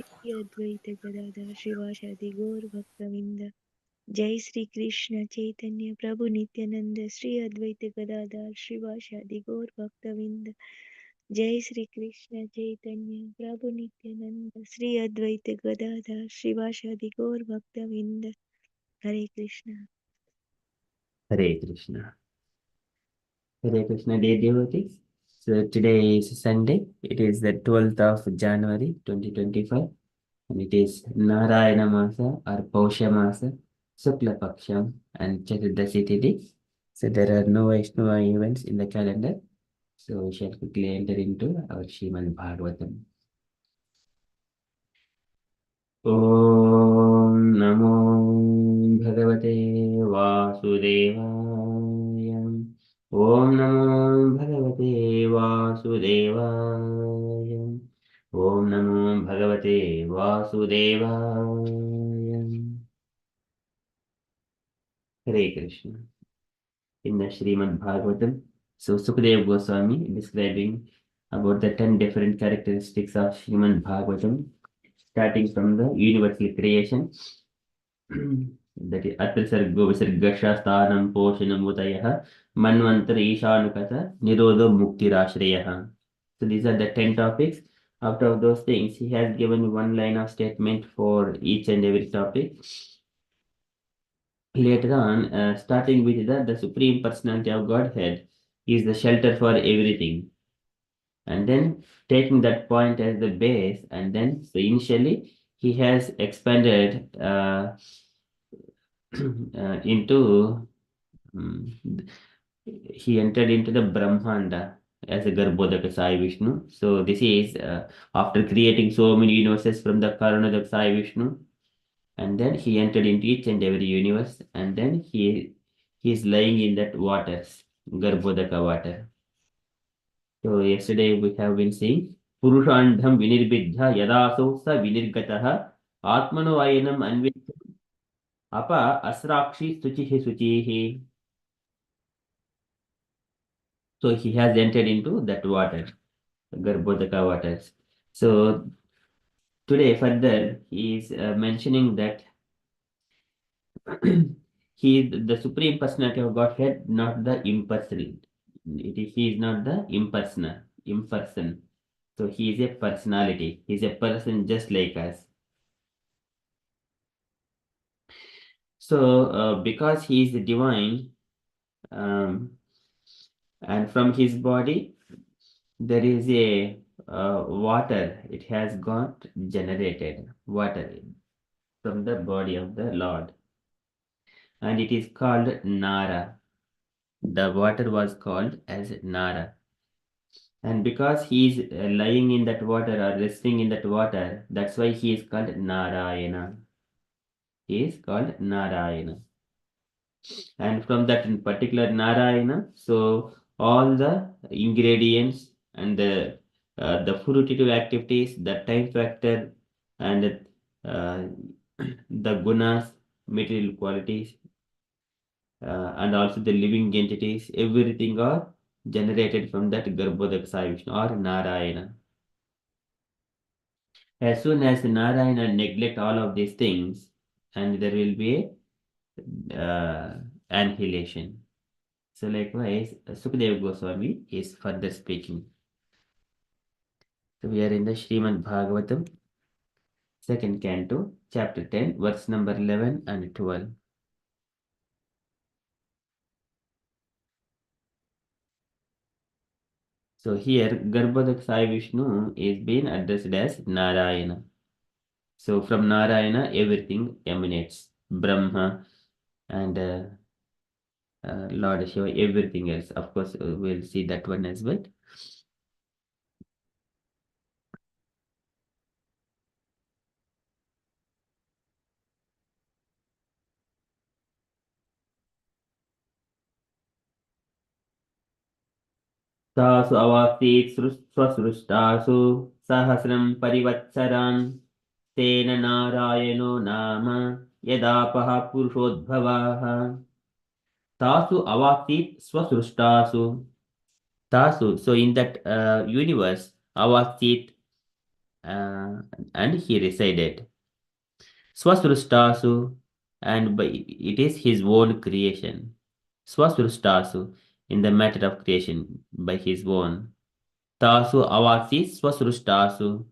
Shri Advaita Gadadhar Shivasadi Gaur Bhaktavinda. Jai Sri Krishna Chaitanya Prabhu Nityananda Sri Advaita Gadadhar Shivasadi Gaur Bhaktavinda. Jai Sri Krishna Chaitanya Prabhu Nityananda Sri Advaita Gadadhar Shivasadi Gaur Bhaktavinda. Hare Krishna. Hare Krishna. Hare Krishna, dear devotees. So today is Sunday. It is the 12th of January 2025. And it is Narayana Masa or Pausha Masa, Sukla Paksham and Chaturdasi Tithi. So there are no Vaishnava events in the calendar. So we shall quickly enter into our Srimad Bhagavatam. Om Namo Bhagavate Vasudevaya. Om Namo Bhagavate Vasudevaya. Om Namo Bhagavate Vasudevaya. Hare Krishna. In the Srimad Bhagavatam, so Sukadeva Goswami describing about the 10 different characteristics of Srimad Bhagavatam, starting from the universal creation. That is Atrisargo Visargashastanam Poshanam Utayah Manvantar Ishanukata Nirodho Muktirashrayah. So these are the 10 topics. Out of those things, he has given one line of statement for each and every topic. Later on, starting with the Supreme Personality of Godhead is the shelter for everything. And then taking that point as the base, and then so initially he has expanded into he entered into the Brahmanda as a Garbhodaka Sai Vishnu. So this is after creating so many universes from the Karunadaka Sai Vishnu, and then he entered into each and every universe, and then he is lying in that waters, Garbhodaka water. So yesterday we have been saying Purushandham Vinirbidha Yadaso Sa Vinirgataha Atmano Ayanam Anvitam Apa Asrakshi Suchihi Suchihi. So he has entered into that water, Garbhodaka waters. So today further he is mentioning that he is the Supreme Personality of Godhead, not the impersonal. He is not the imperson. So he is a personality. He is a person just like us. So because he is divine, and from his body there is a water. It has got generated water from the body of the Lord, and it is called Nara. The water was called as Nara. And because he is lying in that water or resting in that water, that's why he is called Narayana. He is called Narayana. And from that in particular Narayana, so all the ingredients and the fruitive activities, the time factor, and the gunas, material qualities, and also the living entities, everything are generated from that Garbhodak Sai Vishnu or Narayana. As soon as Narayana neglect all of these things, and there will be annihilation. So likewise, Sukadeva Goswami is further speaking. So we are in the Srimad Bhagavatam, second canto, chapter 10, verse number 11 and 12. So here, Garbhodak Sai Vishnu is being addressed as Narayana. So from Narayana, everything emanates. Brahma and Lord Shiva, everything else. Of course, we'll see that one as well. तासु अवासीत् स्वसृष्टासु सहस्रं परिवत्सरान् तेन नारायणो नाम यदापः पुरुषोद्भवः तासु अवासीत् स्वसृष्टासु तासु. So in that universe, awasit, uh, and he resided. Swasrustasu, and by, it is his own creation. Swasrustasu, in the matter of creation, by his own. Tasu avasi swasrustasu.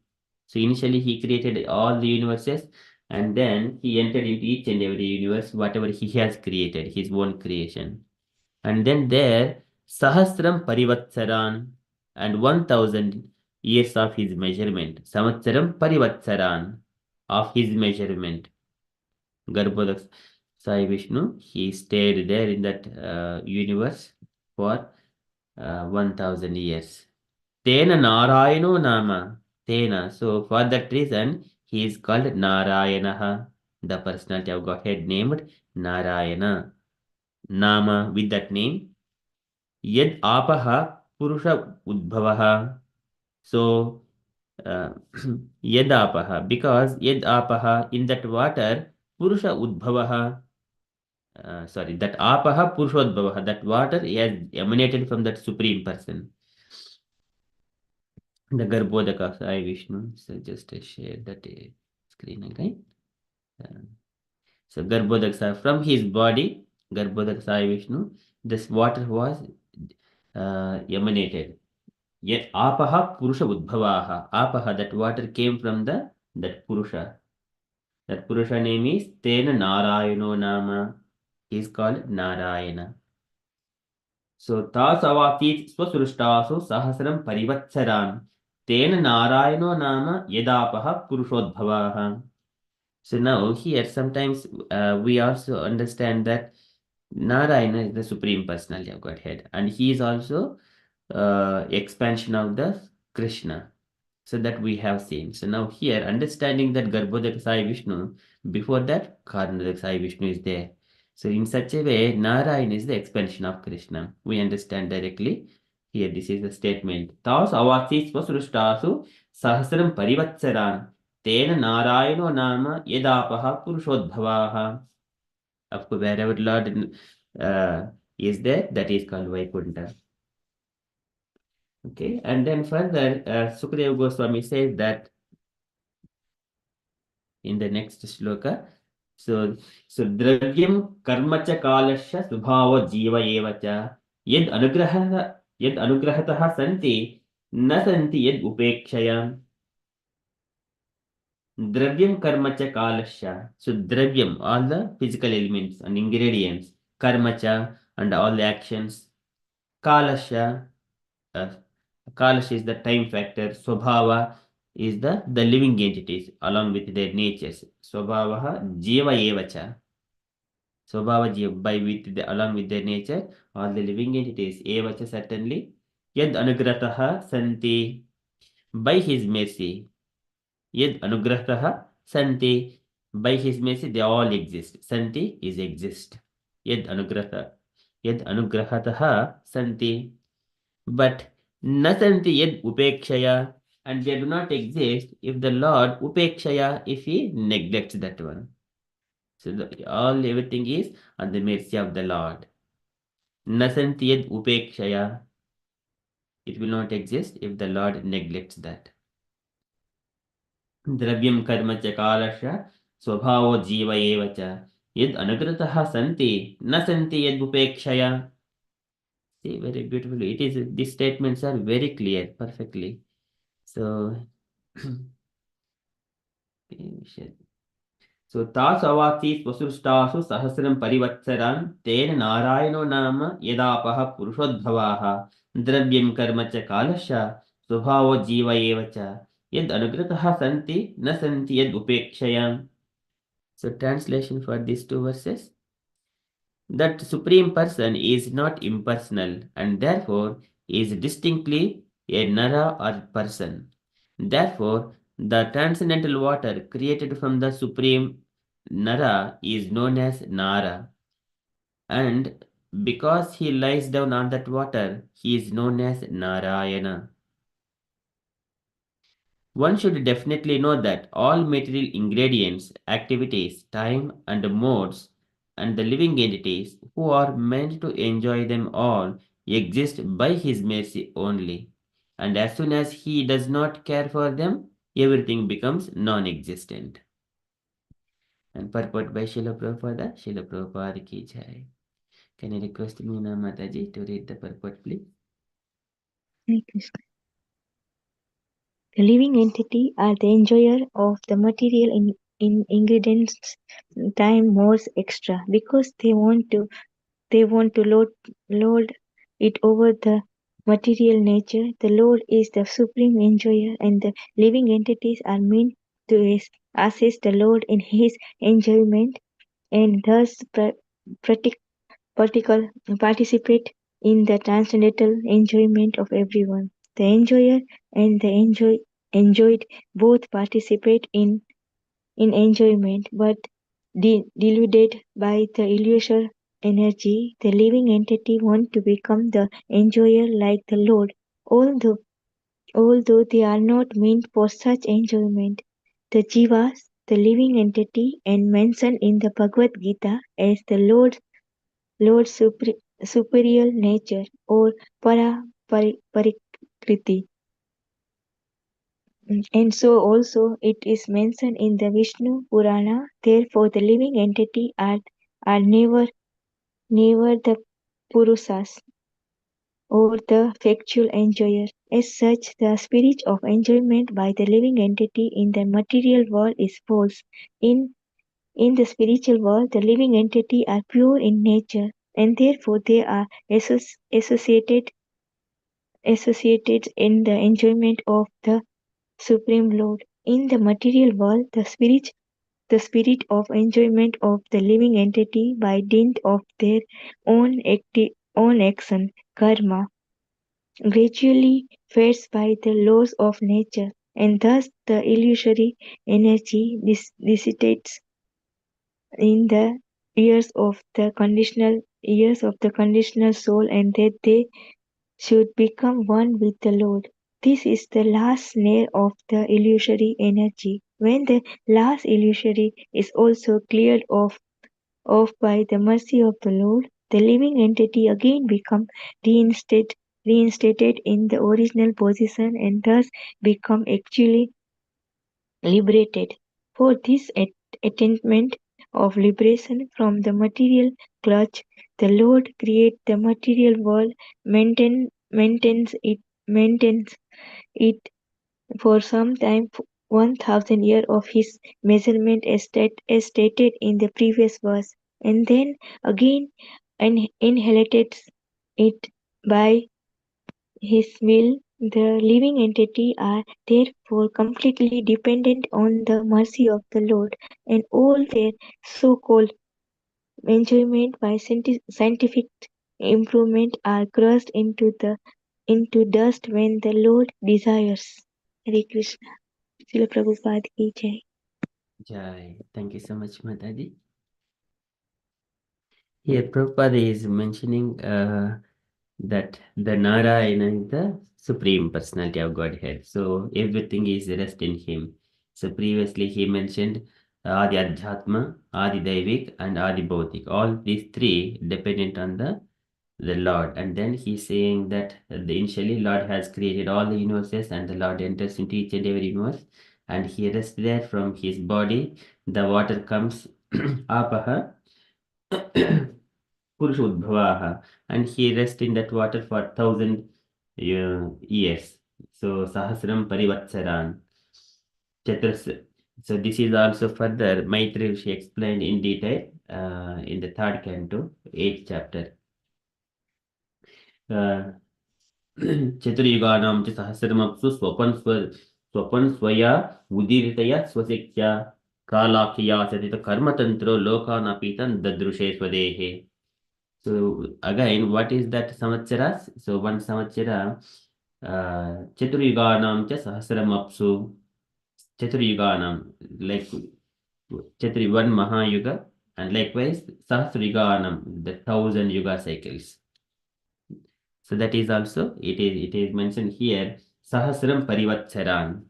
So initially he created all the universes and then he entered into each and every universe, whatever he has created, his own creation. And then there, Sahasram Parivatsaran, and 1000 years of his measurement. Samatsaram Parivatsaran, of his measurement. Garbhodak Sai Vishnu, he stayed there in that universe for 1000 years. Tena Narayano Nama. Tena. So for that reason, he is called Narayanaha, the personality of Godhead named Narayana. Nama, with that name. Yad Apaha Purusha Udbhavaha. So uh, Yad Apaha, because Yad Apaha, in that water, Purusha Udbhavaha. Sorry, that Apaha Purushodbhavaha, that water has emanated from that Supreme Person. The Garbhodaka Sai Vishnu. So just share that screen again. Uh, so Garbhodak Sai, from his body, Garbhodak Sai Vishnu, this water was emanated. Yet apaha purusha udbhavaha. Apaha, that water came from that purusha. That purusha name is Tena Narayano Nama. He is called Narayana. So tasavati swasrushtasu sahasram parivatsaran. Tena Narayano Nama Yedapaha Purushotbhavaha. So now here sometimes we also understand that Narayana is the Supreme Personality of Godhead, and he is also expansion of the Krishna. So that we have seen. So now here, understanding that Garbhodak Sai Vishnu, before that, Karnadak Sai Vishnu is there. So in such a way, Narayan is the expansion of Krishna. We understand directly. Here, this is the statement. Taus avasi swasrushtasu sahasram parivatsaran tena narayano nama yedapaha purushodbhavaha. Of course, wherever Lord is there, that is called Vaikuntha. Okay, and then further, Sukadeva Goswami says that in the next shloka. So dravyam karma cha kalasya subhava jiva eva cha yad anugrahatah santi na santi yad upekshaya. Dravyam karma cha kalasya. So dravyam, all the physical elements and ingredients, karma cha, and all the actions, kalasya. uh, Kalash is the time factor. Swabhava is the living entities along with their natures. Swabhavaha jiva evacha. Swabhava jiva, by with the, along with their nature, all the living entities. Evacha, certainly. Yad anugrataha santi, by his mercy. Yad anugrataha santi, by his mercy they all exist. Santi is exist. Yad anugrata. Yad anugrahataha santi. But nasanti yad upekshaya, and they do not exist if the Lord upekshaya, if he neglects that one. So everything is on the mercy of the Lord. Nasanti yad upekshaya, it will not exist if the Lord neglects that. Dravyam karma cha kalasya swabhavo jiva eva cha yad anugrataha santi nasanti yad upekshaya. See, very beautifully. It is, these statements are very clear, perfectly. So So tasavati swasrushtasu sahasram parivatsaran tena narayano nama yedapaha purushodbhavaha dravyam karma cha kalasya subhavo jiva eva cha yad anugrataha santi na santi yad upekshayam. So translation for these two verses. That Supreme Person is not impersonal and therefore is distinctly a Nara or person. Therefore, the transcendental water created from the Supreme Nara is known as Nara. And because he lies down on that water, he is known as Narayana. One should definitely know that all material ingredients, activities, time, and modes, and the living entities who are meant to enjoy them all exist by his mercy only. And as soon as he does not care for them, everything becomes non-existent. And purport by Srila Prabhupada, Srila Prabhupada ki jai. Can I request Meena Mataji to read the purport, please? Hare Krishna. The living entity are the enjoyer of the material in ingredients time more extra because they want to lord it over the material nature. The Lord is the supreme enjoyer, and the living entities are meant to assist the Lord in his enjoyment, and thus particle participate in the transcendental enjoyment of everyone. The enjoyer and the enjoyed both participate in enjoyment, but deluded by the illusory energy, the living entity want to become the enjoyer like the Lord, although they are not meant for such enjoyment. The jivas, the living entity, and mentioned in the Bhagavad Gita as the Lord's superior nature or parikriti. And so also it is mentioned in the Vishnu Purana. Therefore, the living entity are never the Purusas or the factual enjoyer. As such, the spirit of enjoyment by the living entity in the material world is false. In in the spiritual world, the living entity are pure in nature, and therefore they are associated in the enjoyment of the Supreme Lord. In the material world, the spirit of enjoyment of the living entity by dint of their own action, karma, gradually fades by the laws of nature, and thus the illusory energy dissipates in the years of the conditional soul, and that they should become one with the Lord. This is the last snare of the illusory energy. When the last illusory is also cleared off by the mercy of the Lord, the living entity again becomes reinstated in the original position, and thus become actually liberated. For this attainment of liberation from the material clutch, the Lord creates the material world, maintains it for some time, 1,000 years of his measurement as stated in the previous verse, and then again inherited it by his will. The living entity are therefore completely dependent on the mercy of the Lord, and all their so-called enjoyment by scientific improvement are crushed into dust when the Lord desires. Hare Krishna. Srila Prabhupada ki jai. Jai. Thank you so much, Mataji. Here, Prabhupada is mentioning that the Narayana is the Supreme Personality of Godhead. So everything is rest in Him. So previously he mentioned Adi Adhyatma, Adi Daivik, and Adi Bhautik. All these three dependent on the Lord. And then he's saying that initially Lord has created all the universes, and the Lord enters into each and every universe, and he rests there from his body. The water comes apaha Purushudbhavaha, and he rests in that water for 1,000 years. So Sahasram Parivatsaran. Chatursa. So this is also further Maitri Rishi explained in detail in the third canto, 8th chapter. चतुर्युगानां च सहस्रमप्सु स्वपन् स्वया उदीरितया स्वशिक्ष्या कालाख्या सतित कर्मतन्त्रो लोकानपीतं ददृशे स्वदेहे. So again, what is that samvatsaras? So one samvatsara, Chaturyuganam cha sahasram apsu. Chaturyuganam, like one Mahayuga, and likewise Sahasrayuganam, the 1,000 yuga cycles. So that is also, it is mentioned here, Sahasram Parivatsaran.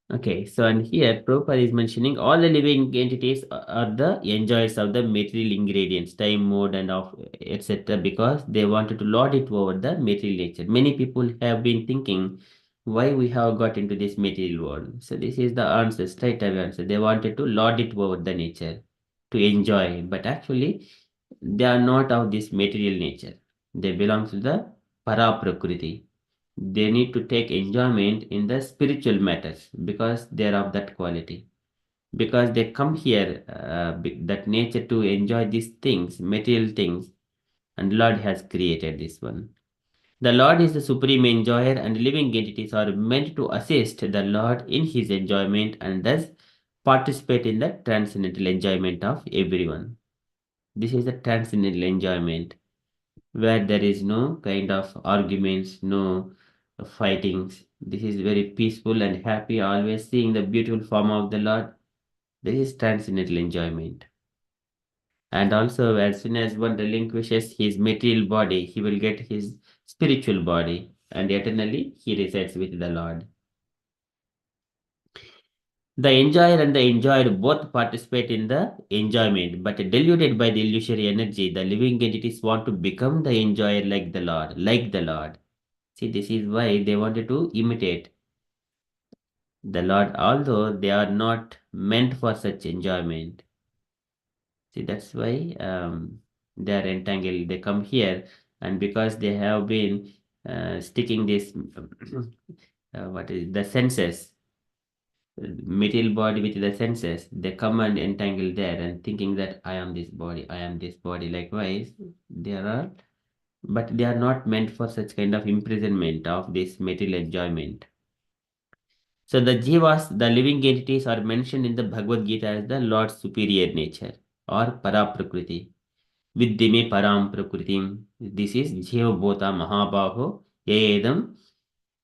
Okay, so and here Prabhupada is mentioning all the living entities are the enjoyers of the material ingredients, time, mode, and of etc. because they wanted to lord it over the material nature. Many people have been thinking Why we have got into this material world? So this is the answer, straight away answer. They wanted to lord it over the nature, to enjoy, but actually they are not of this material nature. They belong to the para prakriti. They need to take enjoyment in the spiritual matters because they are of that quality. Because they come here, that nature to enjoy these things, material things, and Lord has created this one. The Lord is the supreme enjoyer, and living entities are meant to assist the Lord in his enjoyment and thus participate in the transcendental enjoyment of everyone. This is the transcendental enjoyment where there is no kind of arguments, no fightings. This is very peaceful and happy, always seeing the beautiful form of the Lord. This is transcendental enjoyment. And also, as soon as one relinquishes his material body, he will get his spiritual body, and eternally he resides with the Lord. The enjoyer and the enjoyed both participate in the enjoyment, but deluded by the illusory energy, the living entities want to become the enjoyer like the Lord, like the Lord. See, this is why they wanted to imitate the Lord, although they are not meant for such enjoyment. See, that's why they are entangled. They come here, and because they have been sticking this, what is the senses, material body with the senses, they come and entangle there and thinking that I am this body, I am this body. Likewise, there are, but they are not meant for such kind of imprisonment of this material enjoyment. So the jivas, the living entities, are mentioned in the Bhagavad Gita as the Lord's superior nature or para prakriti. Vidyame param prakritim. This is Jiva Bhota Mahabaho Yedam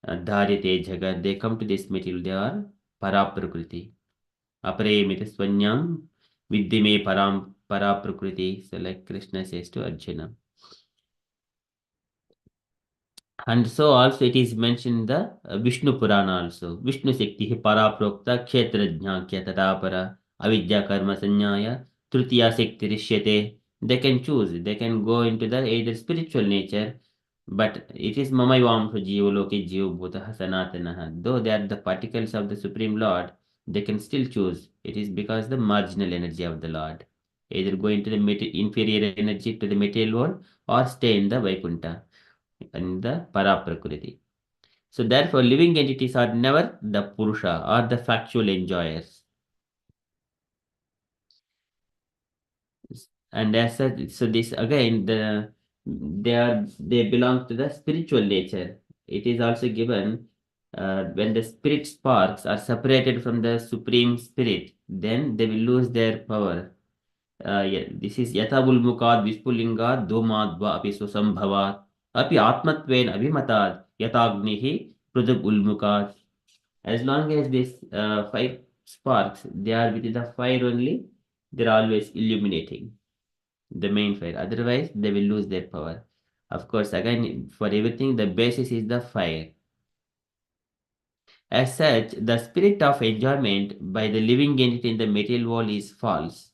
Dharite Jagat. They come to this material, they are para prakriti. Apare mita swanyam Vidyame param para prakriti. So like Krishna says to Arjuna. And so also it is mentioned in the Vishnu Purana also. Vishnu Shakti Paraprokta Kshetrajna Kyatara Avidya Karma Sanyaya Tritiya Shakti Rishyate. They can choose, they can go into the either spiritual nature, but it is Mamayvam Jivaloki Jiv Bhutaha Sanatanaha. Though they are the particles of the Supreme Lord, they can still choose. It is because the marginal energy of the Lord. Either go into the inferior energy to the material world or stay in the Vaikuntha and the Paraprakriti. So therefore, living entities are never the Purusha or the factual enjoyers. And as such, so this again, they belong to the spiritual nature. It is also given when the spirit sparks are separated from the supreme spirit, then they will lose their power. Yeah, this is yatha ulmukad vispulinga domadva api susambhavat api atmatven abhimatad yatagnihi prudab ulmukad. As long as this fire sparks, they are within the fire only, they're always illuminating the main fire. Otherwise, they will lose their power. Of course, again, for everything, the basis is the fire. As such, the spirit of enjoyment by the living entity in the material world is false.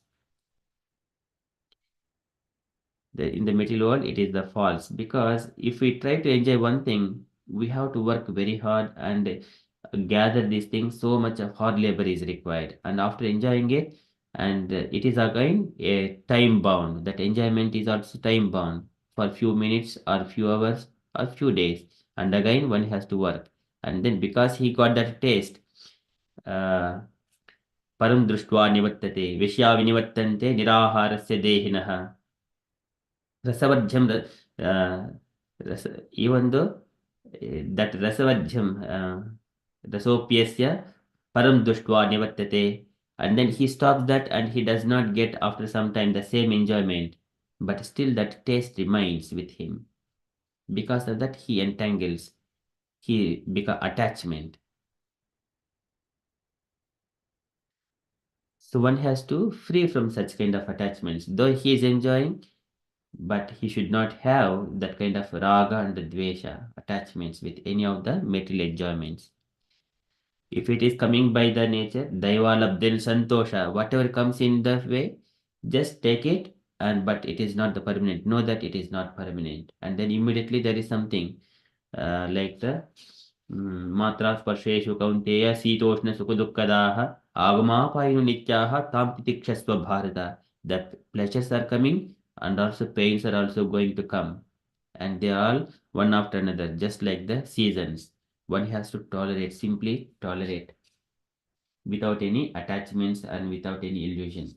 In the material world, it is the false, because if we try to enjoy one thing, we have to work very hard and gather these things. So much of hard labor is required, and after enjoying it, and it is again a time bound. That enjoyment is also time bound for few minutes or few hours or few days, and again one has to work, and then because he got that taste, uh, param दृष्ट्वा निवर्तते विषया विनिवर्तन्ते निराहारस्य देहिनः ರಸವರ್ಜ್ಯಂ ರಸ ಈ ಒಂದು that ರಸವರ್ಜ್ಯಂ ರಸೋಪ್ಯಸ್ಯ param dushtva nivartate, and then he stops that and he does not get after some time the same enjoyment, but still that taste remains with him. Because of that he entangles, he become attachment. So one has to free from such kind of attachments. Though he is enjoying, but he should not have that kind of raga and dvesha attachments with any of the material enjoyments. If it is coming by the nature, daiva labdhen santosha, whatever comes in the way, just take it, and but it is not the permanent. Know that it is not permanent, and then immediately there is something like the मात्रा स्पर्शेषु कौन्तेय शीतोष्णसुखदुःखदाः आगमापायिनो नित्याः तां तितिक्षस्व Bharat. The pleasures are coming and also pains are also going to come, and they are all one after another, just like the seasons. One has to tolerate, simply tolerate, without any attachments and without any illusion.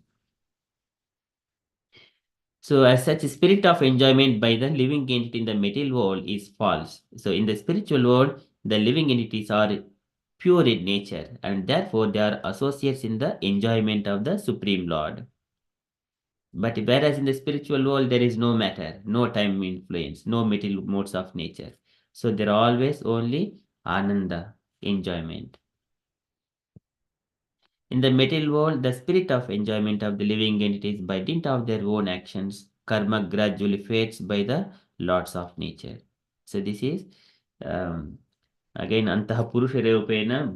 So, as such, spirit of enjoyment by the living entity in the material world is false. So, in the spiritual world, the living entities are pure in nature, and therefore they are associates in the enjoyment of the Supreme Lord. But whereas in the spiritual world, there is no matter, no time influence, no material modes of nature. So, there are always only Ananda, enjoyment. In the material world, the spirit of enjoyment of the living entities by dint of their own actions, karma gradually fades by the laws of nature. So this is um, again antah purusharupena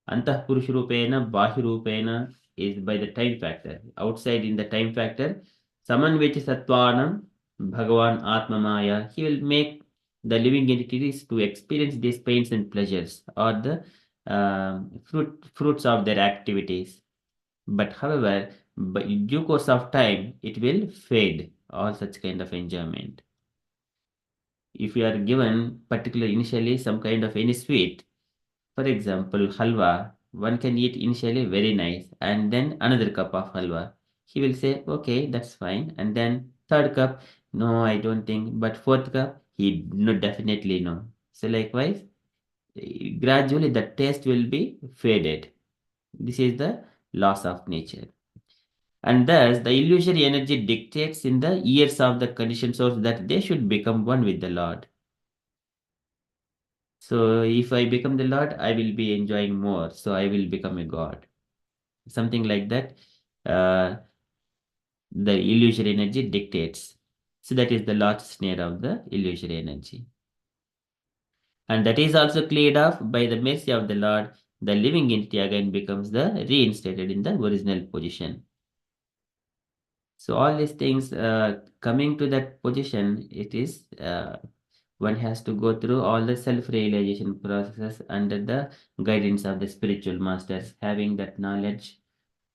antah purusharupena bahirupena is by the time factor. Outside in the time factor, samanvecha sattvanam Bhagavan Atma Maya, he will make the living entities to experience these pains and pleasures or the fruits of their activities. But however, by due course of time, it will fade all such kind of enjoyment. If you are given particularly initially some kind of any sweet, for example, halwa, one can eat initially very nice, and then another cup of halwa. He will say, okay, that's fine. And then third cup, no, I don't think. But fourth cup, he no, definitely no. So likewise, gradually the taste will be faded. This is the loss of nature. And thus, the illusory energy dictates in the ears of the conditioned souls that they should become one with the Lord. So, if I become the Lord, I will be enjoying more. So, I will become a God. Something like that. Uh, the illusory energy dictates. So, that is the last snare of the illusory energy. And that is also cleared off by the mercy of the Lord. The living entity again becomes the reinstated in the original position. So all these things coming to that position, it is one has to go through all the self-realization processes under the guidance of the spiritual masters, having that knowledge,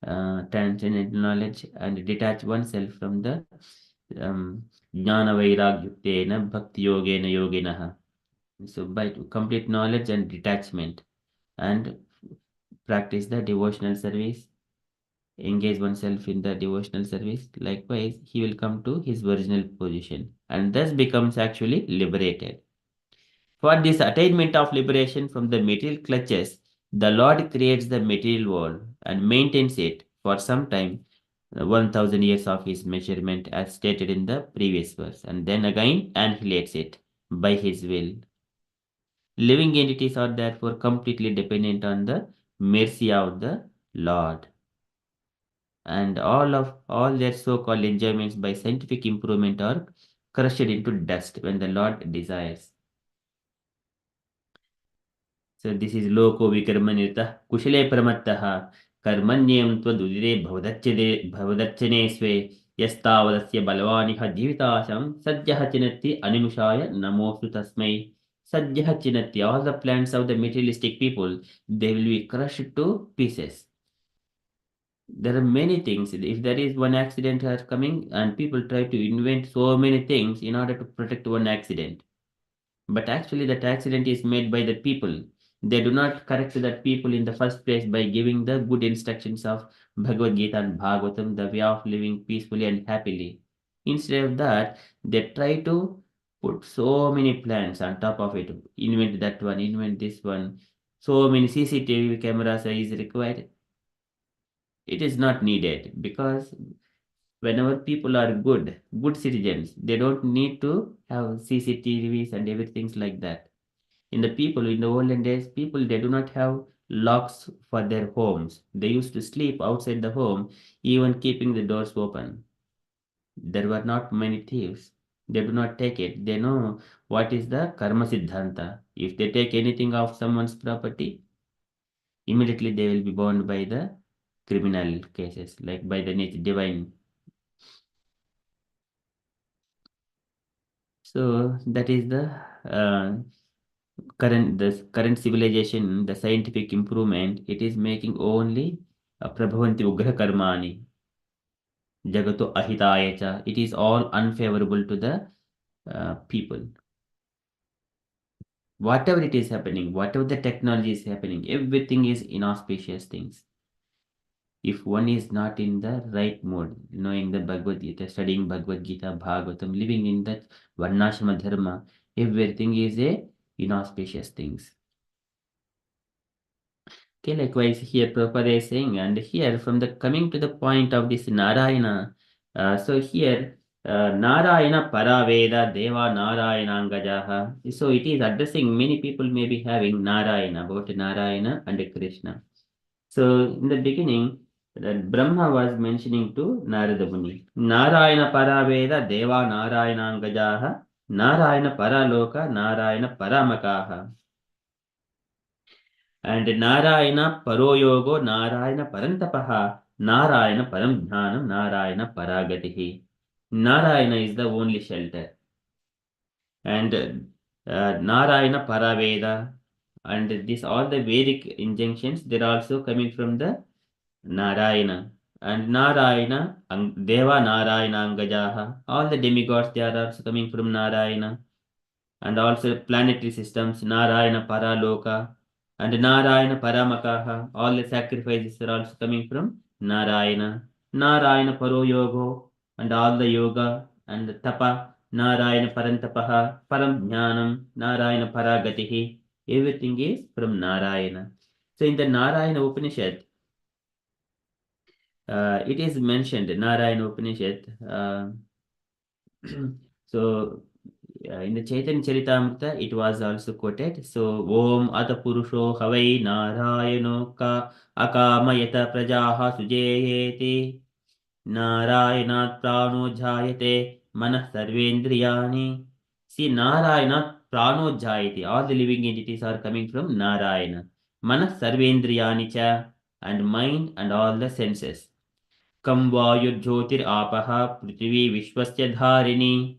transcendent knowledge, and detach oneself from the um, jnana vairagyuktena bhakti yogena yoginaha. So by complete knowledge and detachment, and practice the devotional service, engage oneself in the devotional service, likewise, he will come to his original position and thus becomes actually liberated. For this attainment of liberation from the material clutches, the Lord creates the material world and maintains it for some time, 1000 years of his measurement, as stated in the previous verse, and then again annihilates it by his will. Living entities are therefore completely dependent on the mercy of the Lord, and all their so-called enjoyments by scientific improvement are crushed into dust when the Lord desires. So this is loko vikarmanirtah kushale paramattah कर्मण्येम त्वदुदिरे भवदच्चने स्वे यस्तावदस्य बलवानिह जीविताशं सद्यः चिनत्ति अनिमिषाय नमोऽस्तु तस्मै सद्यः चिनत्ति. All the plans of the materialistic people, they will be crushed to pieces. There are many things. If there is one accident has coming and people try to invent so many things in order to protect one accident, but actually that accident is made by the people. They do not correct that people in the first place by giving the good instructions of Bhagavad Gita and Bhagavatam, the way of living peacefully and happily. Instead of that, they try to put so many plans on top of it. Invent that one, invent this one. So many CCTV cameras is required. It is not needed because whenever people are good citizens, they don't need to have CCTVs and everything like that. In the people in the olden days, people they do not have locks for their homes. They used to sleep outside the home, even keeping the doors open. There were not many thieves. They do not take it. They know what is the karma siddhanta. If they take anything of someone's property, immediately they will be bound by the criminal cases, like by the nature divine. So that is the current civilization, the scientific improvement, it is making only prabhavanti ugra karmani jagato ahitaya cha. It is all unfavorable to the people. Whatever it is happening, whatever the technology is happening, everything is inauspicious things. If one is not in the right mode, knowing the Bhagavad Gita, studying Bhagavad Gita, Bhagavatam, living in that Varnashrama Dharma, everything is a inauspicious things. Okay, likewise here Prabhupada is saying, and here from the coming to the point of this Narayana, so here Narayana Paraveda Deva Narayanangajaha. So it is addressing many people may be having Narayana, about Narayana and Krishna. So in the beginning, that Brahma was mentioning to Narada Muni, Narayana Paraveda Deva Narayanangajaha, Narayana Paraloka, Narayana Paramakaha. And Narayana Paroyogo, Narayana Parantapaha, Narayana Paramjnanam, Narayana Paragatihi. Narayana is the only shelter. And Narayana Paraveda, and this all the Vedic injunctions, they're also coming from the Narayana. And Narayana, Deva Narayana Angajaha, all the demigods, they are also coming from Narayana. And also planetary systems, Narayana Paraloka, and Narayana Paramakaha, all the sacrifices are also coming from Narayana. Narayana Paroyogo, and all the yoga and the tapa, Narayana Parantapaha, Param Jnanam, Narayana Paragatihi, everything is from Narayana. So in the Narayana Upanishad, it is mentioned, Narayana Upanishad. So in the Chaitanya Charitamrita, it was also quoted. So, Om Ata Purusho Havai Narayano Ka Akamayata Prajaha Sujayeti Narayanat Prano Jayate Manah Sarvendriyani. See, Narayanat Prano Jayati. All the living entities are coming from Narayana. Manah Sarvendriyani cha, and mind and all the senses. Kam Vayurjyotir Apaha Prithvi Vishwasya Dharini.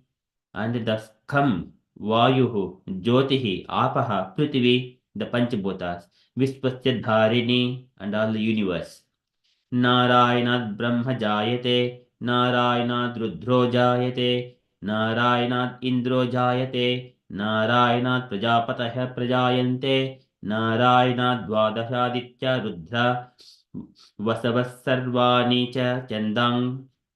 And thus Kham, Vayuhu, Jyotihi, Apaha, Prithvi, the Panchabhutas, Vishwasya Dharini, and all the universe. Narayanath Brahma Jayate, Narayanath Rudro Jayate, Narayanath Indro Jayate, Narayanath Prajapatah Prajayante, Narayanath Dvadashaditya Rudra, Vasavas Sarvani cha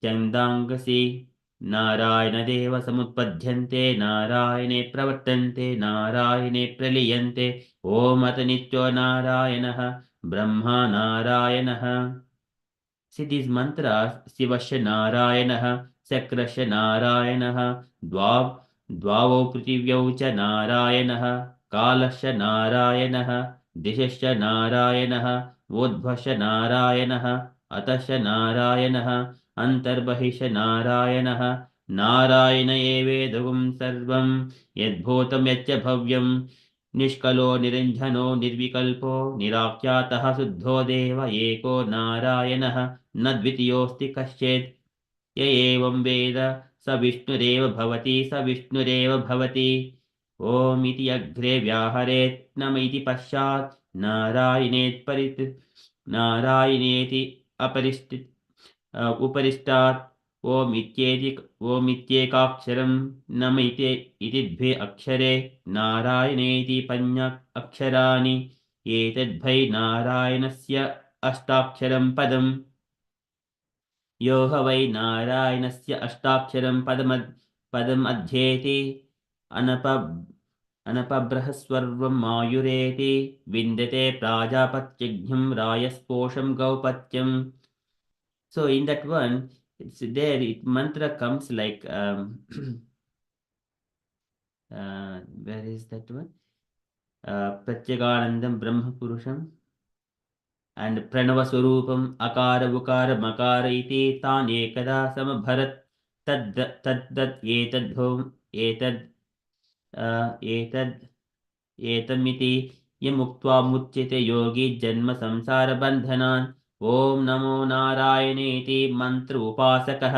Chandangasi, Narayandev समुत्पद्यन्ते नारायणे प्रवर्तन्ते नारायणे प्रलीयन्ते ॐ अत नित्यो नारायणः ब्रह्मा नारायणः. See these mantras, Sivasya Narayanah, Sakrasya Narayanah, Dvavo Prithivyo cha Narayanah, Kalasya Narayanah, Dishasya Narayanah, Vodbhasya Narayanah, Atasya Narayanah, Antarbahisya Narayanah, Narayana evedagum sarvam, Yadbhutam yaccha bhavyam, निष्कलो निरञ्जनो निर्विकल्पो निराख्यातः शुद्धो देव एको नारायणः न द्वितीयोऽस्ति कश्चित् य एवं वेद स विष्णुरेव भवति स विष्णुरेव भवति ॐ इति अग्रे व्याहरेत् नम इति पश्चात् नारायणेति अपरिष्टित् उपरिष्टात् ओमित्येकाक्षरं नम इति द्वे अक्षरे नारायणेति पञ्च अक्षराणि एतद्भै नारायणस्य अष्टाक्षरं पदम् यो ह वै नारायणस्य अष्टाक्षरं पदमध्येति अनपब्रहस्वर्वं मायुरेति विन्दते प्राजापत्यज्ञं रायस्पोषं गौपत्यम्. So in that one, it's there. Mantra comes like where is that one? Pratyaganandam Brahma Purusham and Pranava Swarupam Akara Vukara Makara iti tan ekada samabharat tad etad एतमिति यमुक्त्वा मुच्यते योगी जन्म संसार बन्धनान् ॐ नमो नारायणेति मंत्र उपासकः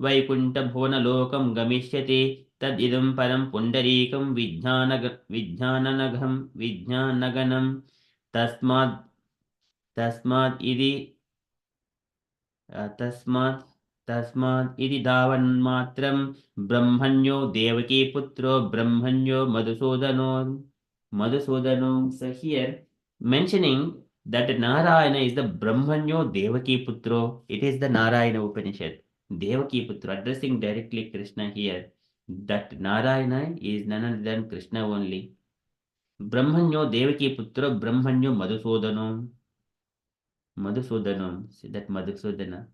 वैकुंठ भुवनलोकं गमिष्यति तदिदं परं पुण्डरीकं विज्ञानगणं तस्मात् तस्मात् इति तस्मात् तस्मात् इति धावन्मात्रं ब्रह्मण्यो देवकी पुत्रो ब्रह्मण्यो Madhusudano. So here mentioning that Narayana is the Brahmanyo Devaki Putro. It is the Narayana Upanishad. Devaki Putra addressing directly Krishna here. That Narayana is none other than Krishna only. Brahmanyo Devaki Putro Brahmanyo Madhusudano. Madhusudanam. See that Madhusudana.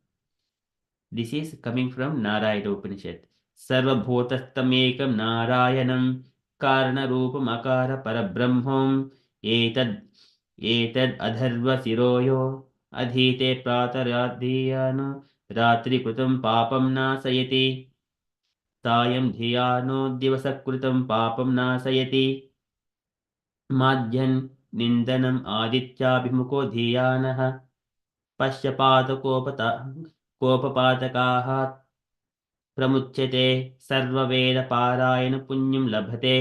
This is coming from Narayana Upanishad. Sarvabhutastamekam Narayanam Karnarupam Akara Parabrahmam Etad Etad Adharva Siroyo Adhite Prataradhyano Ratri Krutam Papam Nasayati Sayam Dhiyano Divasakrutam Papam Nasayati Madhyan Nindanam Aditya Dhiyanah पश्यपातकोपपातकाः प्रमुच्यते सर्ववेदपारायण पुण्यं लभते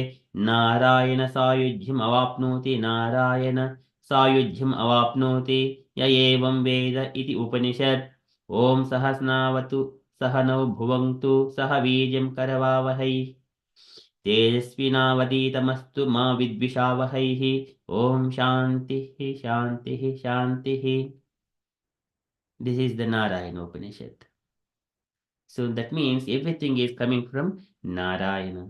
नारायण सायुज्यम् अवाप्नोति नारायण सायुज्यम् अवाप्नोति य एवं वेद इति उपनिषत् ॐ सहस्नावतु सह नौ भुवन्तु सह वीर्यं करवावहै तेजस्विनावतीतमस्तु मा विद्विषावहैः ॐ शान्तिः शान्तिः शान्तिः. This is the Narayana Upanishad. So that means everything is coming from Narayana.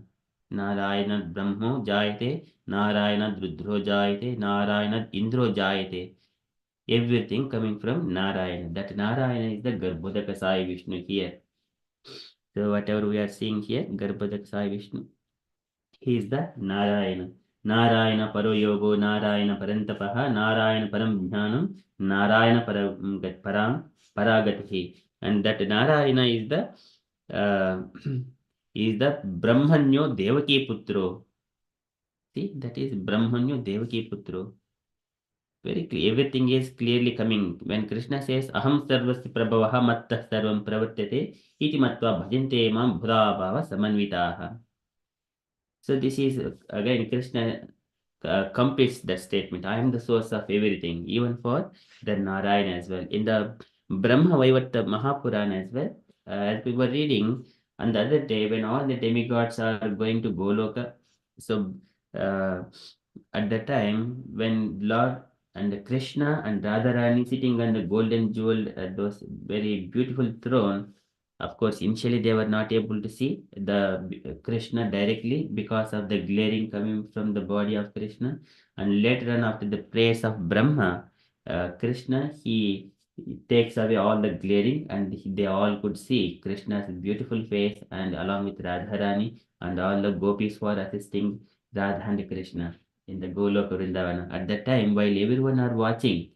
Narayana Brahmo Jayate, Narayana Rudro Jayate, Narayana Indro Jayate. Everything coming from Narayana. That Narayana is the Garbhodaka Sai Vishnu here. So whatever we are seeing here, Garbhodaka Sai Vishnu, he is the Narayana. Narayana Paro Yogo, Narayana Parantapaha, Narayana Param Jnanam, Narayana Param Paragatihi. And that Narayana uh, is the Brahmanyo Devaki Putro. See, that is Brahmanyo Devaki Putro. Very clear. Everything is clearly coming. When Krishna says, Aham sarvasya prabhavaha mattah sarvam pravartate, iti matva bhajante mam bhura bhava samanvitaha. So this is again Krishna completes that statement. I am the source of everything, even for the Narayana as well. In the Brahma Vaivarta Mahapurana as well, as we were reading on the other day, when all the demigods are going to Goloka, so uh, at the time when Lord and Krishna and Radharani sitting on the golden jewel, those very beautiful throne, of course, initially they were not able to see the Krishna directly because of the glaring coming from the body of Krishna. And later on, after the praise of Brahma, Krishna he takes away all the glaring, and they all could see Krishna's beautiful face, and along with Radharani and all the gopis were assisting Radha and Krishna in the Goloka Vrindavana. At that time, while everyone are watching,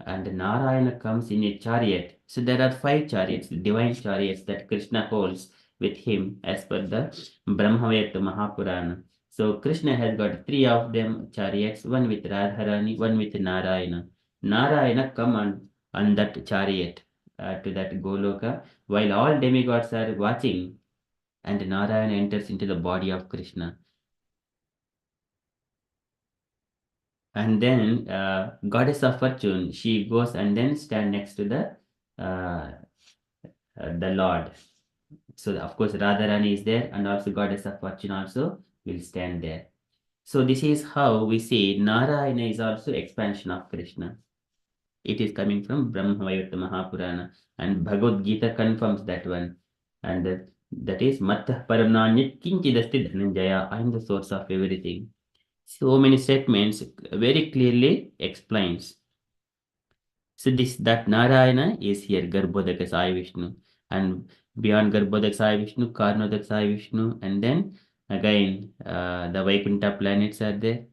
and Narayana comes in a chariot. So there are 5 chariots, divine chariots that Krishna holds with him as per the Brahmaveta Mahapurana. So Krishna has got 3 of them chariots, one with Radharani, one with Narayana. Narayana come on that chariot to that Goloka while all demigods are watching, and Narayana enters into the body of Krishna. And then goddess of fortune, she goes and then stand next to the Lord. So of course Radharani is there, and also goddess of fortune also will stand there. So this is how we see Narayana is also expansion of Krishna. It is coming from Brahmavayutta Mahapurana, and Bhagavad Gita confirms that one. And that is Mattah Paramnanyat Kinchidasti Dhananjaya. I am the source of everything. So many statements very clearly explains. So this that Narayana is here, Garbhodaka Sai Vishnu, and beyond Garbhodaka Sai Vishnu, Karnodak Sai Vishnu, and then again the Vaikuntha planets are there.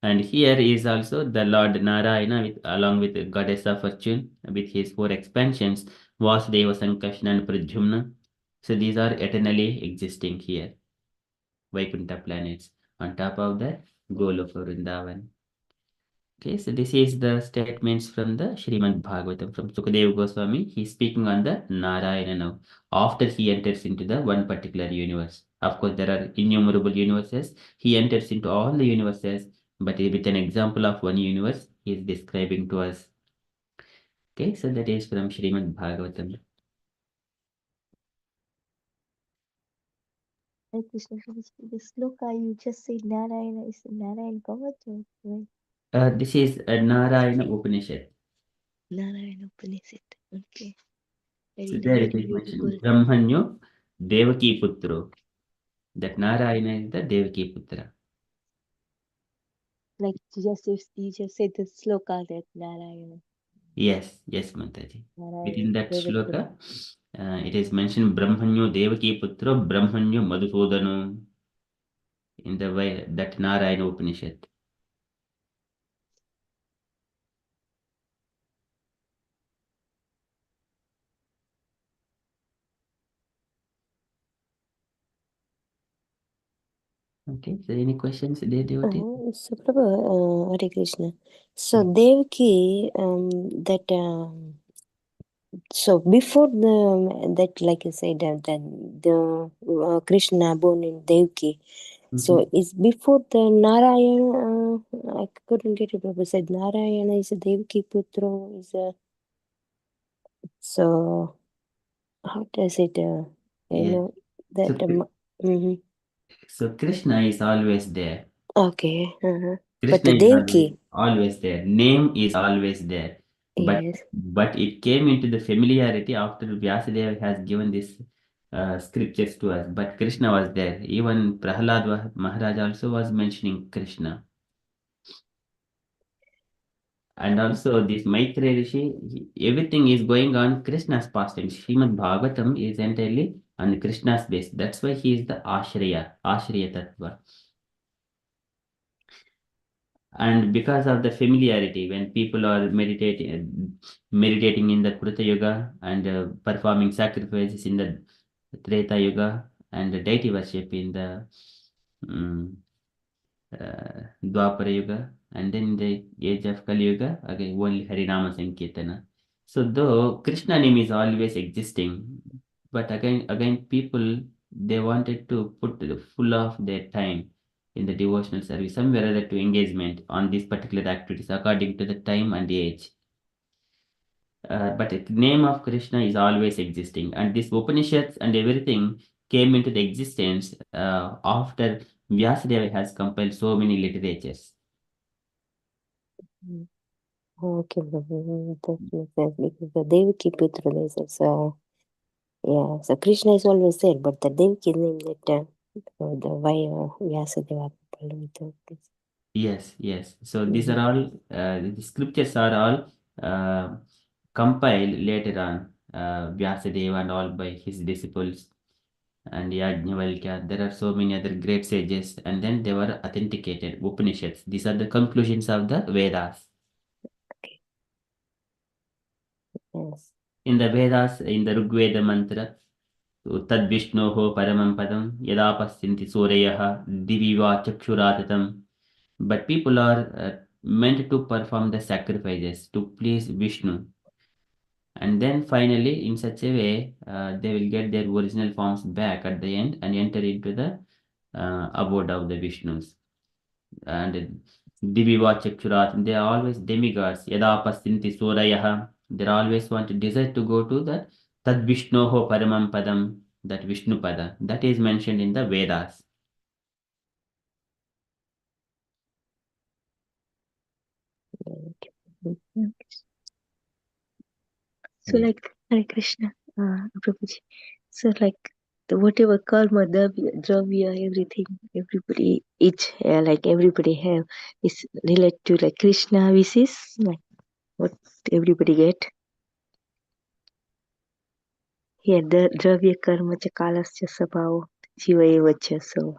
And here is also the Lord Narayana with, along with the goddess of fortune with his 4 expansions, Vasudeva, Sankarsana, and Pradyumna. So these are eternally existing here, Vaikuntha planets, on top of the Goloka Vrindavan. Okay, so this is the statements from the Srimad Bhagavatam from Sukadeva Goswami. He's speaking on the Narayana now, after he enters into the one particular universe. Of course, there are innumerable universes. He enters into all the universes, but with an example of one universe, he is describing to us. Okay, so that is from Srimad Bhagavatam. Hare Krishna, the sloka you just said Narayana is Narayana Kavach, right? This is a Narayana Upanishad. Narayana Upanishad. Okay. So Very there nice it and is mentioned beautiful. Brahmanyo Devaki Putro. That Narayana is the Devaki Putra. Like you just said the sloka that Narayana. Yes, yes, Mataji. Narayana Within that Devaki. shloka, it is mentioned Brahmanyo Devaki Putra Brahmanyo Madhusudano in the way that Narayana Upanishad. Okay, so any questions, dear devotees? So, Prabhu, Hare Krishna. So, Devaki, that so before that, like you said, that the Krishna born in Devaki. So, it's before the Narayana. I couldn't get it. Prabhu said Narayana is a Devaki Putra. Is a so. How does it? You Yeah. know that. So, Mhm. so Krishna is always there. Okay. But Krishna the is Devaki. always there. Name is always there. But Yes. but it came into the familiarity after Vyasadeva has given this scriptures to us. But Krishna was there. Even Prahlad Maharaj also was mentioning Krishna. And also this Maitreya Rishi, everything is going on Krishna's pastime. Srimad Bhagavatam is entirely on Krishna's base. That's why he is the Ashraya Tattva. And because of the familiarity, when people are meditating in the Kruta Yuga and performing sacrifices in the Treta Yuga and the deity worship in the um, Dwapara Yuga, and then in the age of Kali Yuga, again only Harinama Sankirtana. So though Krishna name is always existing, but again people they wanted to put the full of their time in the devotional service, somewhere other to engagement on these particular activities according to the time and age. But the name of Krishna is always existing, and this Upanishads and everything came into the existence after Vyasadeva has compiled so many literatures. Okay, that makes sense because the Devaki Putra is so yeah. So Krishna is always there, but the Devaki name that the why Vyasadeva coupled with this. Yes, yes. So these are all the scriptures are all compiled later on. Vyasadeva and all by his disciples and Yajnavalkya. There are so many other great sages, and then they were authenticated Upanishads. These are the conclusions of the Vedas. Yes. In the Vedas, in the Rigveda mantra, Tadvishnoho paramam padam yada pasyanti surayah diviva chakshuratatam. But people are meant to perform the sacrifices to please Vishnu. And then finally, in such a way, they will get their original forms back at the end and enter into the abode of the Vishnus. And Diviva Chakshurat, they are always demigods. Yada Pastinti Surayah, they always want to desire to go to the Tad Vishnoho Paramam Padam, that Vishnu Pada. That is mentioned in the Vedas. So Yeah. like Hare Krishna, Prabhuji. So like the whatever karma, dravya, everything, everybody each like everybody have is related to like Krishna wishes, like what everybody get. Here the dravya karma cha kalasya sabhavo jiva eva cha. So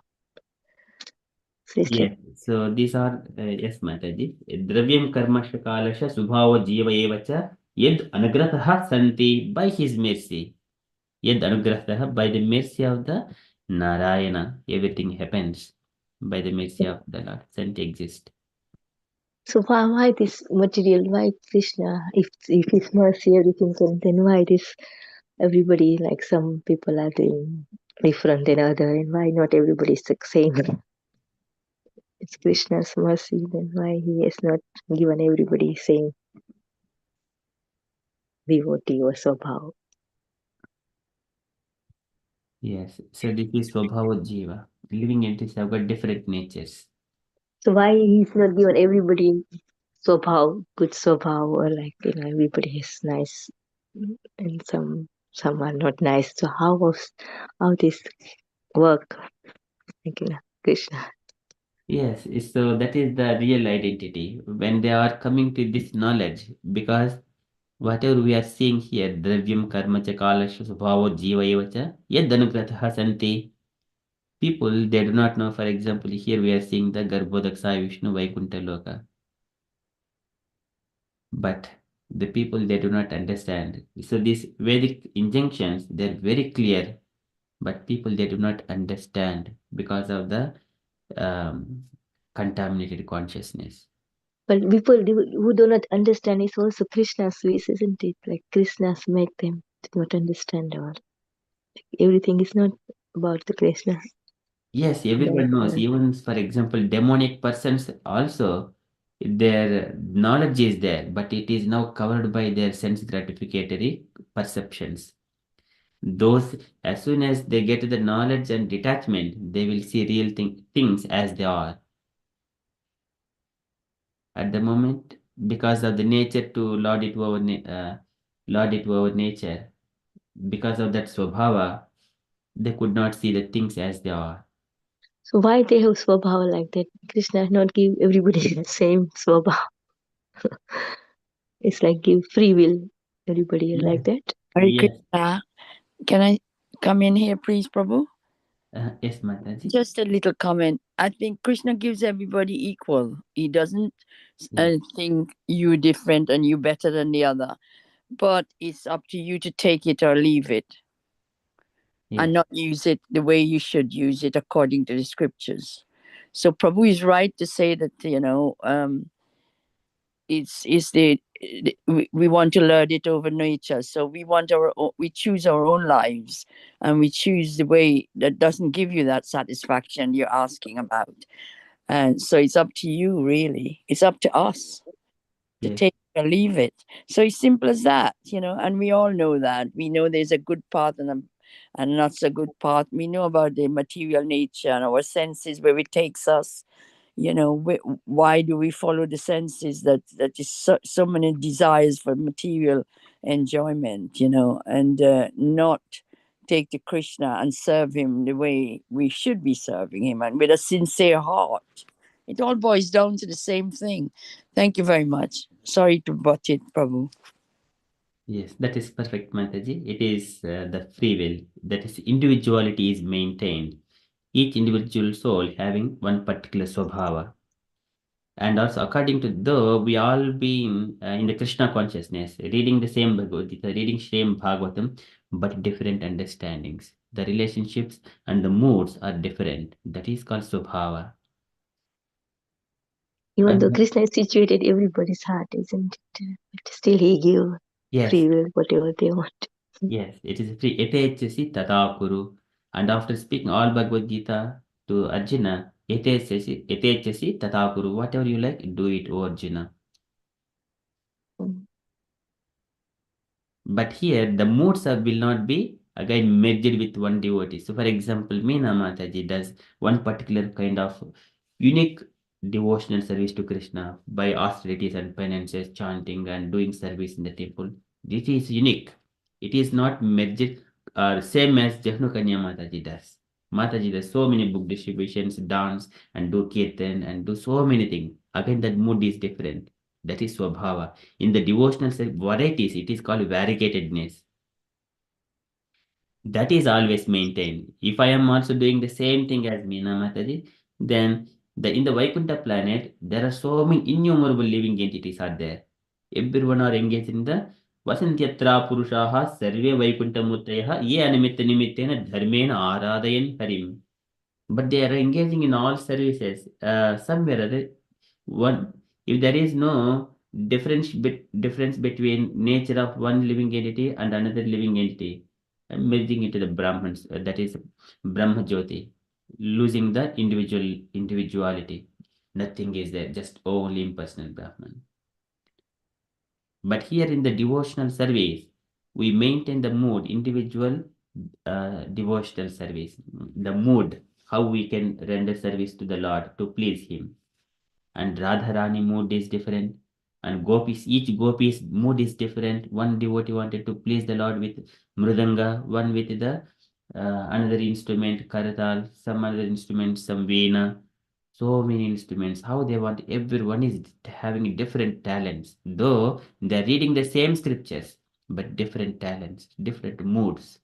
it's like Yes, so these are, yes, Mataji. Dravyam karmasya kalasha subhava jiva evacha yed anugrataha santi by his mercy. Yed anugrataha by the mercy of the Narayana. Everything happens by the mercy of the Lord. Santi exists. So why this material? Why Krishna? If His mercy everything can, then why this? Everybody, like some people are doing different than other, and why not everybody is the same? It's Krishna's mercy. Then why He has not given everybody same devotee or swabhav? Yes. So this is Swabhava Jiva. Living entities have got different natures. So why He's not given everybody swabhav, good swabhav, or like everybody is nice, and some are not nice. So how this work? Like, Krishna. Yes, so that is the real identity. When they are coming to this knowledge, because whatever we are seeing here, dravyam karma cha kalasya subhavo jiva eva cha yad anugratha santi. People, they do not know, for example, here we are seeing the Garbhodaksa Vishnu Vaikuntha Loka. But the people, they do not understand. So these Vedic injunctions, they're very clear, but people, they do not understand because of the um, contaminated consciousness. But people who do not understand is also Krishna's ways, isn't it? Like Krishna's make them to not understand all. Everything is not about the Krishna. Yes, About, everyone knows. Even, for example, demonic persons also, their knowledge is there, but it is now covered by their sense gratificatory perceptions. Those, as soon as they get the knowledge and detachment, they will see real things as they are. At the moment, because of the nature to lord it over nature, because of that swabhava, they could not see the things as they are. so why they have swabhava like that? Krishna not give everybody the same swabhava. It's like give free will. Everybody is Yes. like that. Hare Yes. Krishna. Can I come in here, please, Prabhu? Yes, Mataji. Just a little comment. I think Krishna gives everybody equal. He doesn't Yes. think you different and you better than the other. But it's up to you to take it or leave it and Yes. not use it the way you should use it according to the scriptures. So Prabhu is right to say that, it's we want to learn it over nature, so we choose our own lives, and we choose the way that doesn't give you that satisfaction you're asking about. And so it's up to you, really. It's up to us to Yes. take or leave it. So it's simple as that, and we all know that. We know there's a good part and not so good part. We know about the material nature and our senses, where it takes us. Why do we follow the senses? That is so many desires for material enjoyment, and not take to Krishna and serve him the way we should be serving him, and with a sincere heart. It all boils down to the same thing. Thank you very much. Sorry to butt it, Prabhu. Yes, that is perfect, Mataji. It is the free will. That is, individuality is maintained. Each individual soul having one particular swabhava. And also, according to though we all being in the Krishna consciousness, reading the same Bhagavad Gita, reading same Bhagavatam, but different understandings. The relationships and the moods are different. That is called Swabhava. Even though And Krishna is situated everybody's heart, isn't it? But still he give yes, free will, whatever they want. yes, it is free. Etechasi tata kuru. And after speaking all Bhagavad Gita to Arjuna, etechasi tata kuru. Whatever you like, do it, O Arjuna. But here, the moods will not be again merged with one devotee. So, for example, Meena Mataji does one particular kind of unique devotional service to Krishna by austerities and penances, chanting and doing service in the temple. This is unique. It is not merged or same as Jahnu Kanya Mataji does. Mataji does so many book distributions, dance and do kirtan and do so many things. Again, that mood is different. That is Swabhava. In the devotional varieties, it is called variegatedness. That is always maintained. If I am also doing the same thing as Meena Mataji, then in the Vaikuntha planet, there are so many innumerable living entities are there. Everyone are engaged in the Vasantyatra Purushaha Sarve Vaikuntha Mutrayaha Ye Animitta Nimittena Dharmena Aradayan Harim. But they are engaging in all services. Somewhere or other, one If there is no difference between nature of one living entity and another living entity, merging into the Brahmans, that is Brahma Jyoti, losing the individuality. Nothing is there, just only impersonal Brahman. But here in the devotional service, we maintain the mood, individual devotional service, the mood, how we can render service to the Lord to please Him. And Radharani mood is different, and gopis, each gopi's mood is different. One devotee wanted to please the Lord with mridanga, one with the another instrument karatal, some other instrument, some veena, so many instruments. How they want, everyone is having different talents, though they're reading the same scriptures, but different talents, different moods.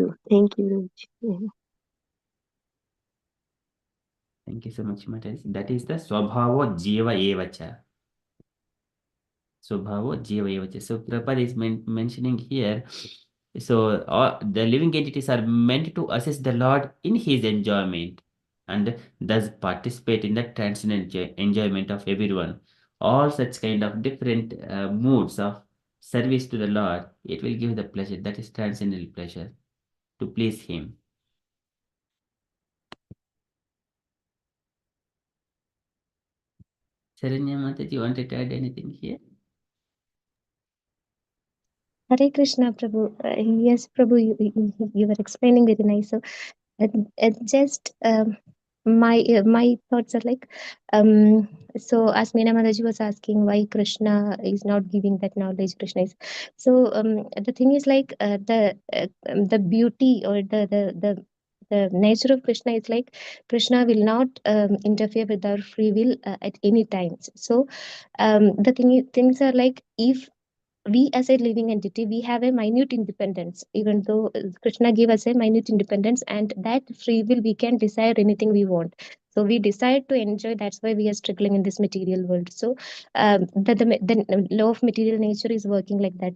So, thank you, Guruji. Thank you so much, Matas. That is the Swabhava Jiva Evacha. Swabhava Jiva Evacha. So Prabhupada is mentioning here. So the living entities are meant to assist the Lord in His enjoyment and thus participate in the transcendent enjoyment of everyone. All such kind of different moods of service to the Lord, it will give the pleasure. That is transcendental pleasure to please Him. Saranya Mataji, you wanted to add anything here? Hare Krishna, Prabhu. Yes, Prabhu, you were explaining very nice. So, just my thoughts are like, so as Meena Mataji was asking why Krishna is not giving that knowledge, Krishna is. So the thing is like the beauty or the nature of Krishna is like Krishna will not interfere with our free will at any time. So things are like if we as a living entity we have a minute independence, even though Krishna gave us a minute independence, and that free will we can desire anything we want. So we decide to enjoy, that's why we are struggling in this material world. So the law of material nature is working like that.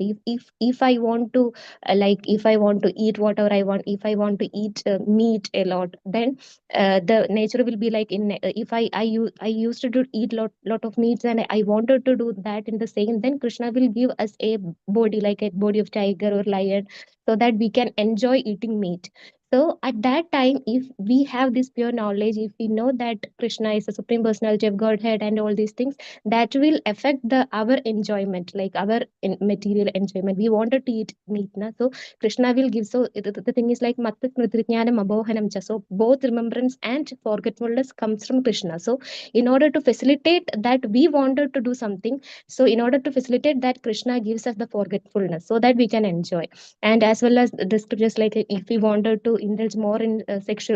If I want to like if I want to eat whatever I want, if I want to eat meat a lot, then the nature will be like in if I used to eat lot of meats and I wanted to do that in the same, then Krishna will give us a body like a body of tiger or lion, so that we can enjoy eating meat. So at that time, if we have this pure knowledge, if we know that Krishna is the supreme personality of Godhead and all these things, that will affect our enjoyment, like our material enjoyment. We wanted to eat meat, na? So Krishna will give. So the thing is like Matta Smritrijnanam Abohanam Cha. So both remembrance and forgetfulness comes from Krishna. So in order to facilitate that we wanted to do something, so in order to facilitate that, Krishna gives us the forgetfulness so that we can enjoy. And as well as the scriptures, like if we wanted to indulge more in sex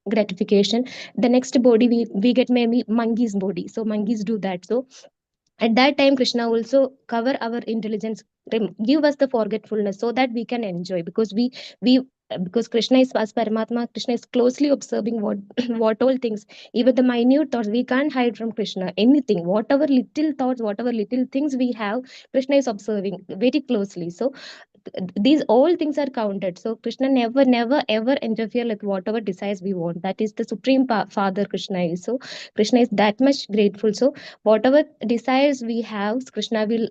gratification, the next body we get maybe monkey's body. So monkeys do that. So at that time Krishna also cover our intelligence, give us the forgetfulness so that we can enjoy, because we because Krishna is as Paramatma, Krishna is closely observing what what all things, even the minute thoughts we can't hide from Krishna. Anything, whatever little thoughts, whatever little things we have, Krishna is observing very closely. So these all things are counted. So Krishna never ever interfere with whatever desires we want. That is the supreme father Krishna is. So Krishna is that much grateful. So whatever desires we have, Krishna will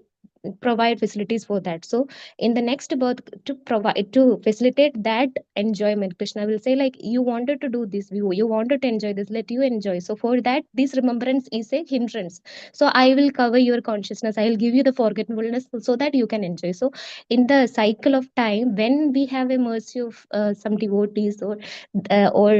provide facilities for that. So in the next birth, to provide, to facilitate that enjoyment, Krishna will say like, you wanted to do this, you wanted to enjoy this, let you enjoy. So for that, this remembrance is a hindrance. So I will cover your consciousness, I will give you the forgetfulness so that you can enjoy. So in the cycle of time, when we have a mercy of some devotees, or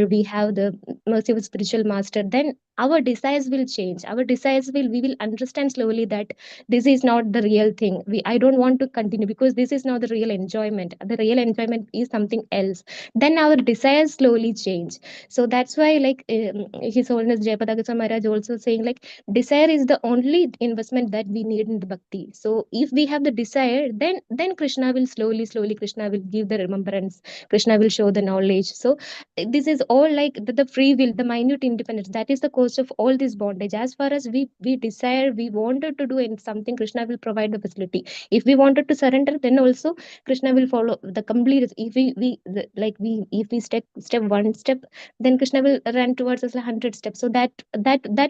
we have the mercy of a spiritual master, then our desires will change. Our desires will, we will understand slowly that this is not the real thing. I don't want to continue because this is not the real enjoyment. The real enjoyment is something else. Then our desires slowly change. So that's why, like His Holiness Jayapataka Maharaj also saying like, desire is the only investment that we need in the bhakti. So if we have the desire, then Krishna will slowly Krishna will give the remembrance. Krishna will show the knowledge. So this is all like the free will, the minute independence, that is the cause of all this bondage. As far as we desire, we wanted to do in something, Krishna will provide the the facility. If we wanted to surrender, then also Krishna will follow the complete. If if we step one step, then Krishna will run towards us 100 steps. So that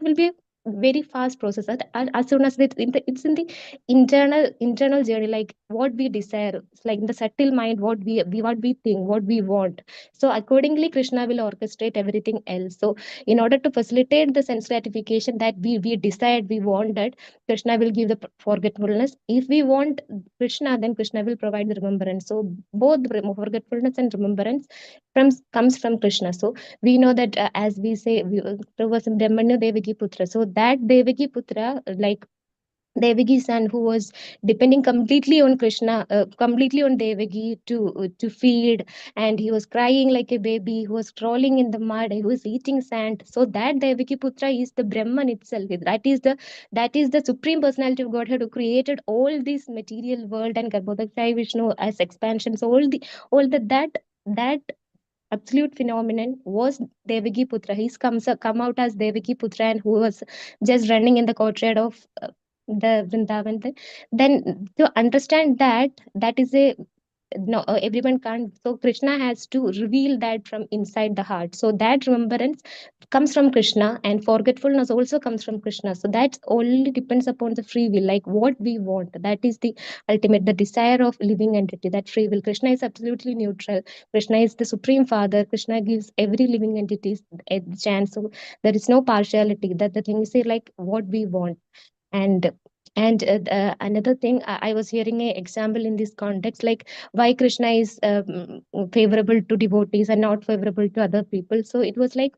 will be a very fast process. As soon as it's in the internal journey, like what we desire. It's like in the subtle mind, what we think, what we want. So accordingly, Krishna will orchestrate everything else. So in order to facilitate the sense gratification that we decide we wanted, Krishna will give the forgetfulness. If we want Krishna, then Krishna will provide the remembrance. So both forgetfulness and remembrance comes from Krishna. So we know that as we say, Prabhupada Brahmanya Devaki Putra. So that Devaki Putra, like Devaki's son, who was depending completely on Krishna, completely on Devaki to feed, and he was crying like a baby, who was crawling in the mud, he was eating sand. So that Devaki Putra is the Brahman itself. That is the supreme personality of Godhead who created all this material world and Garbhodakshay Vishnu as expansions. All that absolute phenomenon was Devaki Putra. He's come out as Devaki Putra, and who was just running in the courtyard of the Vrindavan. Then to understand that is a no, everyone can't. So Krishna has to reveal that from inside the heart. So that remembrance comes from Krishna, and forgetfulness also comes from Krishna. So that only depends upon the free will, like what we want. That is the ultimate, the desire of living entity, that free will. Krishna is absolutely neutral. Krishna is the supreme father. Krishna gives every living entity a chance. So there is no partiality. That the thing is say like what we want. And another thing, I was hearing an example in this context, like why Krishna is favorable to devotees and not favorable to other people. So it was like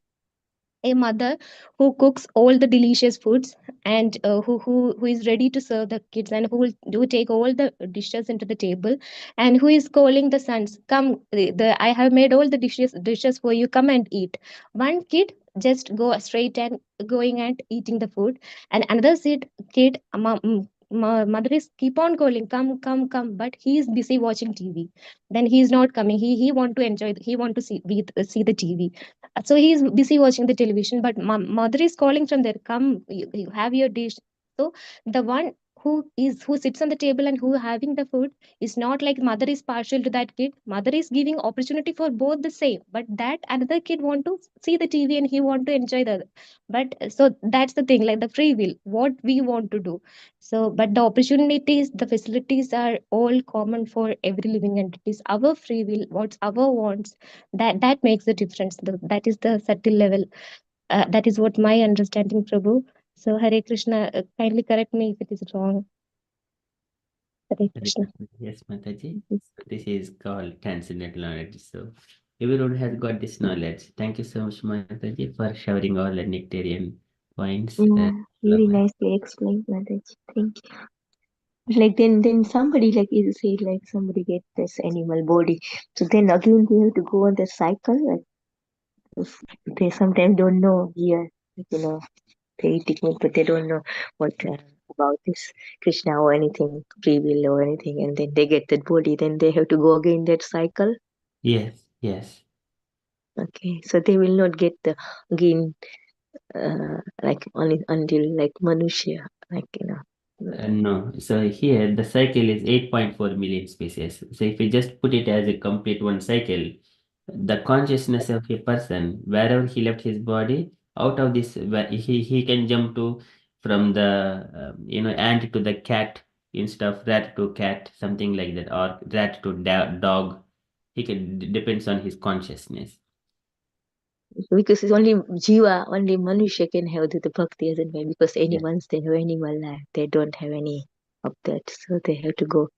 a mother who cooks all the delicious foods, and who is ready to serve the kids, and who take all the dishes into the table, and who is calling the sons, come, I have made all the dishes for you, come and eat. One kid just go straight and going and eating the food, and another kid, mother is keep on calling, come, come, come, but he is busy watching TV. Then he is not coming. He want to enjoy, he want to see the TV. So he is busy watching the television, but mother is calling from there, come, you have your dish. So the one who sits on the table and who having the food is not like mother is partial to that kid. Mother is giving opportunity for both the same, but that another kid want to see the TV and he want to enjoy the. But so that's the thing, like the free will, what we want to do. So but the opportunities, the facilities are all common for every living entities. Our free will, what's our wants, that makes the difference. That is the subtle level. That is what my understanding, Prabhu. So Hare Krishna, kindly correct me if it is wrong. Hare Krishna. Yes, Mataji. This is called transcendental knowledge. So everyone has got this knowledge. Thank you so much, Mataji, for sharing all the nectarian points. Yeah, very nicely explained, Mataji. Thank you. Like then somebody, like you said, like somebody get this animal body, so then again they have to go on the cycle. Like they sometimes don't know here, like, they technique, but they don't know what about this Krishna or anything, free will or anything, and then they get that body, then they have to go again that cycle. Yes, yes. Okay, so they will not get the again like only until like Manushya, like No, so here the cycle is 8.4 million species. So if you just put it as a complete one cycle, the consciousness of a person, wherever he left his body, out of this, he can jump to from the ant to the cat instead of rat to cat, something like that, or rat to dog. He can depends on his consciousness. because it's only Jiva, only Manushya can have the bhakti, isn't it? Because animals, they have animal life, they don't have any of that, so they have to go.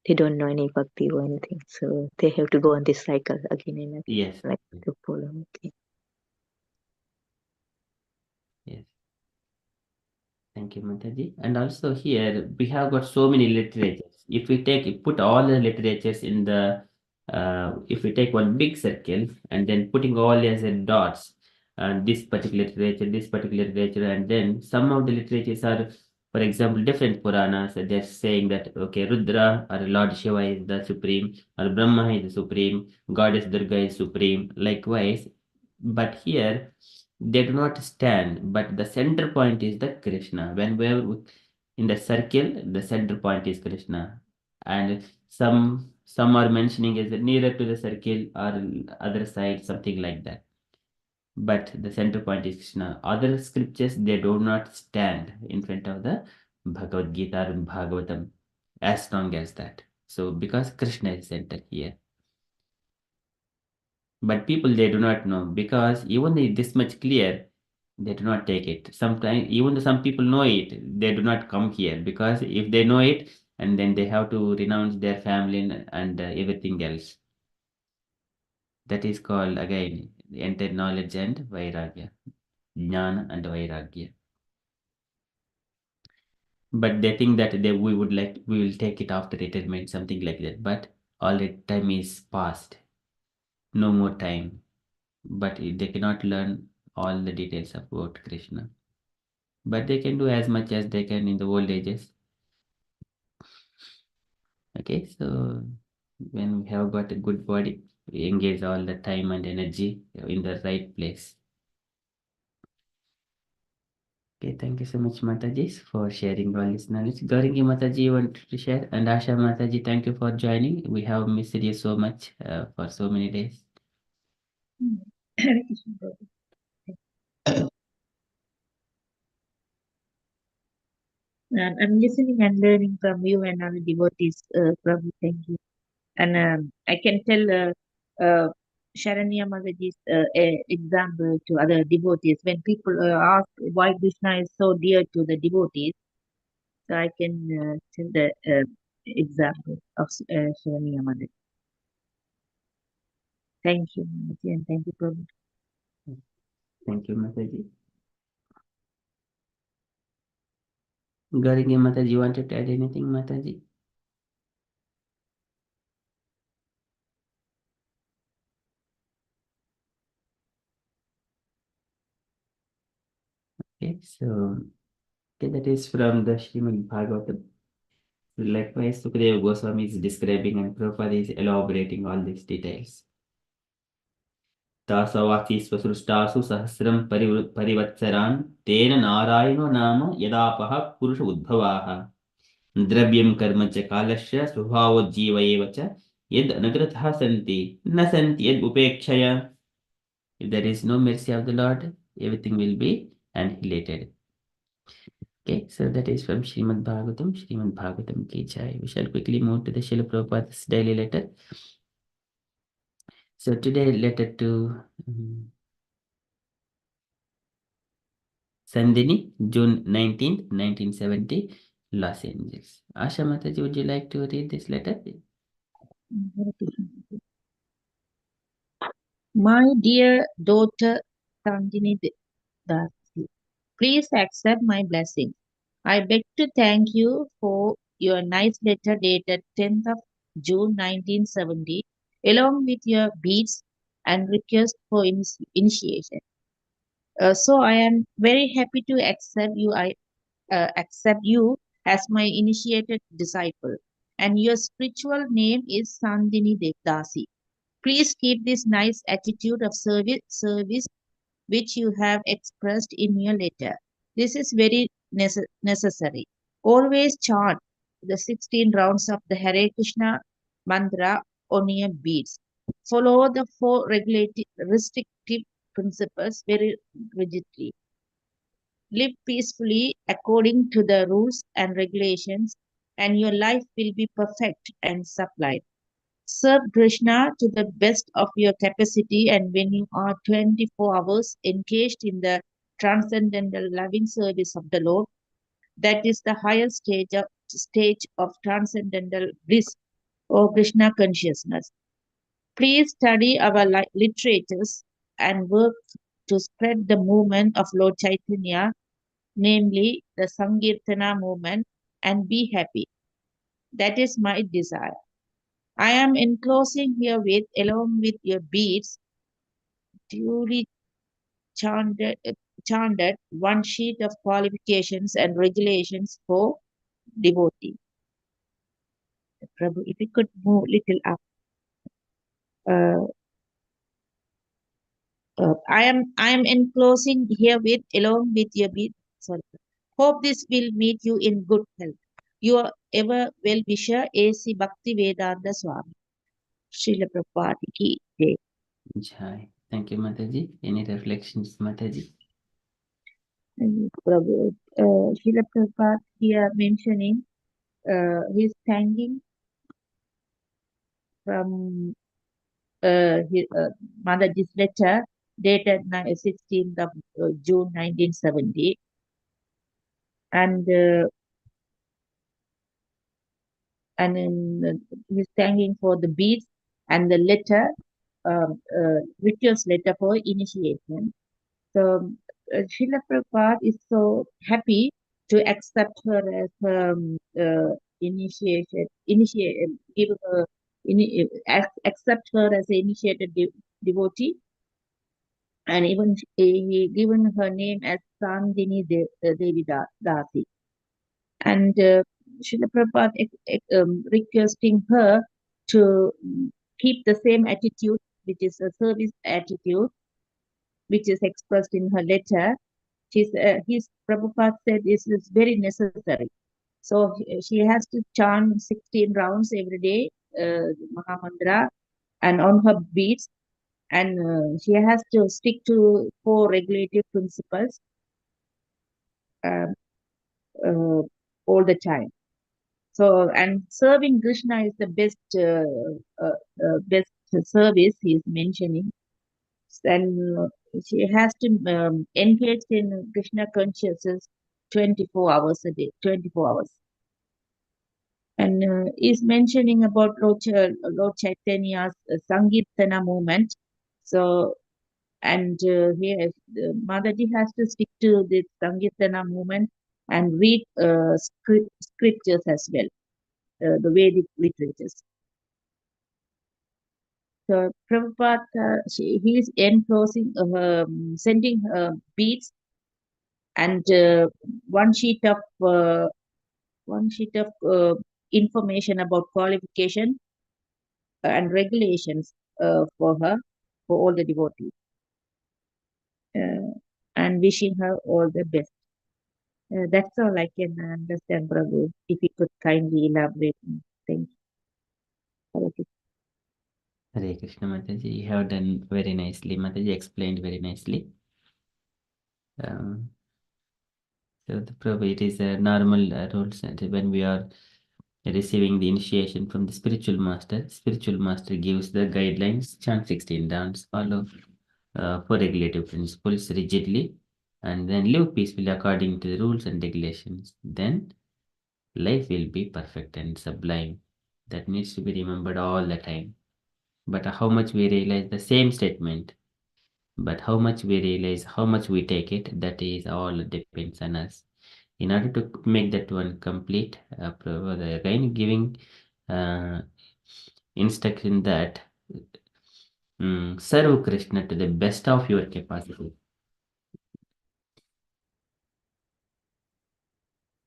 They don't know any bhakti or anything, so they have to go on this cycle again and again, Yes. like to follow. Okay. Yes. Thank you, Mataji. And also here we have got so many literatures. If we put all the literatures in the, if we take one big circle and then putting all as a dots, and this particular literature, and then some of the literatures are, for example, different Puranas. They're saying that okay, Rudra or Lord Shiva is the supreme, or Brahma is the supreme, Goddess Durga is supreme. Likewise, but here they do not stand, but the center point is the Krishna. In the circle, the center point is Krishna, and some are mentioning as nearer to the circle or other side, something like that. But the center point is Krishna. Other scriptures, they do not stand in front of the Bhagavad Gita or Bhagavatam as strong as that. So because Krishna is center here. But people, they do not know, because even if this much clear, they do not take it. Sometimes even though some people know it, they do not come here, because if they know it, and then they have to renounce their family and everything else. That is called again enter knowledge and vairagya, jnana and vairagya. But they think that we will take it after retirement, something like that. But already time is past, no more time. But they cannot learn all the details about Krishna. But they can do as much as they can in the old ages. Okay, so when we have got a good body, we engage all the time and energy in the right place. Okay, thank you so much, Mataji, for sharing all this knowledge. Gauringi Mataji, you want to share? And Asha Mataji, thank you for joining. We have missed you so much for so many days. Hare Krishna, Prabhu. I'm listening and learning from you and other devotees, Prabhu. Thank you. And I can tell Sharanya Mataji's example to other devotees. When people ask why Krishna is so dear to the devotees, so I can tell the example of Sharanya Mataji. Thank you, Mataji, and thank you, Prabhu. Thank you, Mataji. Gauringi Mataji, you wanted to add anything, Mataji? Okay, so that is from the Srimad Bhagavatam. Likewise, Sukadeva Goswami is describing and Prabhupada is elaborating all these details. तासवाक्यस्वसृष्टासु सहस्रं परिवत्सरान् तेन नारायणो नाम यदापः पुरुष उद्भवाः द्रव्यं कर्म च कालस्य स्वभावो जीव एव च यद् अनुग्रथः सन्ति न सन्ति यद् उपेक्षया. If there is no mercy of the Lord, everything will be annihilated. Okay, so that is from Srimad Bhagavatam. Srimad Bhagavatam ki jai. We shall quickly move to the Srila Prabhupada's daily letter. So today letter to Sandini, June 19th, 1970, Los Angeles. Asha Mataji, would you like to read this letter? Hare Krishna. My dear daughter Sandini Dasi, please accept my blessing. I beg to thank you for your nice letter dated 10th of June 1970, along with your beads and request for initiation. So I am very happy to accept you. I accept you as my initiated disciple, and your spiritual name is Sandini Devdasi. Please keep this nice attitude of service which you have expressed in your letter. This is very necessary. Always chant the 16 rounds of the Hare Krishna mantra on your beads. Follow the four restrictive principles very rigidly. Live peacefully according to the rules and regulations, and your life will be perfect and sublime. Serve Krishna to the best of your capacity, and when you are 24 hours engaged in the transcendental loving service of the Lord, that is the highest stage of transcendental bliss or Krishna consciousness. Please study our literatures and work to spread the movement of Lord Chaitanya, namely the Sankirtana movement, and be happy. That is my desire. I am enclosing herewith, along with your beads, duly chanted one sheet of qualifications and regulations for devotee. Prabhu, if you could move little up. Uh, I am enclosing herewith, along with your beads. Sorry. Hope this will meet you in good health. Your ever well-wisher A.C. Bhaktivedanta Swami. Srila Prabhupada ki jai. Jai. Thank you, Mataji. Any reflections, Mataji? Prabhu, Srila Prabhupada here mentioning he's thanking from his, Mataji's letter dated 16th of June 1970, and he's thanking for the beads and the letter, rituals letter for initiation. So Srila Prabhupada is so happy to accept her as give her, accept her as an initiated devotee, and even he given her name as Sandini Devi Dasi. And Srila Prabhupada requesting her to keep the same attitude, which is a service attitude, which is expressed in her letter. His Prabhupada said this is very necessary. So she has to chant 16 rounds every day, Mahamantra, and on her beads, and she has to stick to 4 regulative principles uh, all the time. So, and serving Krishna is the best service he is mentioning. And she has to engage in Krishna consciousness 24 hours a day, 24 hours. And is mentioning about Lord Chaitanya's Sankirtana movement. So, and here Mataji has to stick to the Sankirtana movement and read scriptures as well, the Vedic literatures. So Prabhupada, he is enclosing, sending beads and one sheet of information about qualification and regulations for her, for all the devotees, and wishing her all the best. That's all I can understand, Prabhu. If you could kindly elaborate. Thank you. Hare Krishna, Mataji. You have done very nicely. Mataji explained very nicely. So the Prabhu, it is a normal rules when we are receiving the initiation from the spiritual master gives the guidelines, chant 16 rounds, follow 4 regulative principles rigidly, and then live peacefully according to the rules and regulations. Then life will be perfect and sublime. That needs to be remembered all the time. But how much we realize the same statement, but how much we realize, how much we take it, that is all depends on us. In order to make that one complete, Prabhupada again giving instruction that serve Krishna to the best of your capacity.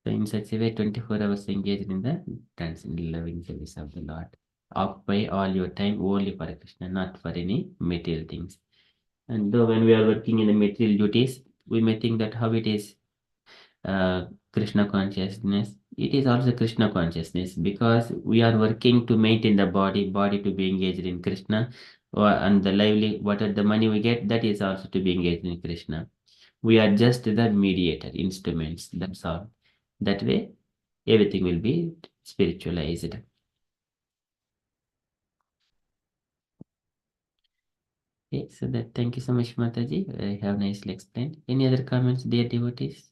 So in such a way, 24 hours engaged in the loving service of the Lord. Occupy all your time only for Krishna, not for any material things. And though when we are working in the material duties, we may think that how it is Krishna consciousness. It is also Krishna consciousness because we are working to maintain the body to be engaged in Krishna, and the lively, whatever the money we get, that is also to be engaged in Krishna. We are just the mediator, instruments, that's all. That way, everything will be spiritualized. Okay, so that thank you so much, Mataji. I have nicely explained. Any other comments, dear devotees?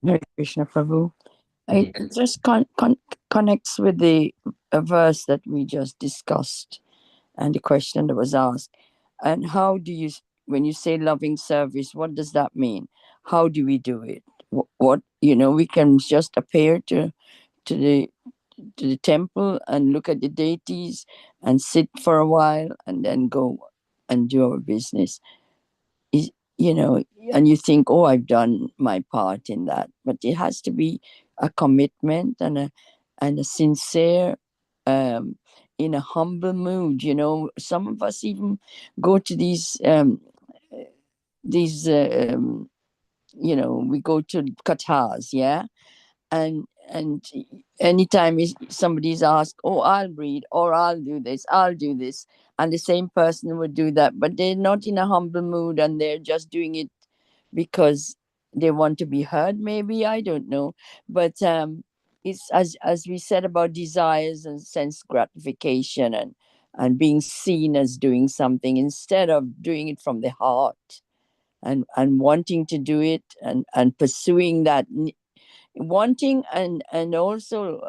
Hare Krishna Prabhu. Hare It just connects with the verse that we just discussed and the question that was asked. And how do you, when you say loving service, what does that mean? How do we do it? What we can just appear to the temple and look at the deities and sit for a while and then go and do our business. And you think, oh, I've done my part in that, but it has to be a commitment and a sincere in a humble mood. Some of us even go to these we go to kathas, yeah, and anytime somebody's asked, oh, I'll read, or I'll do this, and the same person would do that, but they're not in a humble mood, and they're just doing it because they want to be heard, maybe, I don't know. But it's as we said about desires and sense gratification, and being seen as doing something instead of doing it from the heart, and wanting to do it, and pursuing that, wanting, and also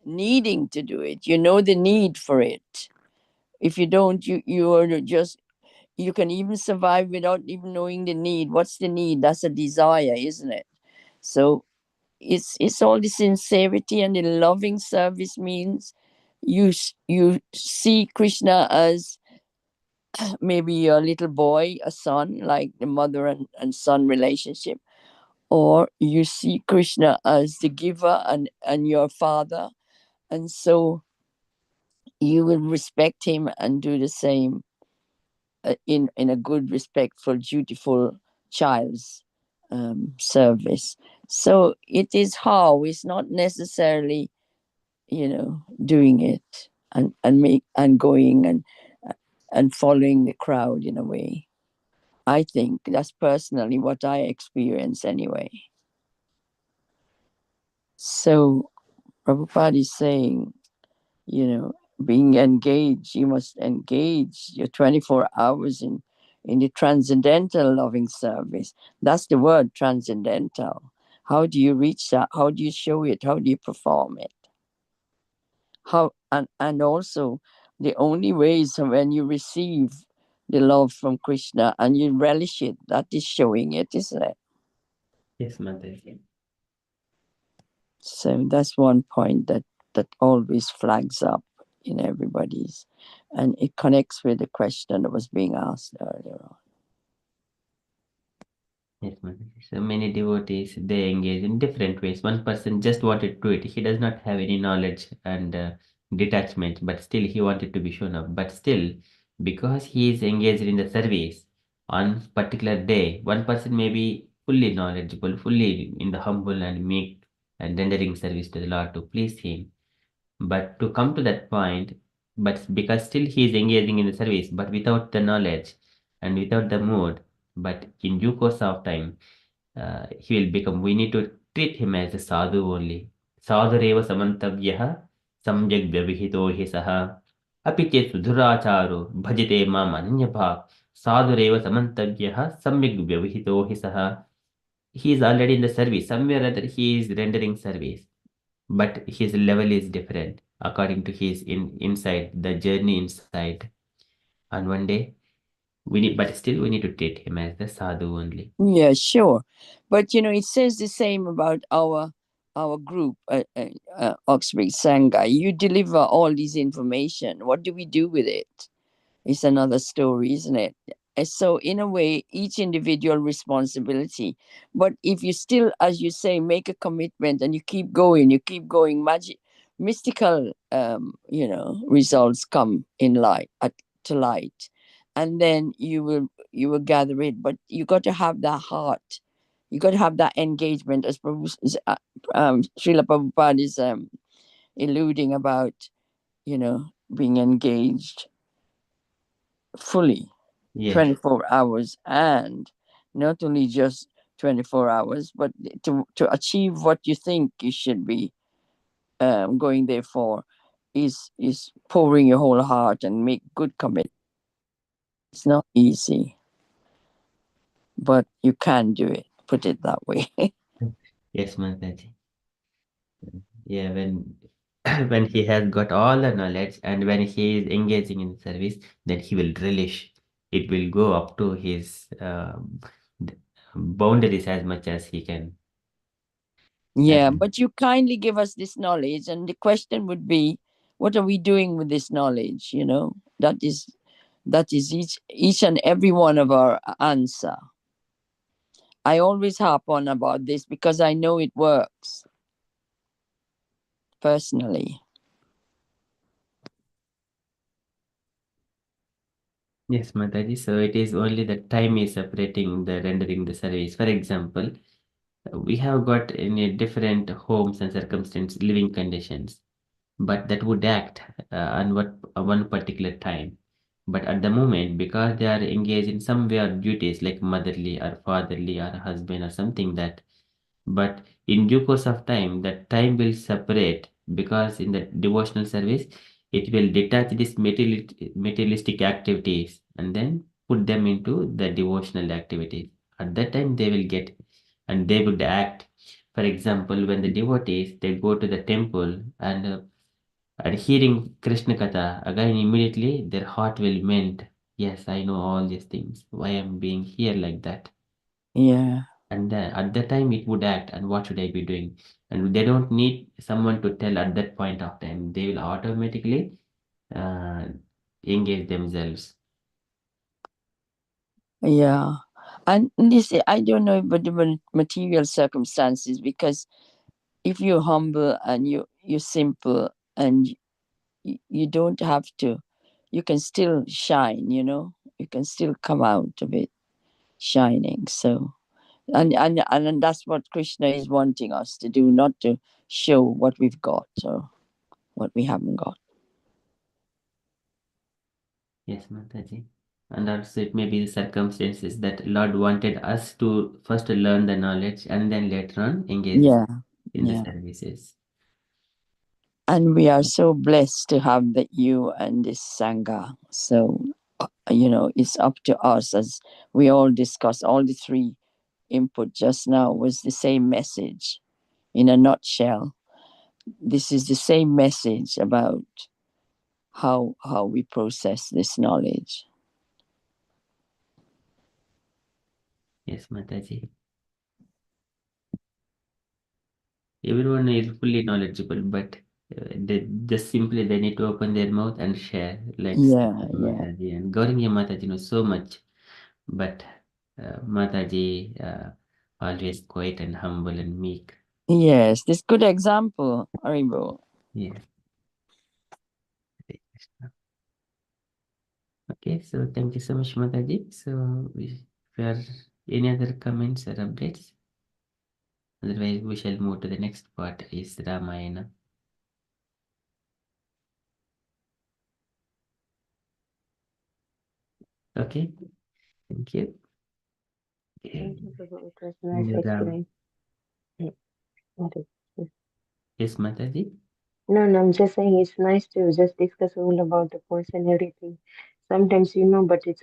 needing to do it. The need for it. If you don't, you are just, you can even survive without even knowing the need. What's the need? That's a desire, isn't it? So it's all the sincerity, and the loving service means you see Krishna as maybe a little boy, a son, like the mother and son relationship, or you see Krishna as the giver, and your father, and so you will respect him and do the same, in a good, respectful, dutiful child's service. So it is how, it's not necessarily doing it, and going, and following the crowd in a way. I think that's personally what I experience anyway. So Prabhupada is saying, being engaged, you must engage your 24 hours in the transcendental loving service. That's the word, transcendental. How do you reach that? How do you show it? How do you perform it? And also, the only way is when you receive the love from Krishna and you relish it. That is showing it, isn't it? Yes, Mataji. So that's one point that always flags up in everybody's, and it connects with the question that was being asked earlier on. Yes, Mataji. So many devotees, they engage in different ways. One person just wanted to do it. He does not have any knowledge and detachment, but still he wanted to be shown up. But still, because he is engaged in the service on particular day, one person may be fully knowledgeable, fully in the humble and meek and rendering service to the Lord to please him. But to come to that point, but because still he is engaging in the service, but without the knowledge and without the mood, but in due course of time, he will become, we need to treat him as a sadhu only. Sadhureva samantavyaha samyak vyavihito hi saha api che sudhuracharo bhajite mam ananyabha sadhureva samantavyaha samyak vyavihito hi saha. He is already in the service. Somewhere or other he is rendering service, but his level is different according to his inside, the journey inside. And one day we need, but still we need to treat him as the sadhu only. Yeah, sure. But it says the same about our group, Oxford Sangha. You deliver all this information. What do we do with it? It's another story, isn't it? So in a way, each individual responsibility. But if you still, as you say, make a commitment and you keep going, mystical, results come in light, to light, and then you will gather it. But you got to have that heart. You got to have that engagement, as Srila Prabhupada is alluding about, being engaged fully, Yes, 24 hours, and not only just 24 hours, but to achieve what you think you should be going there for, is pouring your whole heart and make good commitment. It's not easy, but you can do it, put it that way. yes, Mataji. Yeah, when when he has got all the knowledge and when he is engaging in service, then he will relish. It will go up to his boundaries as much as he can. Yeah, And but you kindly give us this knowledge, and the question would be, what are we doing with this knowledge? That is each and every one of our answer. I always harp on about this because I know it works personally. Yes, Mataji. So it is only the time is separating the rendering the service. For example, we have got in a different homes and circumstances, living conditions, but that would act on one particular time. But at the moment, because they are engaged in some way or duties like motherly or fatherly or husband or something that, but in due course of time, that time will separate because in the devotional service, it will detach these materialistic activities and then put them into the devotional activities. At that time, they will get and they would act. For example, when the devotees they go to the temple and hearing Krishna Katha, again immediately their heart will melt. Yes, I know all these things. Why I'm being here like that? Yeah. And then at that time it would act and what should I be doing? And they don't need someone to tell at that point of time. They will automatically uh, engage themselves. Yeah. And this, I don't know about the material circumstances, because if you're humble and you're simple and you don't have to, you can still shine, you can still come out of it shining. So, and that's what Krishna is wanting us to do, not to show what we've got or what we haven't got. Yes, Mataji. And also it may be the circumstances that Lord wanted us to first learn the knowledge and then later on engage Yeah. in the Yeah. services. And we are so blessed to have you and this Sangha. So, it's up to us, as we all discussed, all the three input just now was the same message in a nutshell. This is the same message about how we process this knowledge. Yes, Mataji. Everyone is fully knowledgeable, but they just simply they need to open their mouth and share, like Yeah. Mataji and Gaurangi Mataji knows so much, but Mataji always quiet and humble and meek. Yes, this good example, Aribo. Yeah. Okay, so thank you so much, Mataji. So, if there are any other comments or updates, otherwise we shall move to the next part, is Ramayana. Okay, thank you. Thank you, Prabhu. It was In nice the explain. Okay. Yes, Mataji. No, I'm just saying it's nice to just discuss all about the points and everything. Sometimes, but it's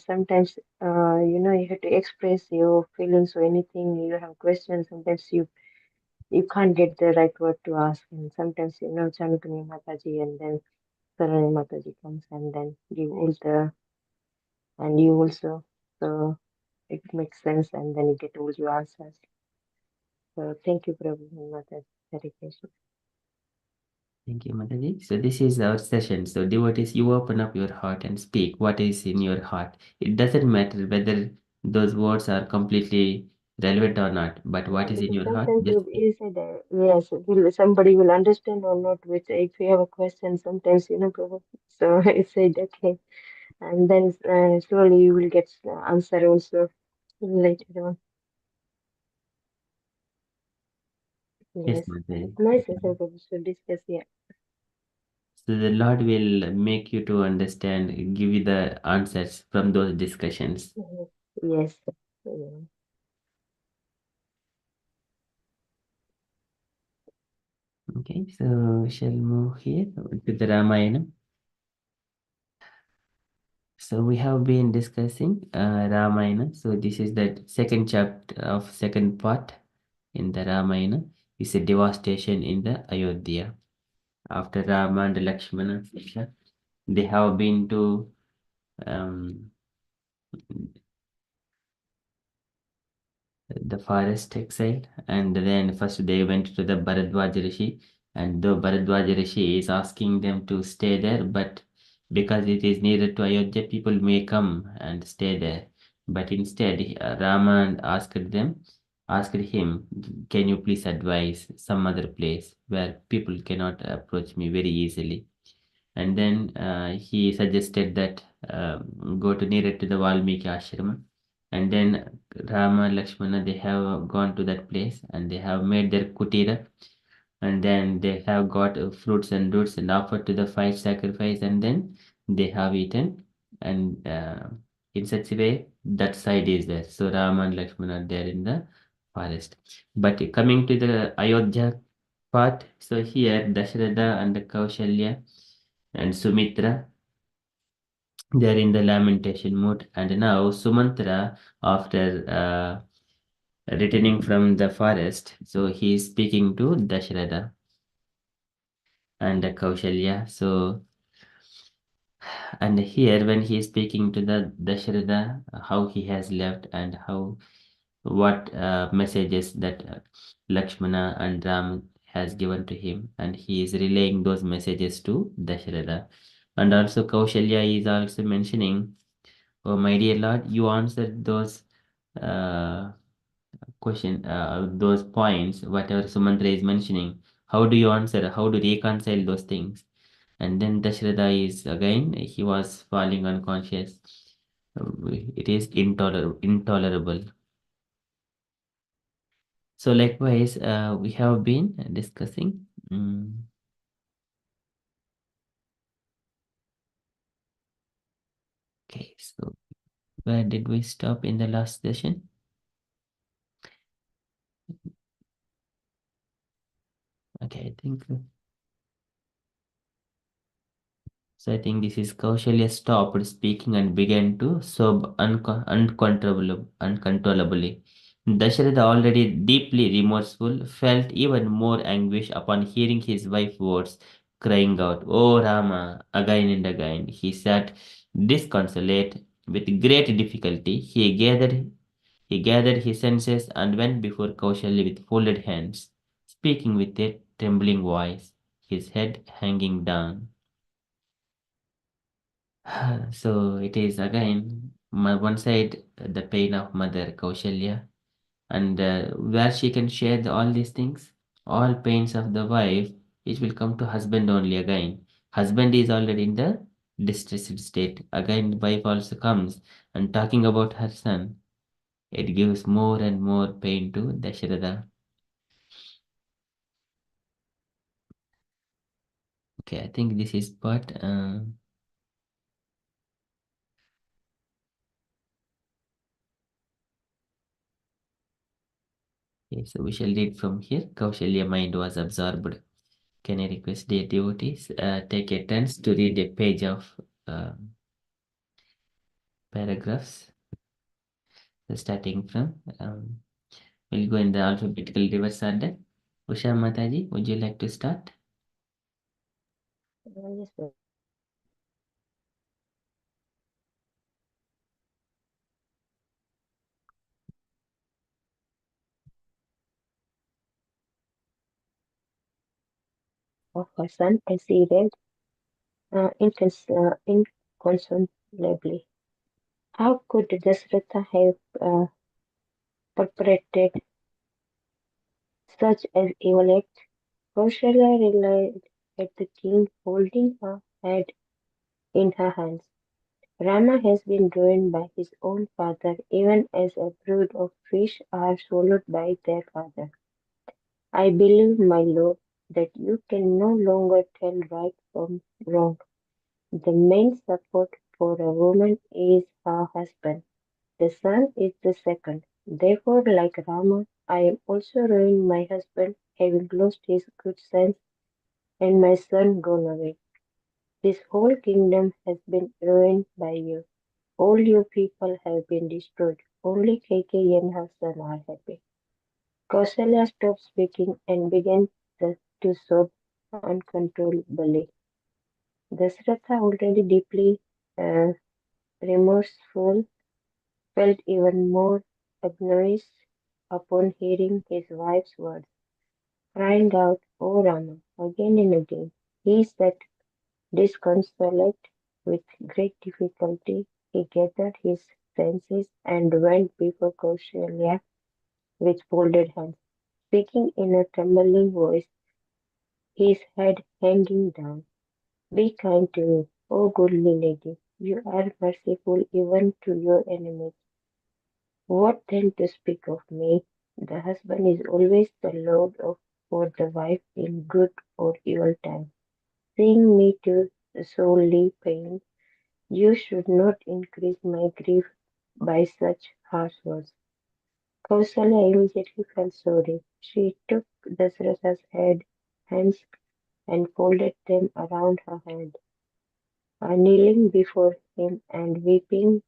sometimes you have to express your feelings or anything. You have questions. Sometimes you can't get the right word to ask, and sometimes Chanukani Mataji and then Sarani Mataji comes and then give all the and you also so it makes sense and then you get all your answers. So thank you, Prabhu and Mataji. Dedication. Thank you, Mataji. So this is our session. So devotees, you open up your heart and speak what is in your heart. It doesn't matter whether those words are completely relevant or not, but what is in Because your heart, sometimes just speak. you said yes, somebody will understand or not. Which if you have a question, sometimes Prabhu. So I said okay, and then slowly you will get answer also later on. Yes, Yes, Mataji. nice session, Prabhu. So discuss, yeah. So the Lord will make you to understand, give you the answers from those discussions. Mhm. Yes. Yeah. Okay, so shall move here to the Ramayana. So we have been discussing Ramayana. So this is the second chapter of second part in the Ramayana. It's a devastation in the Ayodhya. After Rama and Lakshmana, Sita, they have been to um, the forest exile, and then first they went to the Bharadwaj Rishi, and the Bharadwaj Rishi is asking them to stay there, but because it is nearer to Ayodhya, people may come and stay there. But instead, Rama asked him, "Can you please advise some other place where people cannot approach me very easily?" And then he suggested that go to nearer to the Valmiki ashrama. And then Rama, Lakshmana, they have gone to that place and they have made their kutira, and then they have got fruits and roots and offered to the five sacrifice, and then they have eaten. And in such a way, that side is there. So Rama and Lakshmana are there in the forest. But coming to the Ayodhya part, so here Dasharatha and Kaushalya and Sumitra, they are in the lamentation mood. And now Sumantra, after returning from the forest, so he is speaking to Dasharatha and Kaushalya. So, and here when he is speaking to the Dasharatha, how he has left and how what messages that Lakshmana and Ram has given to him, and he is relaying those messages to Dasharatha. And also Kaushalya is also mentioning, oh my dear Lord, you answered those uh, those points, whatever Sumantra is mentioning. How do you answer? How do you reconcile those things? And then Dasharatha is again, he was falling unconscious. It is intolerable. So likewise, we have been discussing. Okay, so where did we stop in the last session? Okay, I think so. I think this is Kaushalya stopped speaking and began to sob uncontrollably. Dasharatha, already deeply remorseful, felt even more anguish upon hearing his wife's words, crying out, "Oh Rama!" again and again. He sat disconsolate. With great difficulty, he gathered his senses and went before Kaushalya with folded hands, speaking with a trembling voice, his head hanging down. So it is again one side the pain of mother Kaushalya, and where she can share all these things, all pains of the wife, it will come to husband only again. Husband is already in the distressed state. Again, the wife also comes and talking about her son. It gives more and more pain to Dasharatha. Okay, I think this is part. Okay, so we shall read from here. Kaushalya mind was absorbed. Can I request the devotees take a turns to read a page of uh, paragraphs starting from. We'll go in the alphabetical reverse order. Usha Mataji, would you like to start? Yes, Prabhu. Of her son proceeded inconsolably. How could Dasratha have perpetrated such an evil act? Kaushalya realized at the king holding her head in her hands. Rama has been ruined by his own father, even as a brood of fish are swallowed by their father. I believe, my lord, that you can no longer tell right from wrong. The main support for a woman is her husband. The son is the second. Therefore, like Rama, I am also ruining my husband, having lost his good sense, and my son gone away. This whole kingdom has been ruined by you. All you people have been destroyed. Only Kaikeyi and her son are happy. Kausalya stopped speaking and began to sob uncontrollably. Dasratha, already deeply uh, remorseful, felt even more anguish upon hearing his wife's words, crying out, "O Rama!" again and again. He sat disconsolate. With great difficulty he gathered his senses and went before Kausalya with folded hands, speaking in a trembling voice, his head hanging down. "Be kind to me, O goodly lady. You are merciful even to your enemies. What then to speak of me? The husband is always the Lord of for the wife in good or evil time. Seeing me to sorely pain, you should not increase my grief by such harsh words. Kausalya immediately felt sorry. She took Dasratha's hands and folded them around her head. Kneeling before him and weeping,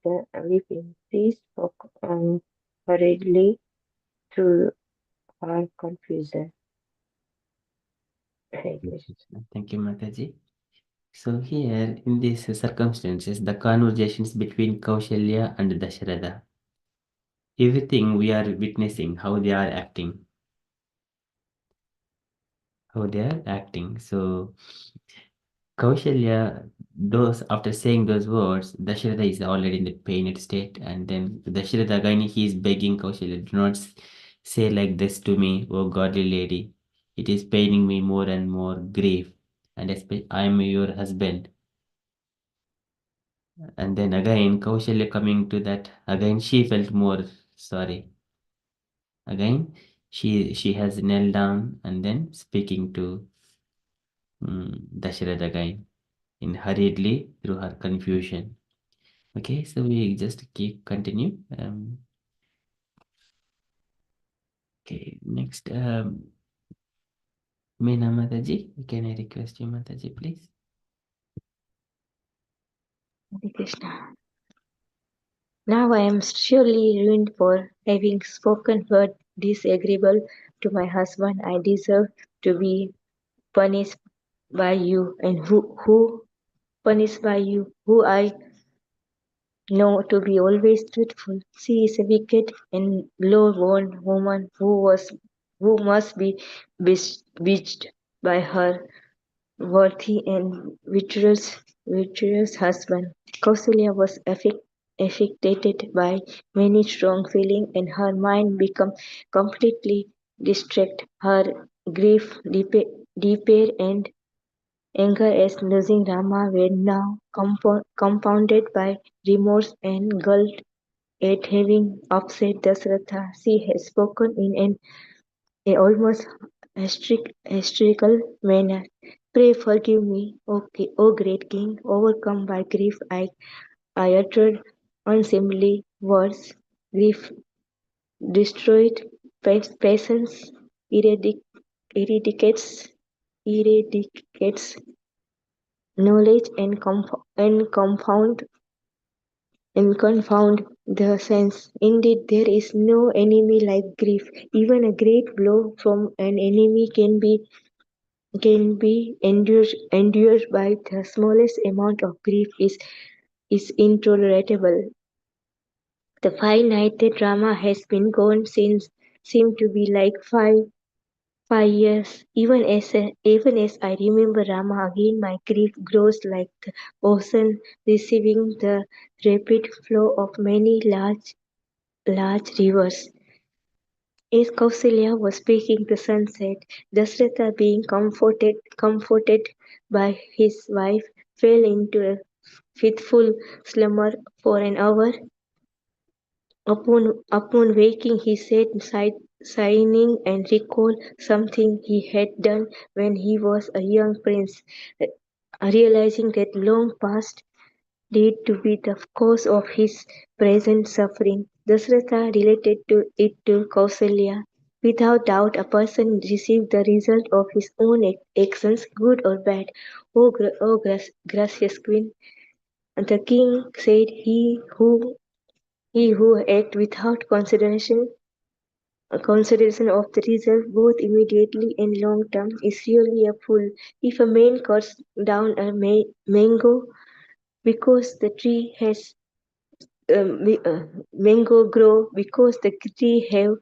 she spoke hurriedly through her confusion. Hare Krishna. Thank you, Mataji. So here, in these circumstances, the conversations between Kaushalya and Dasharatha, everything we are witnessing, how they are acting. So Kaushalya, after saying those words, Dasharatha is already in the pained state, and then Dasharatha again he is begging Kaushalya, do not say like this to me, O godly lady. It is paining me more and more grief, and I am your husband. And then again, Kaushalya coming to that, again she felt more sorry. Again, she has knelt down and then speaking to Dasharatha again in hurriedly through her confusion. Okay, so we just continue. Okay, next, Meena Mataji, can I request you, Mataji, please? Hare Krishna. Now I am surely ruined for having spoken word disagreeable to my husband. I deserve to be punished by you, and who punished by you, who I know to be always truthful. She is a wicked and low-born woman who must be bewitched by her worthy and virtuous husband. Kausalya was affected by many strong feelings, and her mind became completely distracted. Her grief, despair, and anger at losing Rama were now compounded by remorse and guilt at having upset Dasratha. She had spoken in an almost hysterical manner. Pray forgive me, O great king. Overcome by grief, I uttered unseemly words. Grief destroyed patience, eradicates, eradicates knowledge, and confound the sense. Indeed, there is no enemy like grief. Even a great blow from an enemy can be endured by the smallest amount of grief is intolerable. The 5 nights that Rama has been gone since seem to be like 5 years. Even as I remember Rama again, my grief grows like the ocean receiving the rapid flow of many large rivers. As Kausalya was speaking, the sun set. Dasratha, being comforted by his wife, fell into a fitful slumber for an hour. Upon waking, he sat sighing and recalled something he had done when he was a young prince, realizing that long past date to be the cause of his present suffering. Dasratha related it to Kausalya. Without doubt, a person receives the result of his own actions, good or bad. Gracious queen. And the king said, he who acts without consideration of the result, both immediately and long term, is really a fool. If a man cuts down a mango because the tree has mango grow because the tree have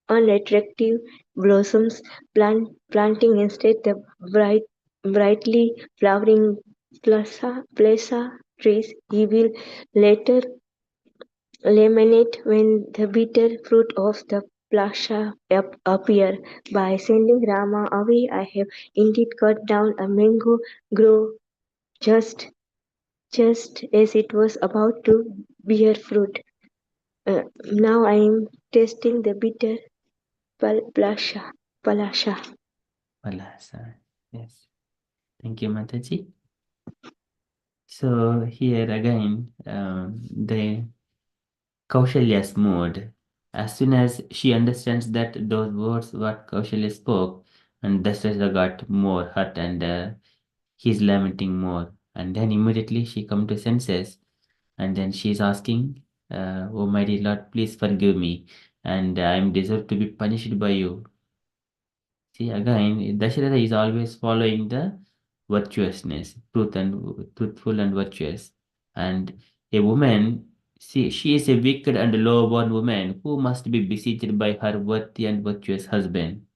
unattractive blossoms, planting instead the brightly flowering plaza trees. He will later lament when the bitter fruit of the plaza appear. By sending Rama away, I have indeed cut down a mango grow just just as it was about to bear fruit. Now I am tasting the bitter palasha. Palasha. Palasa. Yes. Thank you, Mataji. So here again, the Kaushalya's mood. As soon as she understands that those words what Kaushalya spoke, and Dasratha got more hurt and he's lamenting more. And then immediately she come to senses, and then she's asking, "Oh my dear Lord, please forgive me, and I am deserved to be punished by you." See again, Dasharatha is always following the virtuousness, truthful and virtuous. And a woman, see, she is a wicked and low-born woman who must be besieged by her worthy and virtuous husband.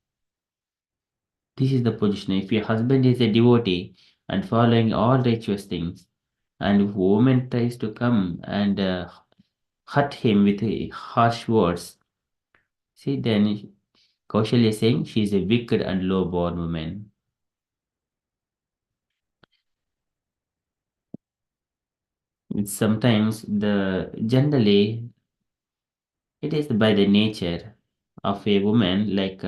This is the position. If your husband is a devotee and following all righteous things, and if a woman tries to come and hurt him with harsh words, see, then Kaushal is saying she is a wicked and low-born woman. Sometimes generally it is by the nature of a woman, like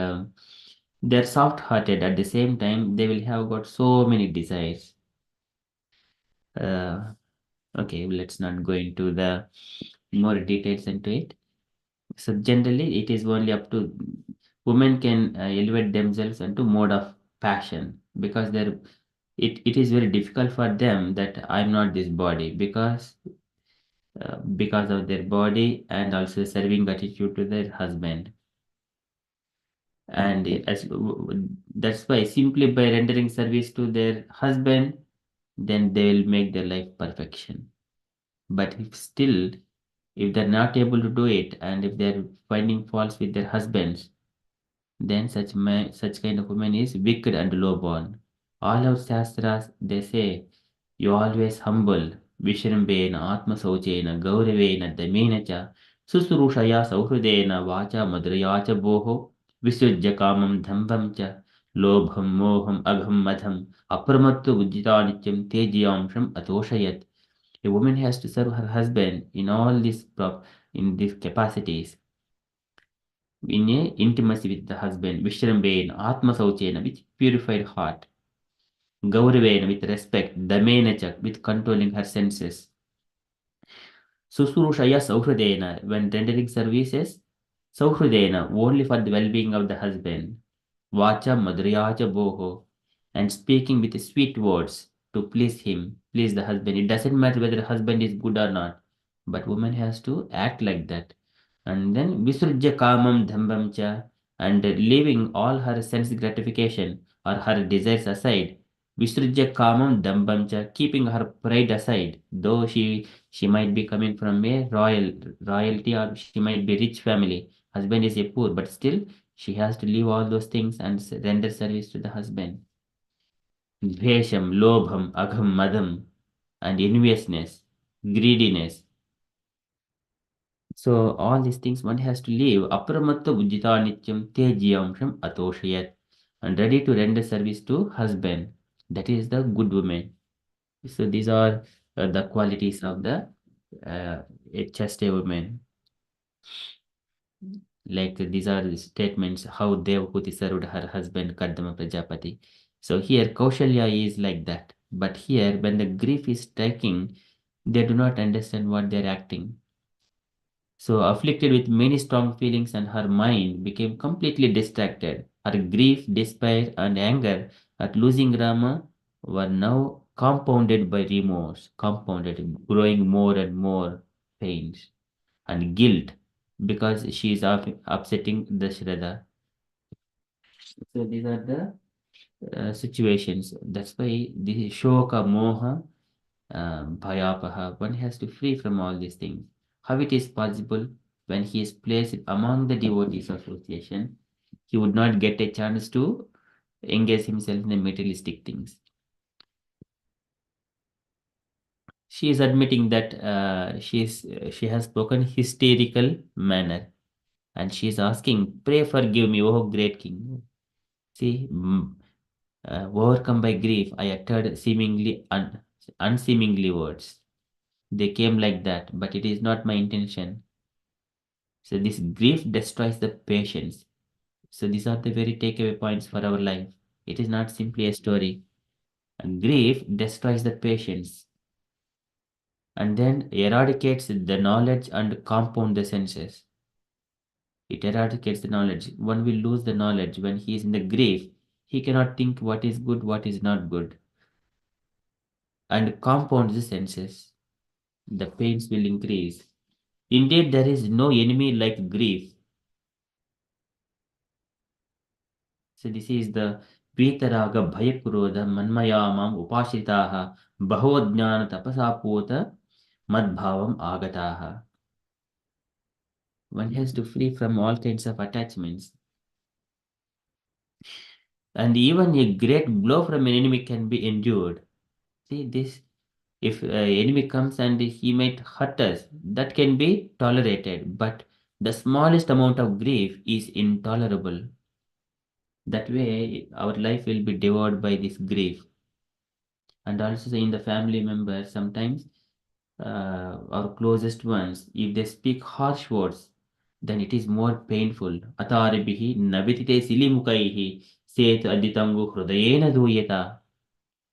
they're soft-hearted. At the same time, they will have got so many desires. Uh, okay, let's not go into the more details into it. So generally, it is only up to women can elevate themselves into mode of passion, because it is very difficult for them that I'm not this body, because of their body and also serving gratitude to their husband. And that's why simply by rendering service to their husband, then they will make their life perfection. But if they're not able to do it, and if they're finding faults with their husbands, then such kind of woman is wicked and low-born. All our shastras, they say, you always humble, Vishrambena, Atma Sauchena, Gauravena, Damena cha, Susurushaya Sauhridena, Vacha Madraya cha Boho, Visujya Kamam Dhambam cha, Lobham Moham Agham Madham, Apramattu Ujjitanityam Tejyamsham Atoshayat. A woman has to serve her husband in these capacities, in a intimacy with the husband, Vishrambena, Atma Sauchena, with purified heart, Gauravena, with respect, Damena cha, with controlling her senses. Susurushaya Sauhridena, when rendering services, Sauhridena, only for the well-being of the husband. Vacha Madhuryacha Boho, and speaking with sweet words to please him, please the husband. It doesn't matter whether the husband is good or not, but woman has to act like that. And then Visrujya Kamam Dhambam cha, and leaving all her sense gratification or her desires aside, Visrujya Kamam Dhambam cha, keeping her pride aside, though she might be coming from a royalty, or she might be rich family. Husband is a poor, but still she has to leave all those things and render service to the husband. Dvesham, Lobham, Agham, Madam, and enviousness, greediness. So all these things one has to leave. Apramatta Ujjita Nityam Tejyamsham Atoshayat, and ready to render service to husband. That is the good woman. So these are the qualities of the a chaste woman. Like these are the statements how Devahuti served her husband Kardama Prajapati. So here Kaushalya is like that. But here when the grief is striking, they do not understand what they are acting. So afflicted with many strong feelings, and her mind became completely distracted. Her grief, despair, and anger at losing Rama were now compounded by remorse, compounded, growing more and more pains and guilt, because she is upsetting Dashrada. So these are the situations. That's why the shoka, moha, bhayapaha, one has to free from all these things. How it is possible? When he is placed among the devotees association, he would not get a chance to engage himself in the materialistic things. She is admitting that she has spoken hysterical manner, and she is asking, "Pray forgive me, oh great king." See, overcome by grief, I uttered seemingly unseemingly words. They came like that, but it is not my intention. So this grief destroys the patience. So these are the very takeaway points for our life. It is not simply a story. And grief destroys the patience and then eradicates the knowledge and compound the senses. It eradicates the knowledge. One will lose the knowledge when he is in the grief. He cannot think what is good, what is not good, and compounds the senses. The pains will increase. Indeed, there is no enemy like grief. So this is the Vitaraga Bhayakuroda Manmayamam Upashitaha Bahodjnana Tapasapota Madbhavam Agataha. One has to free from all kinds of attachments. And even a great blow from an enemy can be endured. See this, if an enemy comes and he might hurt us, that can be tolerated, but the smallest amount of grief is intolerable. That way, our life will be devoured by this grief. And also in the family members, sometimes our closest ones, if they speak harsh words, then it is more painful. Ataribihi navitite silimukaihi set aditangu hrudayena duyeta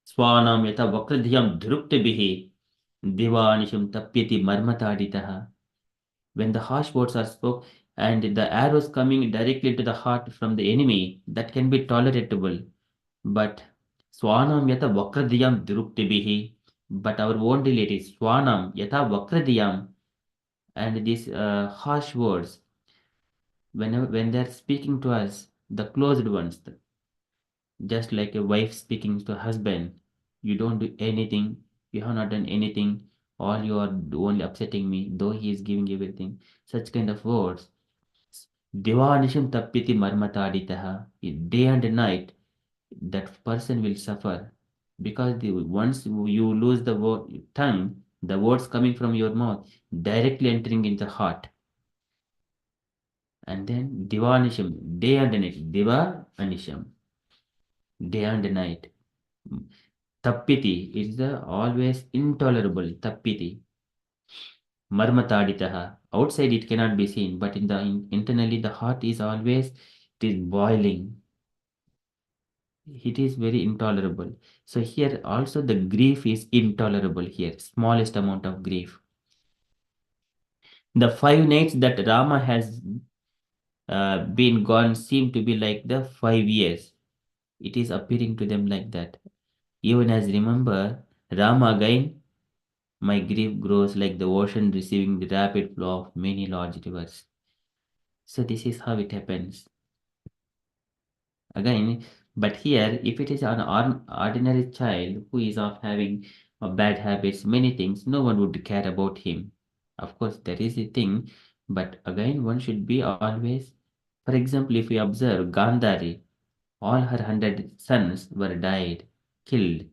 swanam yata vakradhyam druptibihi divanisham tapyati marmataditaha. When the harsh words are spoke and the arrows coming directly to the heart from the enemy, that can be tolerable. But Swanam yata vakradiyam druptibihi. But our own relatives, Swanam yata vakradiyam, and these harsh words, when they're speaking to us, the closed ones, just like a wife speaking to a husband, you don't do anything, you have not done anything, all you are only upsetting me, though he is giving everything. Such kind of words. Divanisham tappiti marmataditaha. Day and night, that person will suffer because once you lose the tongue, the words coming from your mouth directly entering in the heart, and then divanisham, day and night, diva anisham, day and night. Tappiti is the always intolerable tappiti. Marmataditaha. Outside it cannot be seen, but internally the heart is always, it is boiling. It is very intolerable. So here also the grief is intolerable here, smallest amount of grief. The 5 nights that Rama has been gone seem to be like the 5 years. It is appearing to them like that. Even as remember, Rama again, my grief grows like the ocean receiving the rapid flow of many large rivers. So this is how it happens. Again, but here, if it is an ordinary child who is of having bad habits, many things, no one would care about him. Of course, there is a thing, but again, one should be always, for example, if we observe Gandhari, all her 100 sons were died, killed.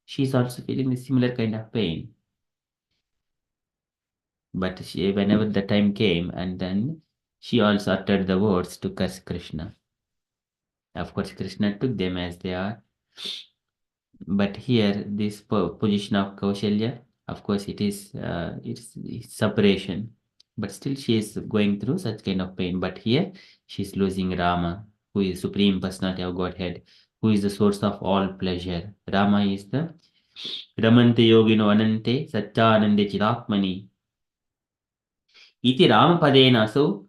She is also feeling a similar kind of pain. But whenever the time came, and then she also uttered the words to curse Krishna. Of course, Krishna took them as they are. But here, this position of Kaushalya, of course, it's separation. But still, she is going through such kind of pain. But here, she is losing Rama, who is Supreme Personality of Godhead, who is the source of all pleasure. Rama is the Ramante Yogino Anante Satyanande Chiratmani. Iti Ramapadena so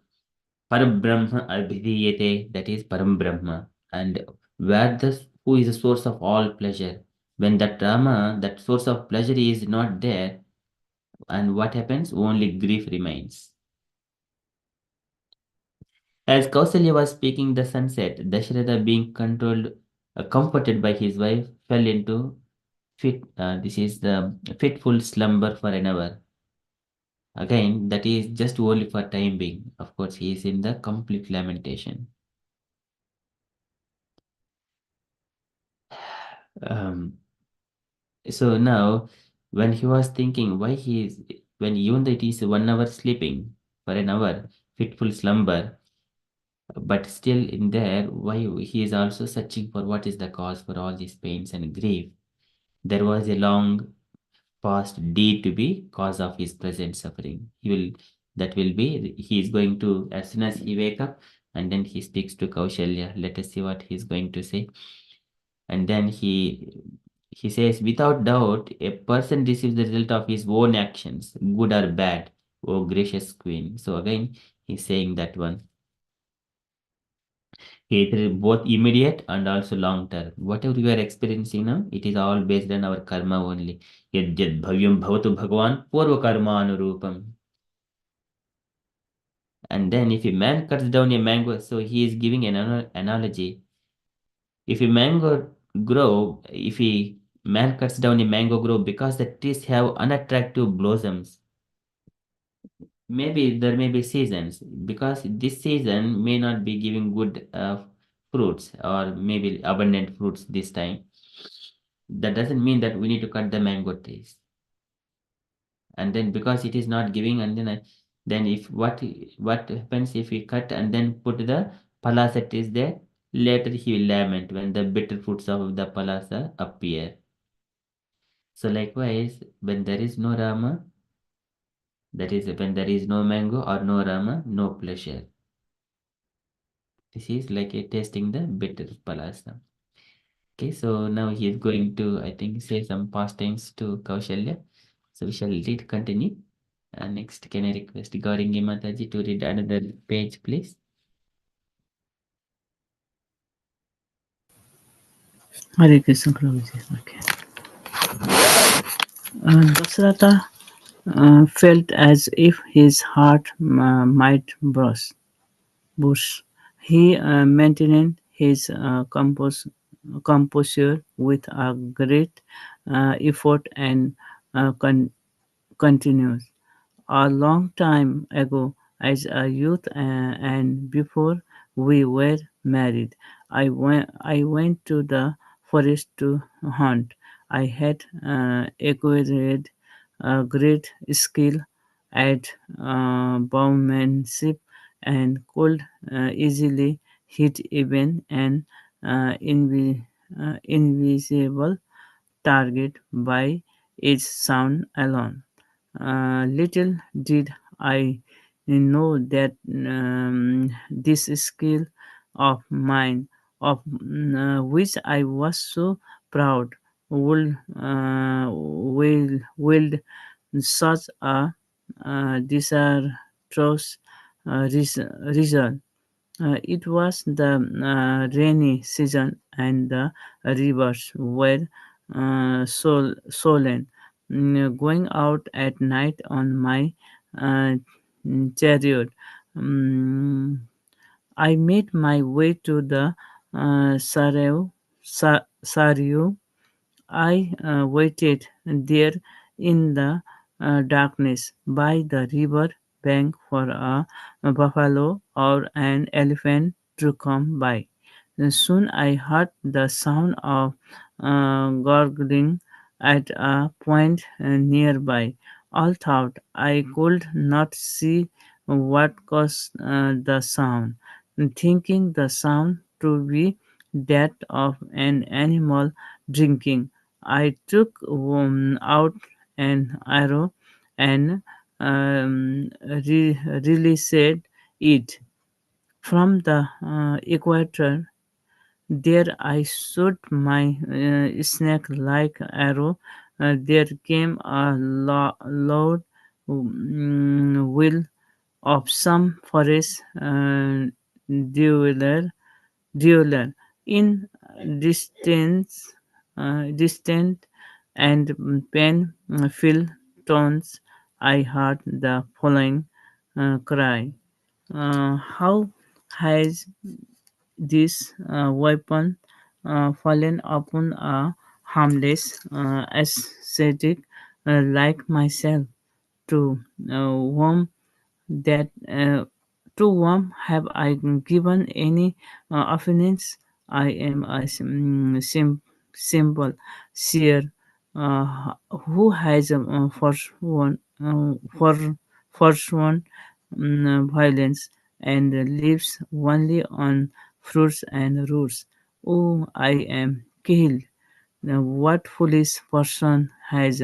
Parabrahma Abhidiyate, that is Param Brahma. And where who is the source of all pleasure? When that Rama, that source of pleasure is not there, and what happens? Only grief remains. As Kausalya was speaking the sunset, Dasharatha being controlled, comforted by his wife, fell into this is the fitful slumber for an hour. Again, that is just only for time being. Of course, he is in the complete lamentation. Um, so now, when he was thinking why he is, when even though it is 1 hour sleeping for an hour, fitful slumber, but still in there, why he is also searching for what is the cause for all these pains and grief. There was a long past deed to be cause of his present suffering. He is going to, as soon as he wake up, and then he speaks to Kaushalya. Let us see what he is going to say. And then he says, without doubt, a person receives the result of his own actions, good or bad, O gracious queen. So again, he's saying that one. Either both immediate and also long term. Whatever you are experiencing now, it is all based on our karma only. Yad yad bhavyam bhavatu bhagavan purva karma anurupam. And then if a man cuts down a mango, so he is giving an analogy. If a mango grow, if a man cuts down a mango grove because the trees have unattractive blossoms, maybe there may be seasons, because this season may not be giving good fruits or maybe abundant fruits this time. That doesn't mean that we need to cut the mango trees. And then because it is not giving, and then if what happens if we cut and then put the palasa trees there, later he will lament when the bitter fruits of the palasa appear. So likewise, when there is no Rama, that is when there is no mango or no Rama, no pleasure. This is like a tasting the bitter palasa. Okay, so now he is going to, I think, say some pastimes to Kaushalya. So we shall read, continue. Next, can I request Gauringi Mataji to read another page, please? Hare Krishna Prabhuji. Okay. Dasarata felt as if his heart might burst. He maintained his composure with a great effort and continued. A long time ago, as a youth and before we were married, I went to the forest to hunt. I had acquired a great skill at bowmanship and could easily hit even an invisible target by its sound alone. Little did I know that this skill of mine, of which I was so proud, will wield such a disastrous result. It was the rainy season, and the rivers were swollen. Going out at night on my uh, chariot, I made my way to the Saryu. I waited there in the darkness by the river bank for a buffalo or an elephant to come by. Soon I heard the sound of gurgling at a point nearby. Although I could not see what caused the sound, thinking the sound to be that of an animal drinking, I took out an arrow and released it from the equator. There I shot my snake-like arrow. There came a loud will of some forest dweller in distant and pain-filled tones. I heard the following cry: "How has this weapon fallen upon a harmless ascetic like myself, to whom that to whom have I given any offense? I am a simple seer who has forsworn violence and lives only on fruits and roots. Oh, I am killed. Now, what foolish person has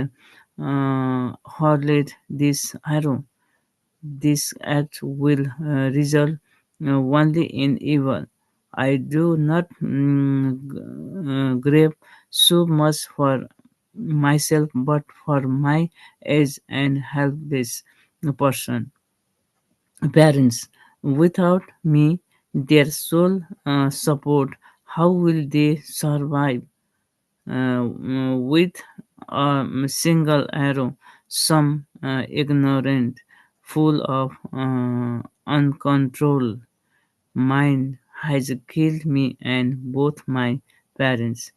hurled this arrow. This act will result only in evil. I do not grieve so much for myself, but for my age and helpless person. Parents, without me, their sole support, how will they survive? With a single arrow, some ignorant, full of uncontrolled mind has killed me and both my parents,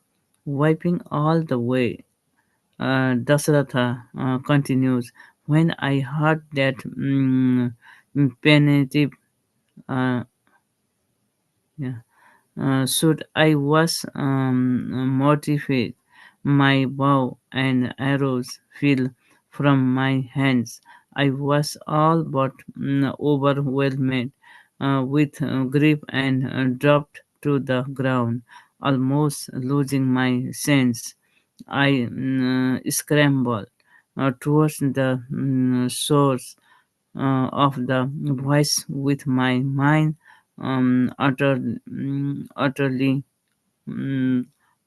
wiping all the way. Dasaratha continues, when I heard that penitive, uh, yeah, should I was mortified, my bow and arrows fell from my hands. I was all but overwhelmed with grief and dropped to the ground, almost losing my sense. I scrambled towards the source of the voice with my mind utterly mm,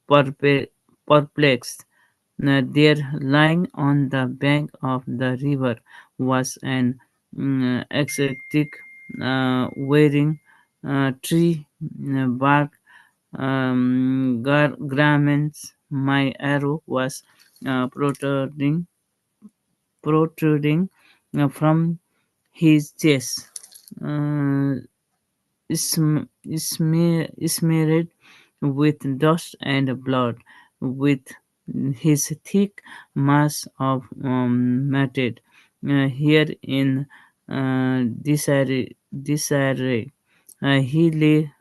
perpe- perplexed. There, lying on the bank of the river, was an exotic wearing tree bark garments. My arrow was protruding from his chest. Uh, smeared with dust and blood, with his thick mass of matted hair in disarray. He lay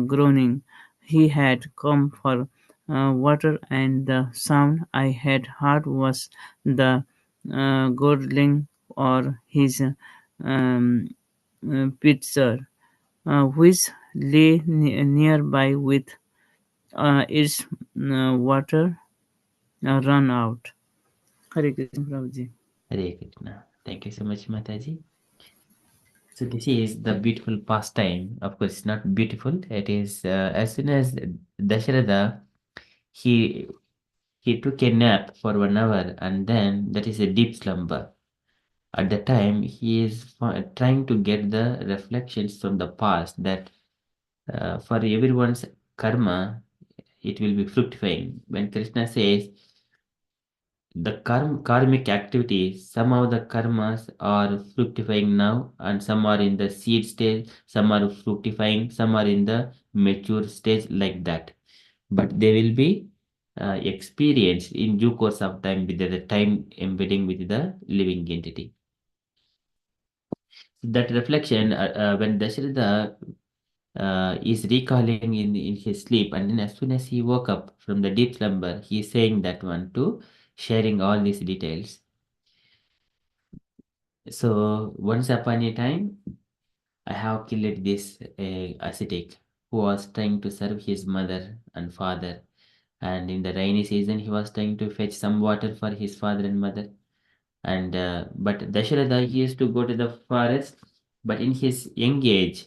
groaning. He had come for water, and the sound I had heard was the gurgling or his pitcher which lay nearby with its water run out. Hare Krishna, Prabhuji. Hare Krishna. Thank you so much, Mataji. So this is the beautiful pastime. Of course, it's not beautiful. It is as soon as Dasharatha he he took a nap for 1 hour, and then that is a deep slumber. At the time, he is trying to get the reflections from the past that for everyone's karma, it will be fructifying. When Krishna says the karmic activities, somehow the karmas are fructifying now, and some are in the seed stage, some are fructifying, some are in the mature stage, like that. But they will be experienced in due course of time with the time embedding with the living entity. That reflection, when Dasharatha is recalling in his sleep, and then as soon as he woke up from the deep slumber, he is saying that one too, sharing all these details. So once upon a time, I have killed this ascetic who was trying to serve his mother and father, and in the rainy season he was trying to fetch some water for his father and mother. And but Dasharatha, he used to go to the forest, but in his young age,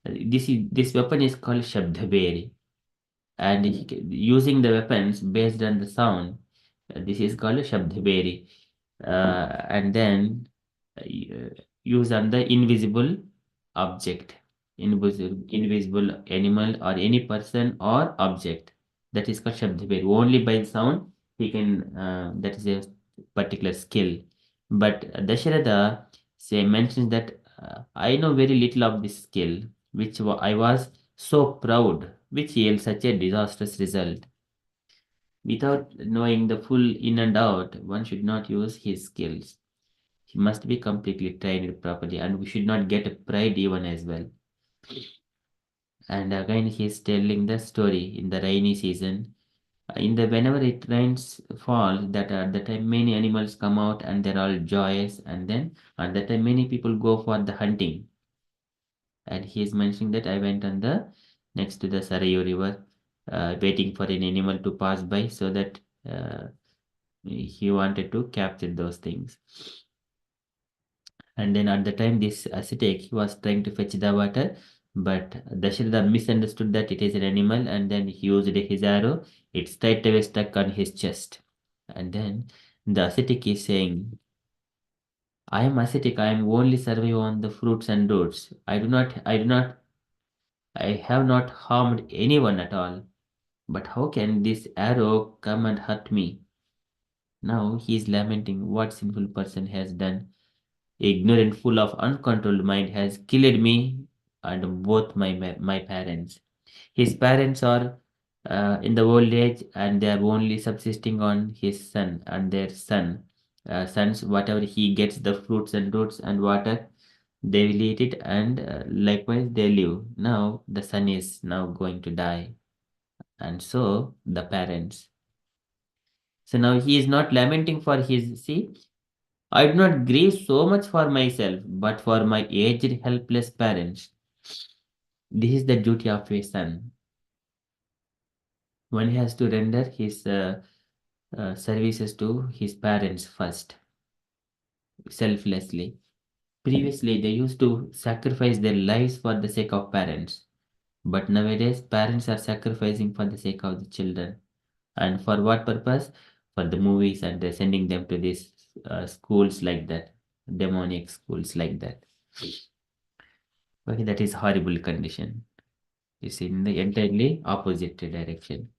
this weapon is called Shabdhaberi, and using the weapons based on the sound, this is called a Shabdhaberi, and then use on the invisible object, invisible animal or any person or object. That is called Shabdhaberi. Only by sound he can. That is a particular skill. But Dasharatha say mentions that I know very little of this skill, which I was so proud, which yields such a disastrous result. Without knowing the full in and out, one should not use his skills. He must be completely trained properly, and we should not get pride even as well. And again, he is telling the story in the rainy season. In the whenever it rains fall, that at the time many animals come out and they're all joyous, and then at that time many people go for the hunting. And he is mentioning that I went on the next to the Sarayu river, waiting for an animal to pass by so that He wanted to capture those things. And then at the time, this ascetic, he was trying to fetch the water, but Dasharatha misunderstood that it is an animal, and then he used his arrow. It straight away stuck on his chest. And then the ascetic is saying, I am ascetic, I am only survive on the fruits and roots. I have not harmed anyone at all. But how can this arrow come and hurt me? Now he is lamenting what sinful person has done. Ignorant, full of uncontrolled mind, has killed me and both my parents. His parents are in the old age, and they are only subsisting on his son and their sons. Whatever he gets, the fruits and roots and water, they will eat it, and likewise they live. Now the son is now going to die, and so the parents. So now he is not lamenting for his. See, I do not grieve so much for myself, but for my aged, helpless parents. This is the duty of a son. One has to render his services to his parents first, selflessly. Previously, they used to sacrifice their lives for the sake of parents, but nowadays, parents are sacrificing for the sake of the children. And for what purpose? For the movies, and they're sending them to these schools like that, demonic schools like that. Okay, that is horrible condition. It's in the entirely opposite direction.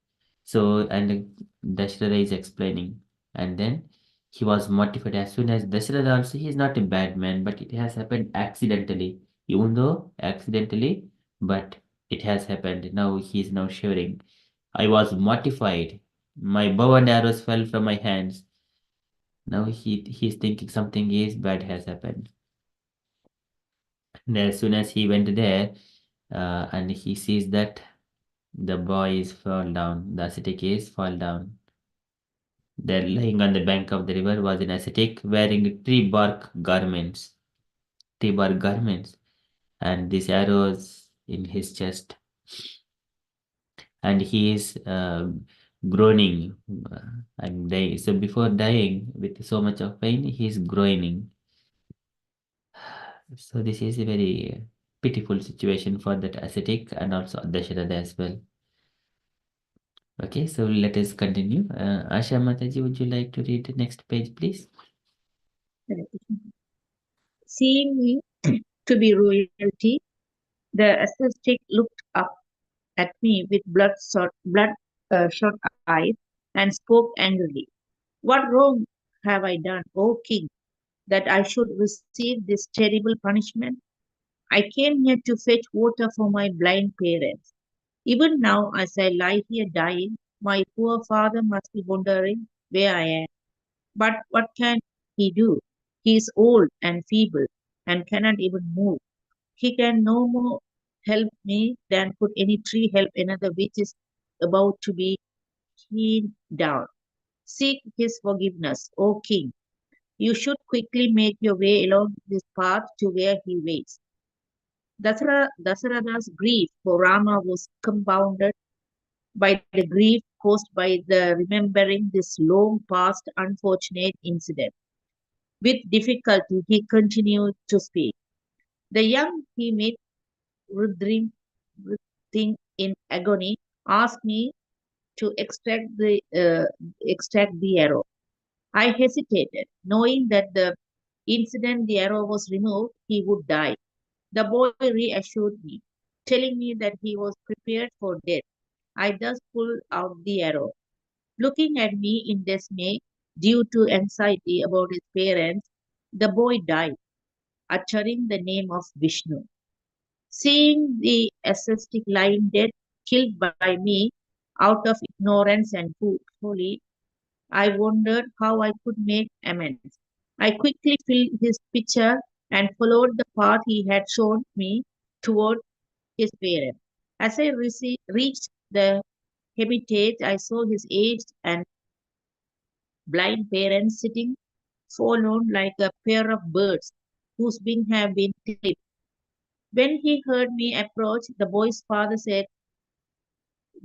So, and Dasharatha is explaining, and then he was mortified as soon as Dasharatha also, he is not a bad man, but it has happened accidentally, even though accidentally, but it has happened. Now he is now shivering. I was mortified. My bow and arrows fell from my hands. Now he's thinking something is bad has happened. And as soon as he went there, and he sees that the boy is fall down, the ascetic is fall down. There, lying on the bank of the river, was an ascetic wearing tree bark garments, and these arrows in his chest, and he is groaning and dying. So before dying with so much of pain, he is groaning. So this is a very pitiful situation for that ascetic and also Dasharatha as well. Okay, so let us continue. Asha Mataji, would you like to read the next page, please? Seeing me to be royalty, the ascetic looked up at me with blood-shot eyes and spoke angrily. What wrong have I done, O king, that I should receive this terrible punishment? I came here to fetch water for my blind parents. Even now, as I lie here dying, my poor father must be wondering where I am. But what can he do? He is old and feeble and cannot even move. He can no more help me than could any tree help another which is about to be hewn down. Seek his forgiveness, O king. You should quickly make your way along this path to where he waits. Dasaratha's grief for Rama was compounded by the grief caused by the remembering this long past unfortunate incident. With difficulty, he continued to speak. The young he met, writhing in agony, asked me to extract the arrow. I hesitated, knowing that the arrow was removed, he would die. The boy reassured me, telling me that he was prepared for death. I thus pulled out the arrow. Looking at me in dismay due to anxiety about his parents, the boy died, uttering the name of Vishnu. Seeing the ascetic lying dead, killed by me out of ignorance and folly, I wondered how I could make amends. I quickly filled his pitcher and followed the path he had shown me toward his parents. As I reached the hermitage, I saw his aged and blind parents sitting forlorn like a pair of birds whose wings have been clipped. When he heard me approach, the boy's father said,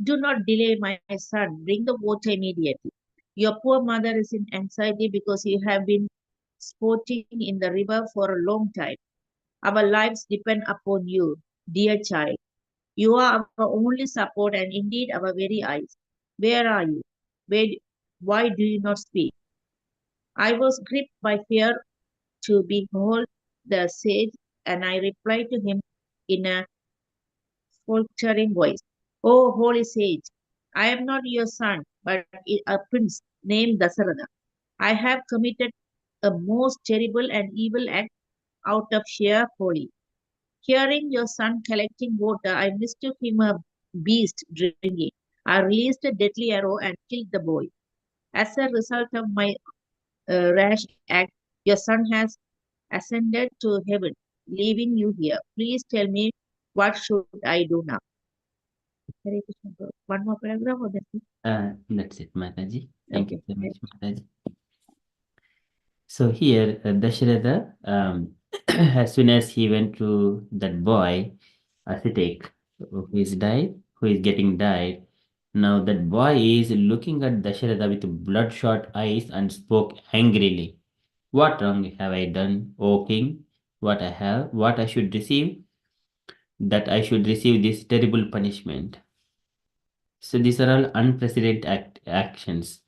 "Do not delay, my son. Bring the water immediately." Your poor mother is in anxiety because you have been sporting in the river for a long time. Our lives depend upon you, dear child. You are our only support and indeed our very eyes. Where are you? Where, why do you not speak? I was gripped by fear to behold the sage, and I replied to him in a faltering voice, "O holy sage, I am not your son, but a prince named Dasaratha. I have committed a most terrible and evil act out of sheer folly. Hearing your son collecting water, I mistook him a beast drinking. I released a deadly arrow and killed the boy. As a result of my rash act, your son has ascended to heaven, leaving you here. Please tell me, what should I do now?" Hare Krishna, bro. One more paragraph or that's it? That's it, Mataji. Thank you Okay. so much, Mataji. So here, Dasharatha, as soon as he went to that boy, ascetic, who is died, who is getting died, now that boy is looking at Dasharatha with bloodshot eyes and spoke angrily. What wrong have I done, O king? What I should receive, that I should receive this terrible punishment. So these are all unprecedented actions.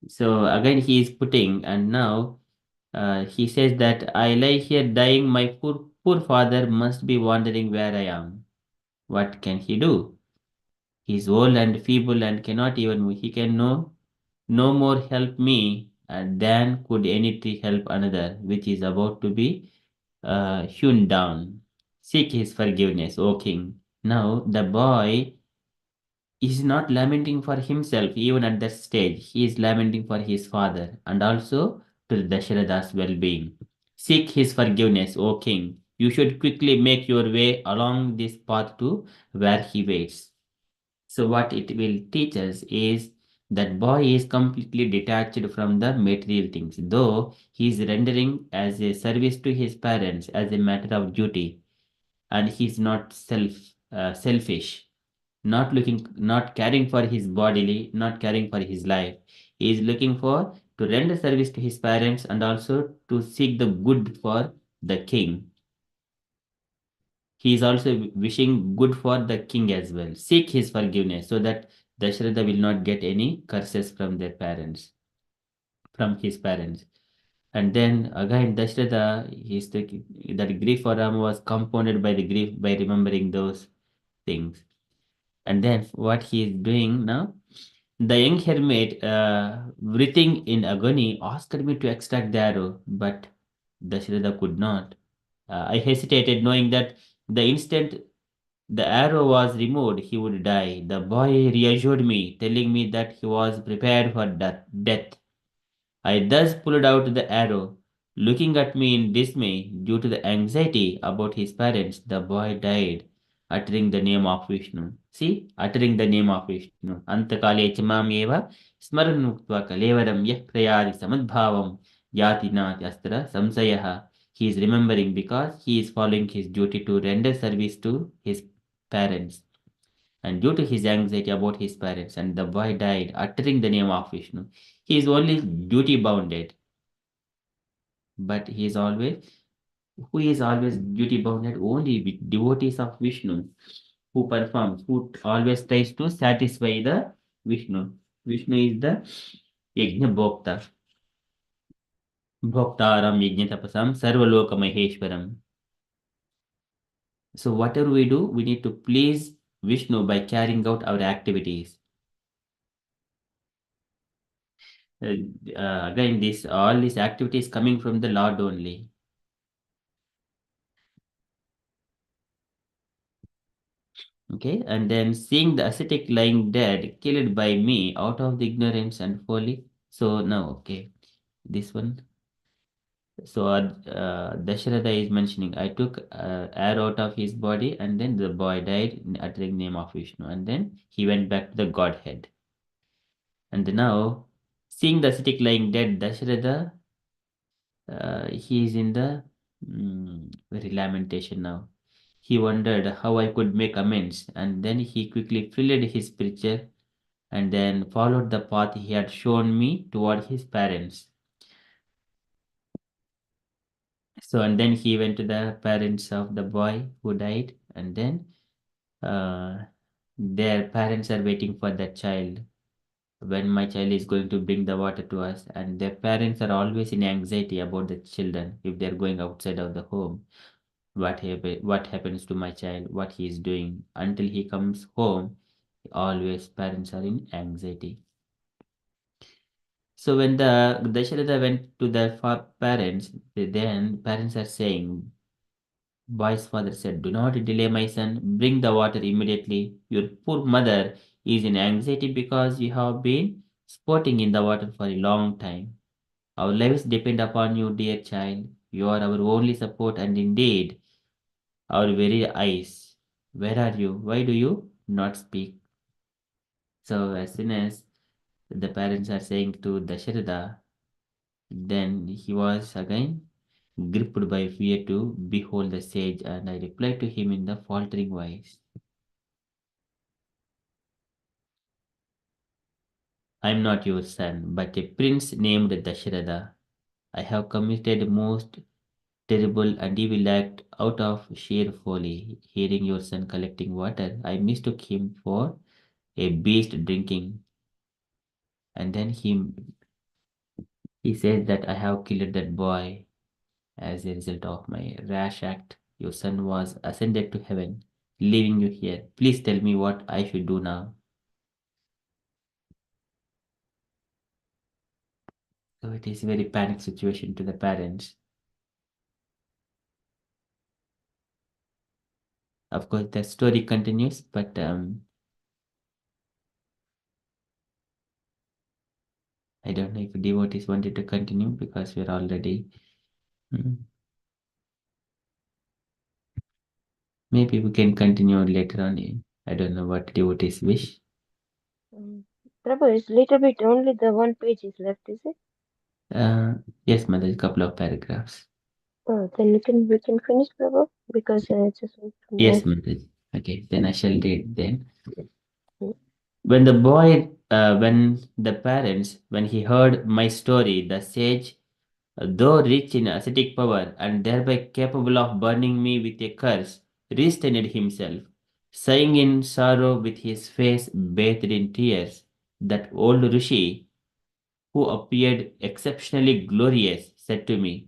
So again he is putting, and now he says that I lie here dying, my poor father must be wondering where I am. What can he do? He is old and feeble and cannot even move. He can no more help me than could any tree help another, which is about to be hewn down. Seek his forgiveness, O king. Now the boy is not lamenting for himself even at that stage. He is lamenting for his father and also to Dasharatha's well being. Seek his forgiveness, O king. You should quickly make your way along this path to where he waits. So, what it will teach us is that boy is completely detached from the material things, though he is rendering as a service to his parents as a matter of duty, and he is not selfish, not caring for his bodily, not caring for his life. He is looking for to render service to his parents and also to seek the good for the king. He is also wishing good for the king as well. Seek his forgiveness so that Dasharatha will not get any curses from their parents, from his parents. And then again, Dasharatha, that grief for Rama was compounded by the grief by remembering those things. And then what he is doing now, the young hermit, breathing in agony, asked me to extract the arrow, but Dasharatha could not. I hesitated, knowing that the instant the arrow was removed, he would die. The boy reassured me, telling me that he was prepared for death. I thus pulled out the arrow. Looking at me in dismay due to the anxiety about his parents, the boy died, uttering the name of Vishnu. See, uttering the name of Vishnu. Antakale chamam eva smaranmuktva kalevaram yah prayadi samadbhavam yati nati astra samsayaha. He is remembering because he is following his duty to render service to his parents. And due to his anxiety about his parents, and the boy died, uttering the name of Vishnu. He is only duty bounded, but who is always duty bounded only with devotees of Vishnu, who always tries to satisfy the Vishnu. Vishnu is the Yajna Bhokta, Bhoktaram Yajna Tapasam, Sarvaloka Maheshwaram. So whatever we do, we need to please Vishnu by carrying out our activities. Uh, Again, this all these activities coming from the Lord only. Okay, and then seeing the ascetic lying dead, killed by me out of the ignorance and folly. So now, okay, this one. So Dasharatha is mentioning, I took air out of his body, and then the boy died uttering name of Vishnu, and then he went back to the Godhead. And now, seeing the ascetic lying dead, Dasharatha, he is in the very lamentation now. He wondered how I could make amends, and then he quickly filled his pitcher and then followed the path he had shown me toward his parents. So, and then he went to the parents of the boy who died, and then uh, their parents are waiting for that child when my child is going to bring the water to us, and their parents are always in anxiety about the children if they're going outside of the home. What happens to my child, what he is doing until he comes home. Always parents are in anxiety. So when the Dasharatha went to the parents, then parents are saying, boy's father said, "Do not delay, my son. Bring the water immediately. Your poor mother is in anxiety because you have been sporting in the water for a long time. Our lives depend upon you, dear child. You are our only support and indeed our very eyes. Where are you? Why do you not speak?" So as soon as the parents are saying to Dasharatha, then he was again gripped by fear to behold the sage, and I replied to him in the faltering voice, "I am not your son, but a prince named Dasharatha. I have committed most terrible and evil act out of sheer folly. Hearing your son collecting water, I mistook him for a beast drinking, and then he says that I have killed that boy as a result of my rash act. Your son was ascended to heaven, leaving you here. Please tell me what I should do now." So it is a very panic situation to the parents. Of course, the story continues, but I don't know if devotees wanted to continue because we're already. Hmm, maybe we can continue later on. I don't know what devotees wish. Prabhu, it's little bit only the one page is left, is it? Yes, mother, a couple of paragraphs. Oh, then we can finish, Prabhu, because it's just Yes, mother. Okay, then I shall read then. Mm. When he heard my story, the sage, though rich in ascetic power and thereby capable of burning me with a curse, restrained himself, sighing in sorrow with his face bathed in tears. That old Rishi, who appeared exceptionally glorious, said to me,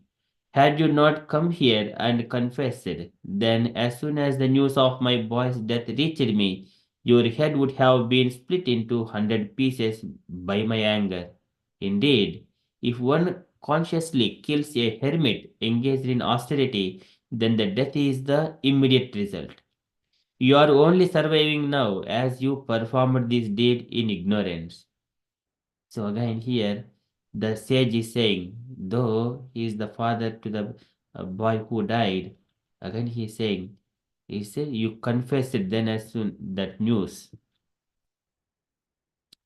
"Had you not come here and confessed, then as soon as the news of my boy's death reached me, your head would have been split into 100 pieces by my anger. Indeed, if one consciously kills a hermit engaged in austerity, then the death is the immediate result. You are only surviving now as you performed this deed in ignorance." So again here, the sage is saying, though he is the father to the boy who died, again he is saying, he said, "You confessed it then as soon that news."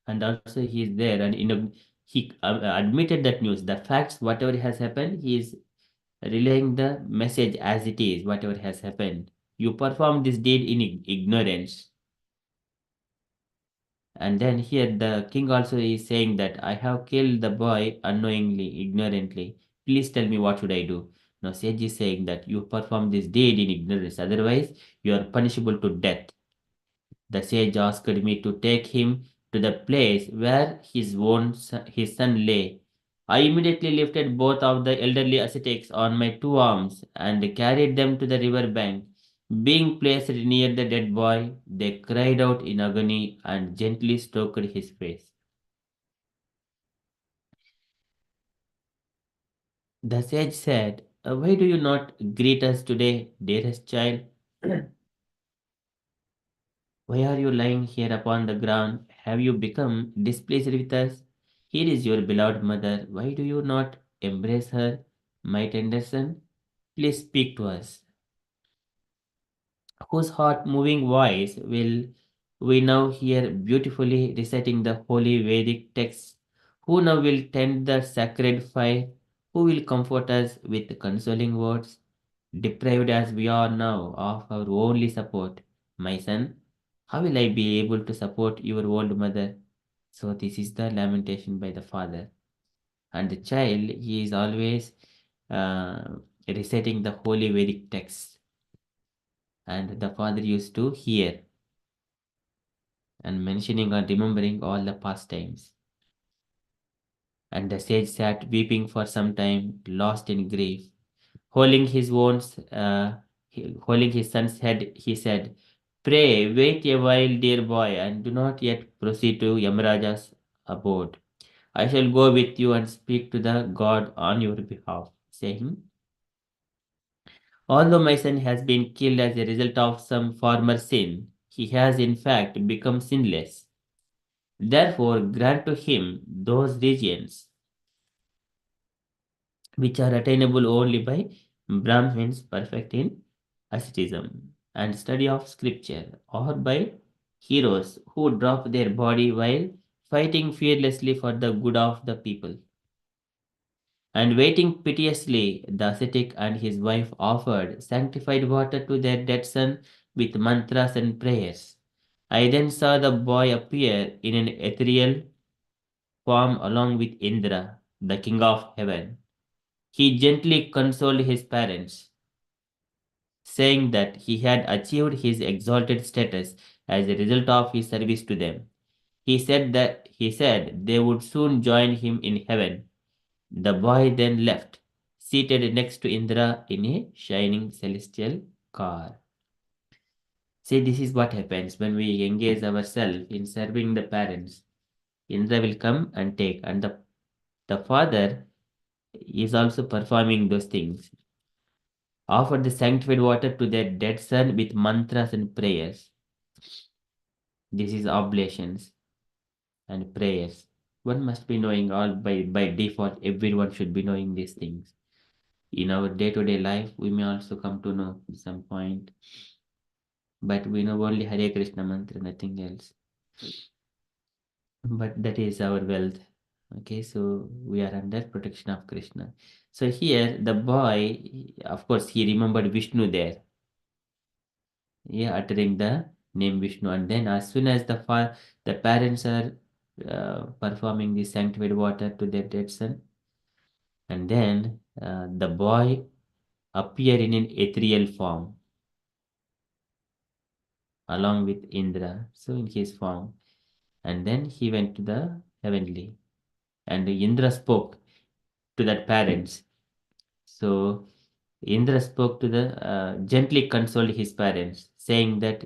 And also he is there, and he admitted that news, the facts, whatever has happened, he is relaying the message as it is, whatever has happened. You performed this deed in ignorance. And then here the king also is saying that I have killed the boy unknowingly, ignorantly. Please tell me what should I do? Now sage is saying that you perform this deed in ignorance, otherwise you are punishable to death. The sage asked me to take him to the place where his son lay. I immediately lifted both of the elderly ascetics on my two arms and carried them to the river bank. Being placed near the dead boy, they cried out in agony and gently stroked his face. The sage said, "Why do you not greet us today, dearest child? Why are you lying here upon the ground? Have you become displeased with us? Here is your beloved mother. Why do you not embrace her, my tender son? Please speak to us." Whose heart moving voice will we now hear beautifully reciting the holy Vedic texts? Who now will tend the sacred fire? Who will comfort us with consoling words? Deprived as we are now of our only support, my son, how will I be able to support your old mother? So this is the lamentation by the father. And the child, he is always reciting the holy Vedic text. And the father used to hear and mentioning or remembering all the past times. And the sage sat weeping for some time, lost in grief. Holding his wounds, holding his son's head, he said, "Pray, wait a while, dear boy, and do not yet proceed to Yamaraja's abode. I shall go with you and speak to the God on your behalf," saying, "Although my son has been killed as a result of some former sin, he has in fact become sinless. Therefore, grant to him those regions which are attainable only by Brahmins perfect in asceticism and study of scripture, or by heroes who drop their body while fighting fearlessly for the good of the people." And waiting piteously, the ascetic and his wife offered sanctified water to their dead son with mantras and prayers. I then saw the boy appear in an ethereal form along with Indra, the king of heaven. He gently consoled his parents, saying that he had achieved his exalted status as a result of his service to them. He said they would soon join him in heaven. The boy then left, seated next to Indra in a shining celestial car. See, this is what happens when we engage ourselves in serving the parents. Indra will come and take, and the father is also performing those things. Offer the sanctified water to their dead son with mantras and prayers. This is oblations and prayers. One must be knowing all by default, everyone should be knowing these things. In our day-to-day life, we may also come to know some point, but we know only Hare Krishna mantra, nothing else. But that is our wealth. Okay, so we are under protection of Krishna. So here, the boy, of course, he remembered Vishnu there. Yeah, uttering the name Vishnu, and then as soon as the parents are performing the sanctified water to their dead son, and then the boy appear in an ethereal form along with Indra, so in his form, and then he went to the heavenly, and Indra spoke to that parents. So Indra spoke to the gently consoled his parents, saying that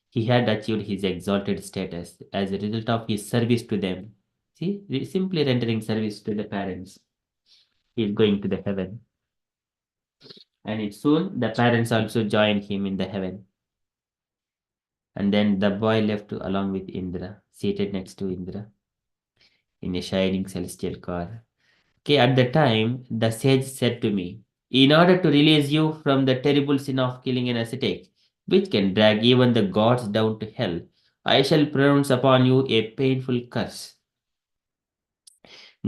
he had achieved his exalted status as a result of his service to them. See, simply rendering service to the parents, he is going to the heaven, and it soon the parents also joined him in the heaven. And then the boy left along with Indra, seated next to Indra in a shining celestial car. Okay, at the time, the sage said to me, "In order to release you from the terrible sin of killing an ascetic, which can drag even the gods down to hell, I shall pronounce upon you a painful curse.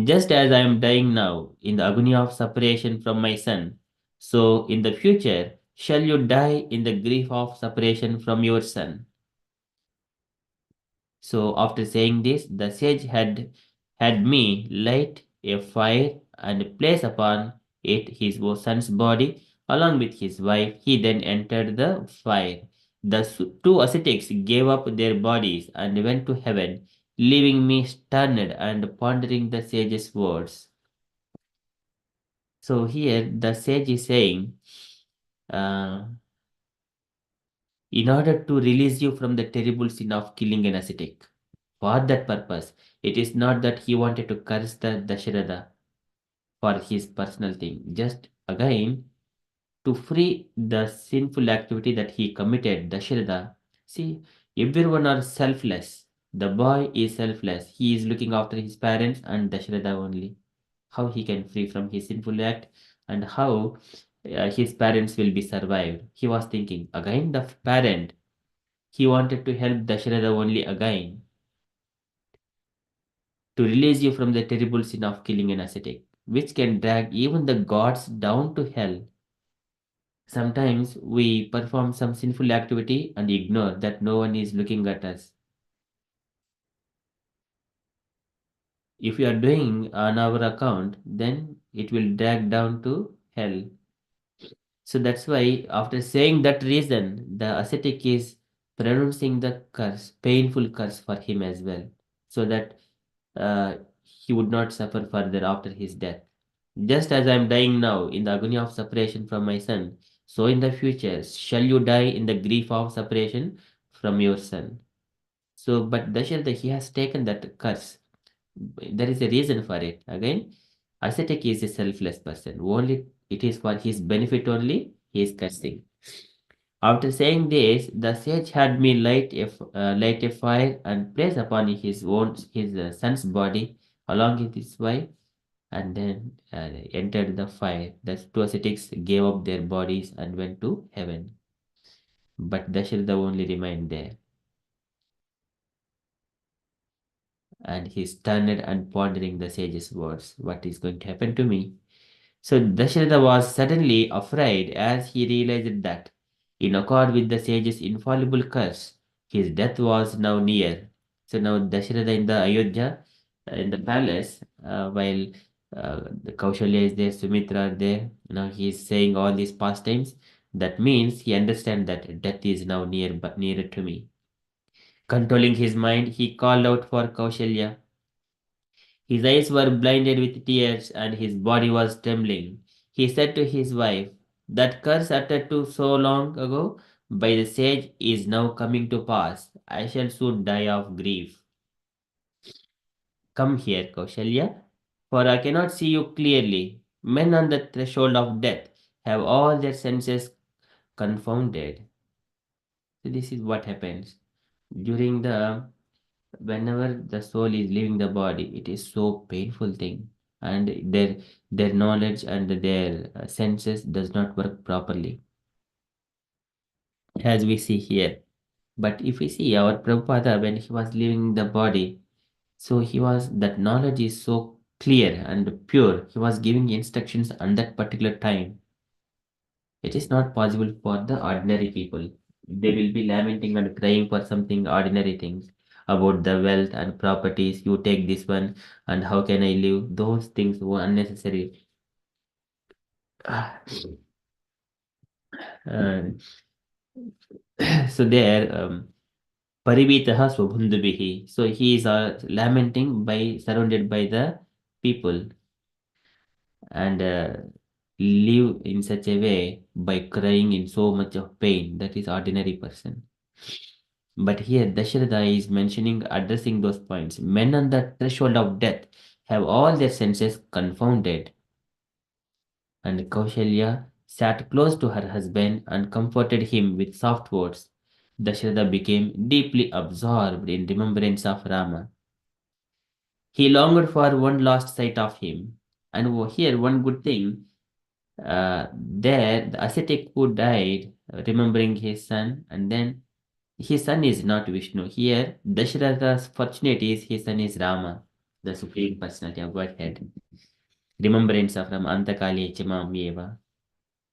Just as I am dying now in the agony of separation from my son, so in the future shall you die in the grief of separation from your son." So after saying this, the sage had me light a fire and place upon it his son's body along with his wife. He then entered the fire. The two ascetics gave up their bodies and went to heaven, leaving me stunned and pondering the sage's words. So here the sage is saying, uh, in order to release you from the terrible sin of killing an ascetic, for that purpose, it is not that he wanted to curse the Dasharatha for his personal thing, just again to free the sinful activity that he committed, Dasharatha. See, everyone are selfless. The boy is selfless. He is looking after his parents and Dasharatha only. How he can free from his sinful act, and how his parents will be survived. He was thinking again the parent. He wanted to help Dasharatha only again to release you from the terrible sin of killing an ascetic, which can drag even the gods down to hell. Sometimes we perform some sinful activity and ignore that no one is looking at us. If you are doing on our account, then it will drag down to hell. So that's why, after saying that reason, the ascetic is pronouncing the curse, painful curse for him as well, so that uh, he would not suffer further after his death. Just as I am dying now in the agony of separation from my son, so in the future shall you die in the grief of separation from your son. So, but Dasharatha, he has taken that curse. There is a reason for it. Again, ascetic is a selfless person. Only it is for his benefit only he is cursing. After saying this, the sage had me light a fire and place upon his son's body along with his wife, and then entered the fire. The two ascetics gave up their bodies and went to heaven. But Dasharatha only remained there. And he stunned and pondering the sage's words. What is going to happen to me? So Dasharatha was suddenly afraid as he realized that, in accord with the sage's infallible curse, his death was now near. So now Dasharatha in the Ayodhya, in the palace, while the Kaushalya is there, Sumitra are there, now he is saying all these pastimes. That means he understands that death is now nearer to me. Controlling his mind, he called out for Kaushalya. His eyes were blinded with tears and his body was trembling. He said to his wife, "That curse uttered to so long ago by the sage is now coming to pass. I shall soon die of grief. Come here, Kaushalya, for I cannot see you clearly. Men on the threshold of death have all their senses confounded." So this is what happens during the whenever the soul is leaving the body. It is so painful thing, and their knowledge and their senses does not work properly, as we see here. But if we see our Prabhupada, when he was leaving the body, so he was, that knowledge is so clear and pure, he was giving instructions on that particular time. It is not possible for the ordinary people. They will be lamenting and crying for something ordinary things about the wealth and properties. You take this one, and how can I live? Those things were unnecessary. And so there, Parivitaha Swabhundubihi. So he is lamenting by surrounded by the people, and live in such a way by crying in so much of pain. That is ordinary person. But here Dasharatha is mentioning, addressing those points. Men on the threshold of death have all their senses confounded. And Kaushalya sat close to her husband and comforted him with soft words. Dasharatha became deeply absorbed in remembrance of Rama. He longed for one last sight of him. And here, one good thing, there, the ascetic who died, remembering his son, and then his son is not Vishnu. Here, Dasharatha's fortunate is his son is Rama, the Supreme Personality of Godhead. Remembrance of Ram Antakali Chimam Yeva.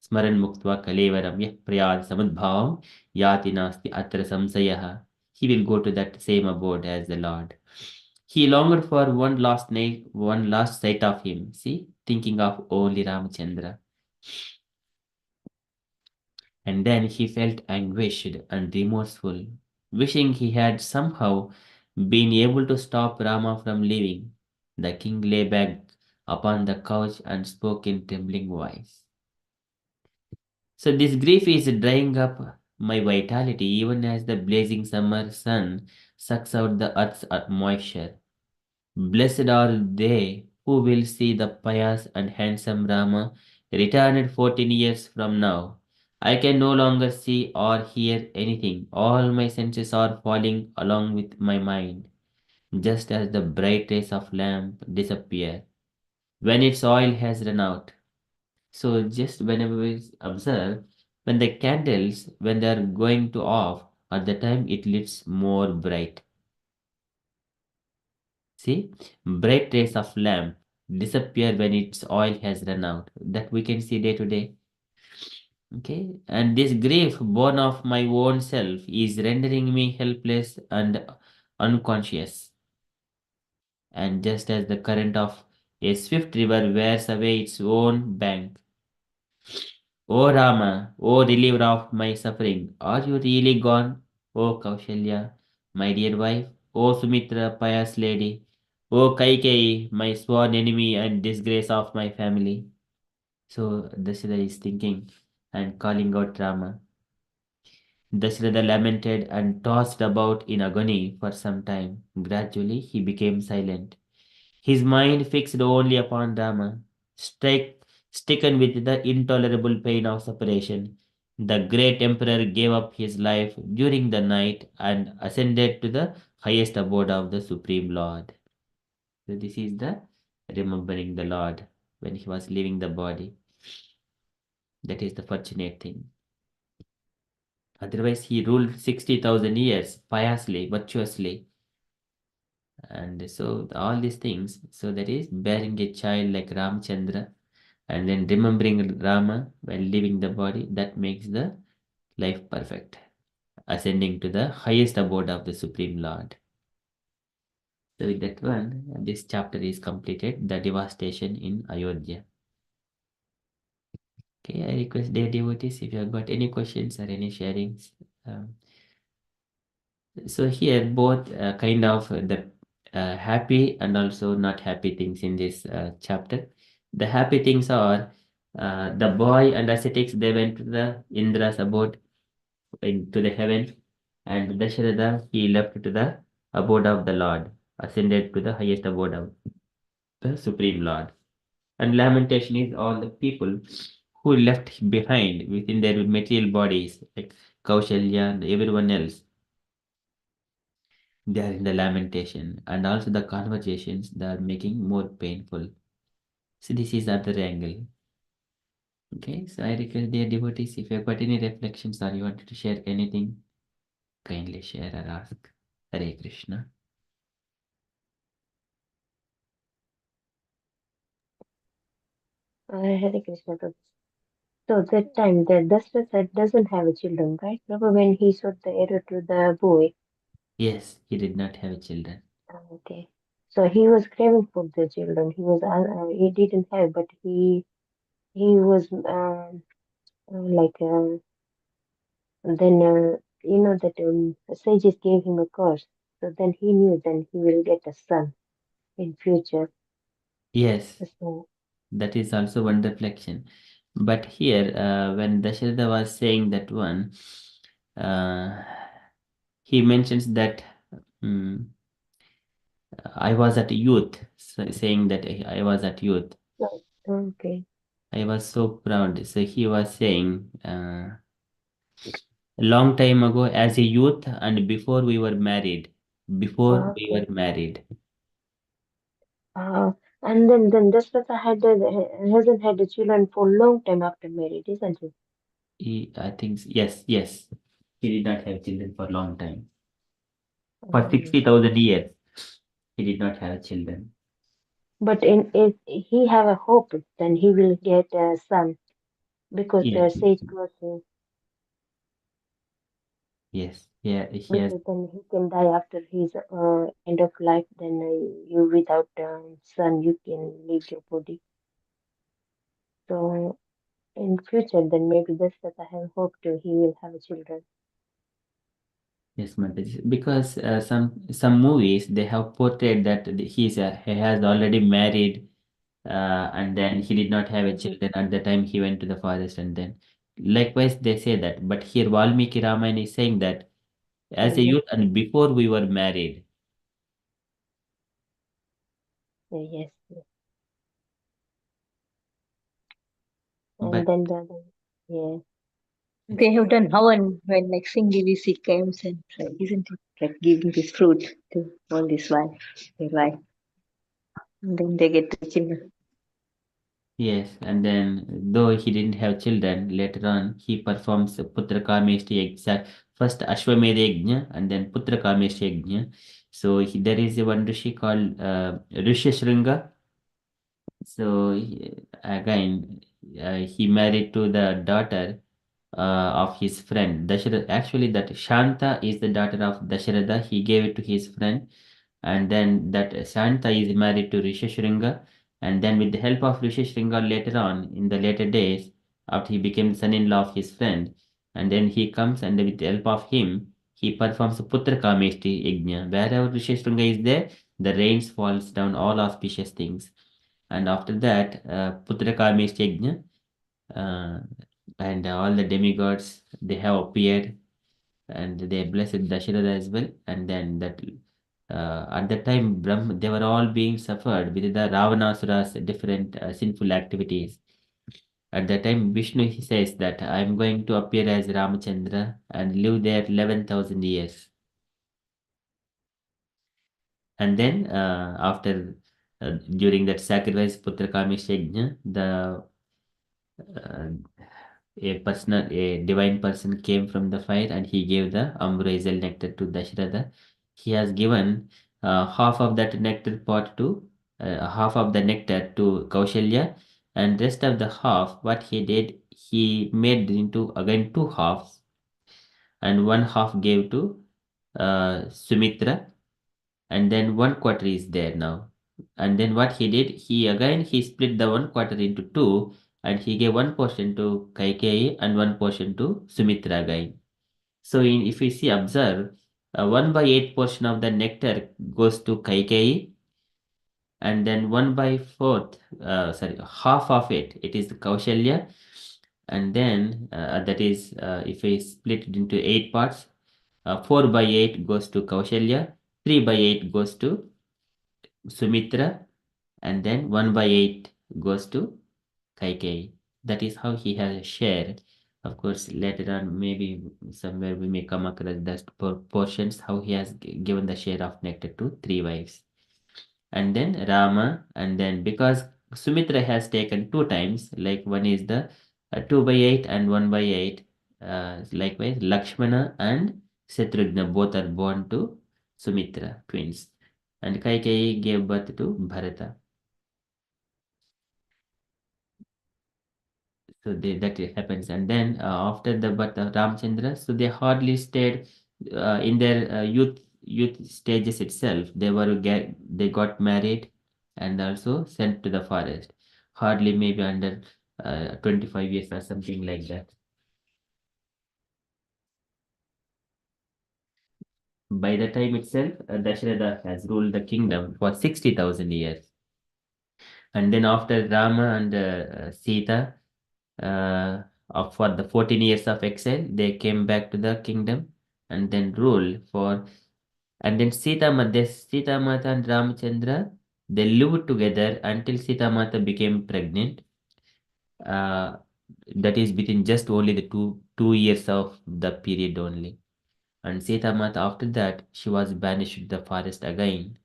Smaran Muktva Kalevaram Yah Prayad Samudbhavam Yati Nasti Atra Samsayaha. He will go to that same abode as the Lord. He longed for one last night, one last sight of him. See, thinking of only Ramachandra. And then he felt anguished and remorseful, wishing he had somehow been able to stop Rama from leaving. The king lay back upon the couch and spoke in trembling voice. So this grief is drying up my vitality, even as the blazing summer sun sucks out the earth's moisture. Blessed are they who will see the pious and handsome Rama returned 14 years from now. I can no longer see or hear anything. All my senses are falling along with my mind, just as the bright rays of lamp disappear when its oil has run out. So just whenever we observe, when the candles, when they are going to off, at the time it lights more bright. See, bright rays of lamp disappear when its oil has run out. That we can see day to day. Okay, and this grief born of my own self is rendering me helpless and unconscious. and just as the current of a swift river wears away its own bank. O Rama, O reliever of my suffering, are you really gone? O Kaushalya, my dear wife, O Sumitra, pious lady, O Kaikeyi, my sworn enemy and disgrace of my family. So Dasharatha is thinking and calling out Rama. Dasharatha lamented and tossed about in agony for some time. Gradually he became silent. His mind fixed only upon Rama, struck, stricken with the intolerable pain of separation. The great emperor gave up his life during the night and ascended to the highest abode of the Supreme Lord. So, this is the remembering the Lord when he was leaving the body. That is the fortunate thing. Otherwise, he ruled 60,000 years piously, virtuously. And so, all these things, so that is bearing a child like Ramchandra and then remembering Rama while leaving the body, that makes the life perfect, ascending to the highest abode of the Supreme Lord. So, with that one, this chapter is completed, the devastation in Ayodhya. Okay, I request dear devotees if you have got any questions or any sharings. So here both kind of the happy and also not happy things in this chapter. The happy things are the boy and ascetics, they went to the Indra's abode into the heaven, and Dasharatha he left to the abode of the Lord, ascended to the highest abode of the Supreme Lord. And lamentation is all the people who left behind within their material bodies, like Kaushalya and everyone else. They are in the lamentation, and also the conversations they are making more painful. So this is other angle. Okay, so I request dear devotees, if you have got any reflections or you wanted to share anything, kindly share or ask. Hare Krishna. Hare Krishna, Prabhu. So that time, the Dasratha doesn't have a children, right? Prabhu, when he shot the arrow to the boy. Yes, he did not have children. Okay. So he was craving for the children. He didn't have, but he was like then that sages gave him a curse. So then he knew then he will get a son in future. Yes, So that is also one reflection. But here, when Dasharatha was saying that one, uh, he mentions that I was at youth, saying that I was at youth. okay. I was so proud. So he was saying, a long time ago, as a youth, and before we were married, before we Okay. were married, Uh, and then Dasratha hasn't had a children for a long time after marriage, isn't it? I think, yes, yes, he did not have children for a long time. For 60,000 Okay. years, he did not have children. But if he have a hope, then he will get a son because Yes, the sage person, yes, yeah, he has, because then he can die after his end of life. Then you without son, you can leave your body. So in future, then maybe that's that I have hope to he will have children. yes, Mataji. Because some movies they have portrayed that he has already married, and then he did not have a children at the time he went to the forest, and then likewise they say that. But here Valmiki Ramayana is saying that as a Yes, youth and before we were married. yes, yes. And But then yeah. They have done Havan when like Singh comes and isn't it like giving this fruit to all this wife, their wife, and then they get the children. yes, and then though he didn't have children, later on he performs Putra Kameshti Yajna, first Ashwamedha Yajna and then Putra Kameshti Yajna. So there is a one rishi called Rishishringa. So again, he married to the daughter of his friend Dasharatha. Actually, that Shanta is the daughter of Dasharatha. He gave it to his friend, and then that Santa is married to Rishishringa, and then with the help of Rishishringa later on in the later days, after he became the son-in-law of his friend, and then he comes and with the help of him, he performs a Putra Kameshti Yajna. Wherever Rishishringa is there, the rains falls down all auspicious things. And after that, Putra Kameshti Yajna, uh, and all the demigods, they have appeared and they blessed Dasharatha as well. And then that at that time, they were all being suffered with the Ravanasura's different sinful activities. At that time, Vishnu he says that I am going to appear as Ramachandra and live there 11,000 years. And then after during that sacrifice Putra Kamesh Yajna, uh, a divine person came from the fire and he gave the ambrosial nectar to Dasharatha. He has given half of that nectar pot to half of the nectar to Kaushalya, and rest of the half, what he did, he made into again two halves, and one half gave to Sumitra, and then one quarter is there now. And then what he did, he split the one quarter into two, and he gave one portion to Kaikeyi and one portion to Sumitra again. So if you see, observe, 1/8 portion of the nectar goes to Kaikeyi, and then 1/4, half of it is the Kaushalya, and then that is, if we split it into 8 parts, 4/8 goes to Kaushalya, 3/8 goes to Sumitra, and then 1/8 goes to Kaikeyi. That is how he has shared. Of course, later on, maybe somewhere we may come across that portions, how he has given the share of nectar to three wives. And then Rama, and then because Sumitra has taken two times, like one is the 2/8 and 1/8. Likewise, Lakshmana and Shatrugna both are born to Sumitra, twins. And Kaikeyi gave birth to Bharata. So that happens, and then after the birth of Ramchandra, so they hardly stayed in their youth stages itself. They got married and also sent to the forest. Hardly maybe under 25 years or something like that. By the time itself, Dasharatha has ruled the kingdom for 60,000 years. And then after Rama and Sita, for the 14 years of exile, they came back to the kingdom and then rule for. And then Sita Mata and Ramchandra, they lived together until Sita Mata became pregnant. Uh, that is within just only the two years of the period only. And Sita Mata, after that, she was banished to the forest again.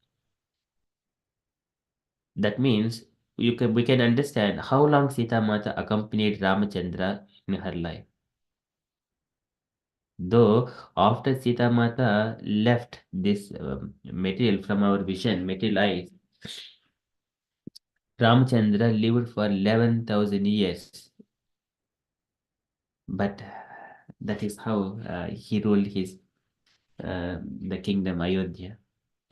That means we can understand how long Sita Mata accompanied Ramachandra in her life. Though after Sita Mata left this material from our vision, material eyes, Ramchandra lived for 11,000 years. But that is how he ruled the kingdom Ayodhya.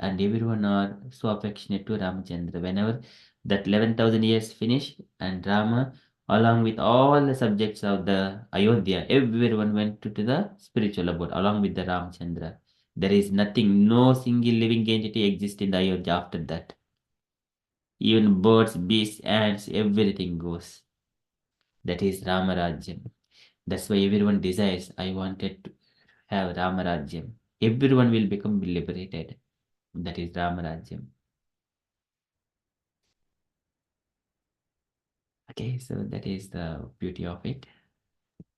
And everyone are so affectionate to Ramchandra. Whenever that 11,000 years finish, and Rama, along with all the subjects of the Ayodhya, everyone went to the spiritual abode along with the Ramchandra. There is nothing, no single living entity exists in the Ayodhya after that. Even birds, beasts, ants, everything goes. That is Ramarajyam. That's why everyone desires, I wanted to have Ramarajyam. Everyone will become liberated. That is Ramarajyam. Okay, so that is the beauty of it.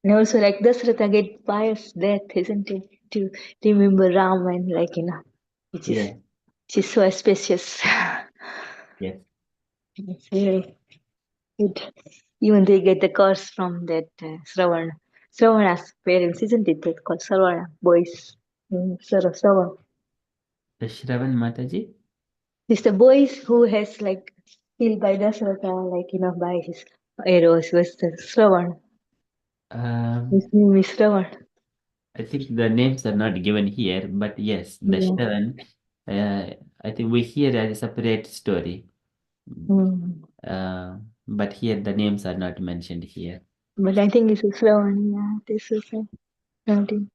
And also, like Dasratha get pious death, isn't it? To remember Ram and which is Yeah, so auspicious. yes. It's very good. Even they get the curse from that Sravana. Sravana's parents, isn't it? That called Sravana boys. Sravana. The Shravan Mataji? It's the boys who has killed by Dasratha, by his arrows was the Sravana. Um, His name is Sravana. I think the names are not given here, but yes, the Yeah. Shravan. I think we hear as a separate story, Mm. but here the names are not mentioned here. But I think this is one, yeah, this is something.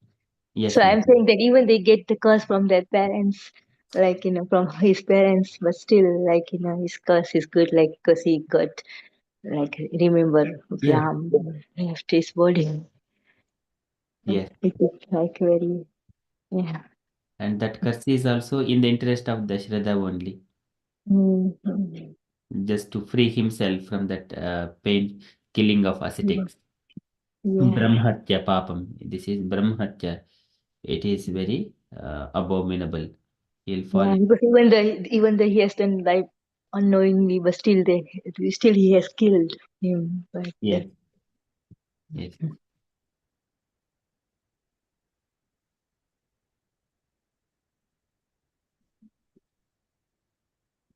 Yes, So I'm ma'am. saying that even they get the curse from their parents, like, from his parents, but still, like, his curse is good, like, because he got, like, remember Yeah. Ram left his body. Yes. It is like very, yeah. And that curse is also in the interest of Dashrada only, Mm-hmm. just to free himself from that pain killing of Yeah. ascetics. Yeah. Brahmatya papam. This is Brahmatya. It is very abominable. He'll fall. Yeah, because even though he has done, like, unknowingly, but still he has killed him. But Yes. Yes.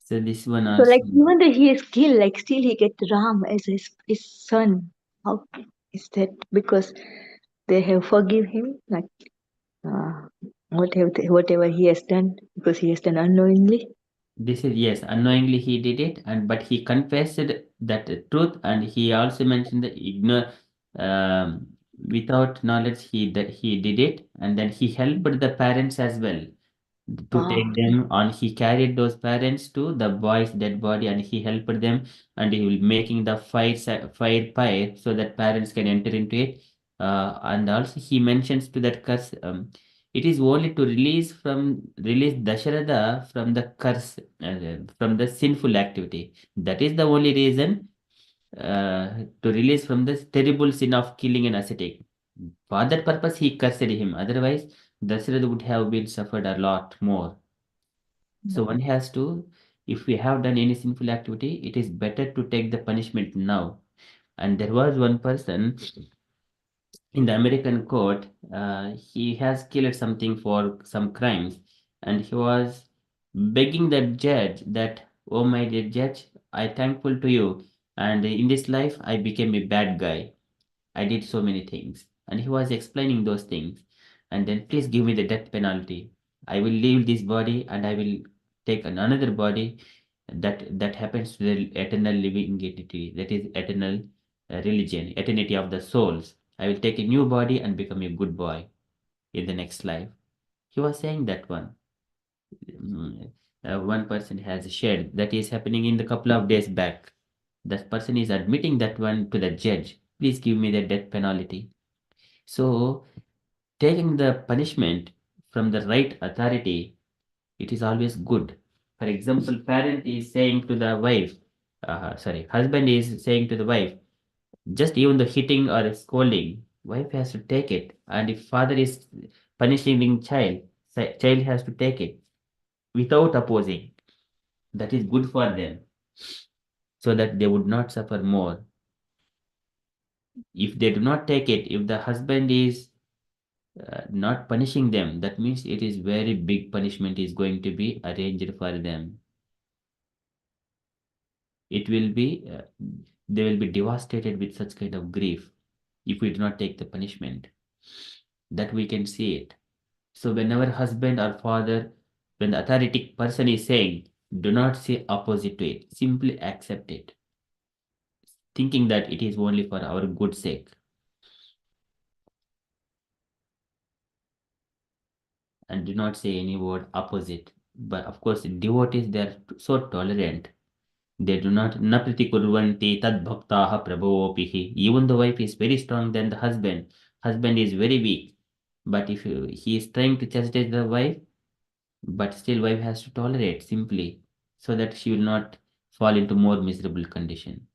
So this one so, also. like, even though he is killed, like, still he get Ram as his son. How is that? Because they have forgive him, like, uh, whatever he has done, because he has done unknowingly. This is, yes, unknowingly he did it, and but he confessed that truth, and he also mentioned the ignore, without knowledge that he did it, and then he helped the parents as well to Ah, take them on. He carried those parents to the boy's dead body, and he helped them, and he will making the fire pyre so that parents can enter into it. And also he mentions to that curse. It is only to release Dasharatha from the curse, from the sinful activity. That is the only reason, to release from this terrible sin of killing an ascetic. For that purpose, he cursed him. Otherwise, Dasharatha would have been suffered a lot more. So one has to, if we have done any sinful activity, it is better to take the punishment now. And there was one person in the American court. He has killed something for some crimes, and he was begging the judge that, "Oh my dear judge, I thankful to you, and in this life I became a bad guy. I did so many things." And he was explaining those things. And then, "Please give me the death penalty. I will leave this body and I will take another body that happens to the eternal living entity, that is eternal religion, eternity of the souls. I will take a new body and become a good boy in the next life." He was saying that one. Mm, one person has shared that is happening in the couple of days back. That person is admitting that one to the judge. "Please give me the death penalty." So, taking the punishment from the right authority, it is always good. For example, parent is saying to the wife, husband is saying to the wife, just even the hitting or scolding, wife has to take it. And if father is punishing child, child has to take it without opposing. That is good for them, so that they would not suffer more. If they do not take it, if the husband is not punishing them, that means it is very big punishment is going to be arranged for them. It will be, they will be devastated with such kind of grief if we do not take the punishment. That we can see it. So whenever husband or father, when the authoritative person is saying, do not say opposite to it. Simply accept it, thinking that it is only for our good sake. And do not say any word opposite. But of course, devotees, they are so tolerant. They do not napriti kurvanti tad bhaktaha prabhopihi. Even the wife is very strong than the husband. Husband is very weak. But if he is trying to chastise the wife, but still wife has to tolerate simply, so that she will not fall into more miserable condition.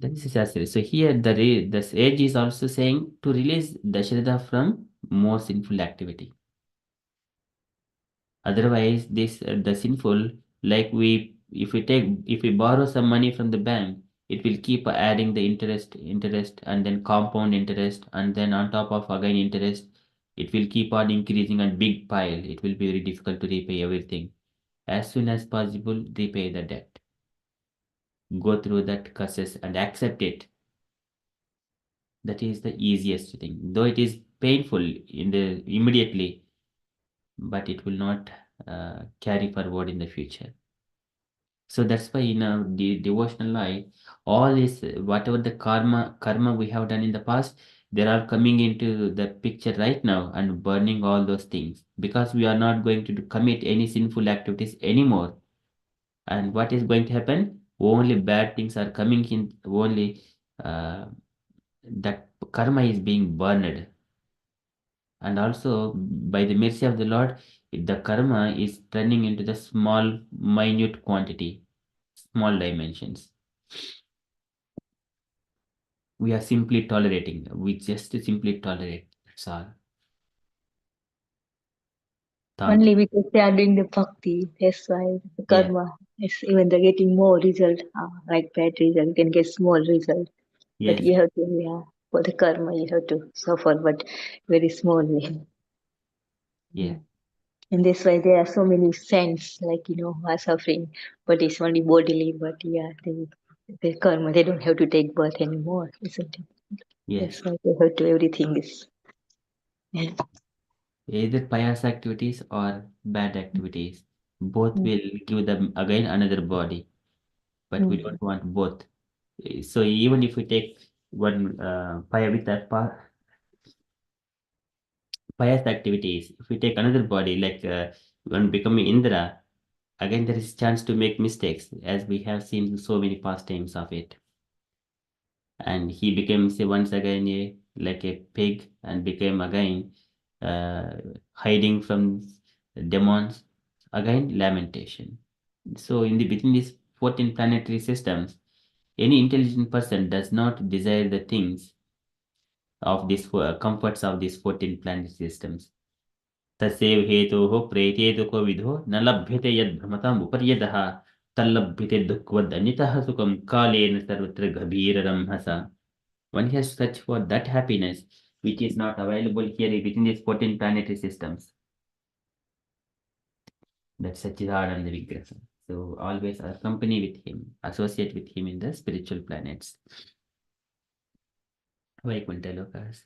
That is Shastri. So here the sage is also saying to release Dasharatha from more sinful activity. Otherwise, this the sinful, like we if we borrow some money from the bank, it will keep adding the interest, and then compound interest, and then on top of again interest, it will keep on increasing a big pile. It will be very difficult to repay everything. As soon as possible, repay the debt. Go through that curses and accept it. That is the easiest thing. Though it is painful in the immediately, but it will not carry forward in the future. So that's why in our devotional life, all this whatever the karma we have done in the past, they are coming into the picture right now and burning all those things, because we are not going to commit any sinful activities anymore. And what is going to happen? Only bad things are coming in. Only uh, that karma is being burned. And also by the mercy of the Lord, the karma is turning into the small, minute quantity, small dimensions. We are simply tolerating. We just simply tolerate. That's all. Thank Only because they are doing the bhakti, that's why the you. Yeah. karma is even they're getting more result, like bad result, you can get small result. But Yes. you have to, yeah, for the karma you have to suffer, but very smallly. Yeah. And that's why there are so many saints, like, who are suffering, but it's only bodily, but yeah, the karma, they don't have to take birth anymore, isn't it? Yes. That's why they have to, everything is, yeah. Either pious activities or bad activities, both Mm, will give them again another body, but we mm, don't want both. So even if we take one pious activities, if we take another body like when becoming Indra, again there is chance to make mistakes, as we have seen so many pastimes of it. And he became say once again like a pig and became again uh, hiding from demons, again lamentation. So in the between these 14 planetary systems, any intelligent person does not desire the things of these comforts of these 14 planetary systems. तस्यैव हेतोः प्रेतेतुको विधो न लभ्यते यद्भ्रमताम् उपर्यतः तल्लभ्यते दुःखवदनितः सुखं कालेन सर्वत्र गभीररंहसा. One has searched for that happiness which is not available here within these 14 planetary systems. That's Sachidananda Vigraha. So always accompany with him, associate with him in the spiritual planets. Vaikuntha Lokas.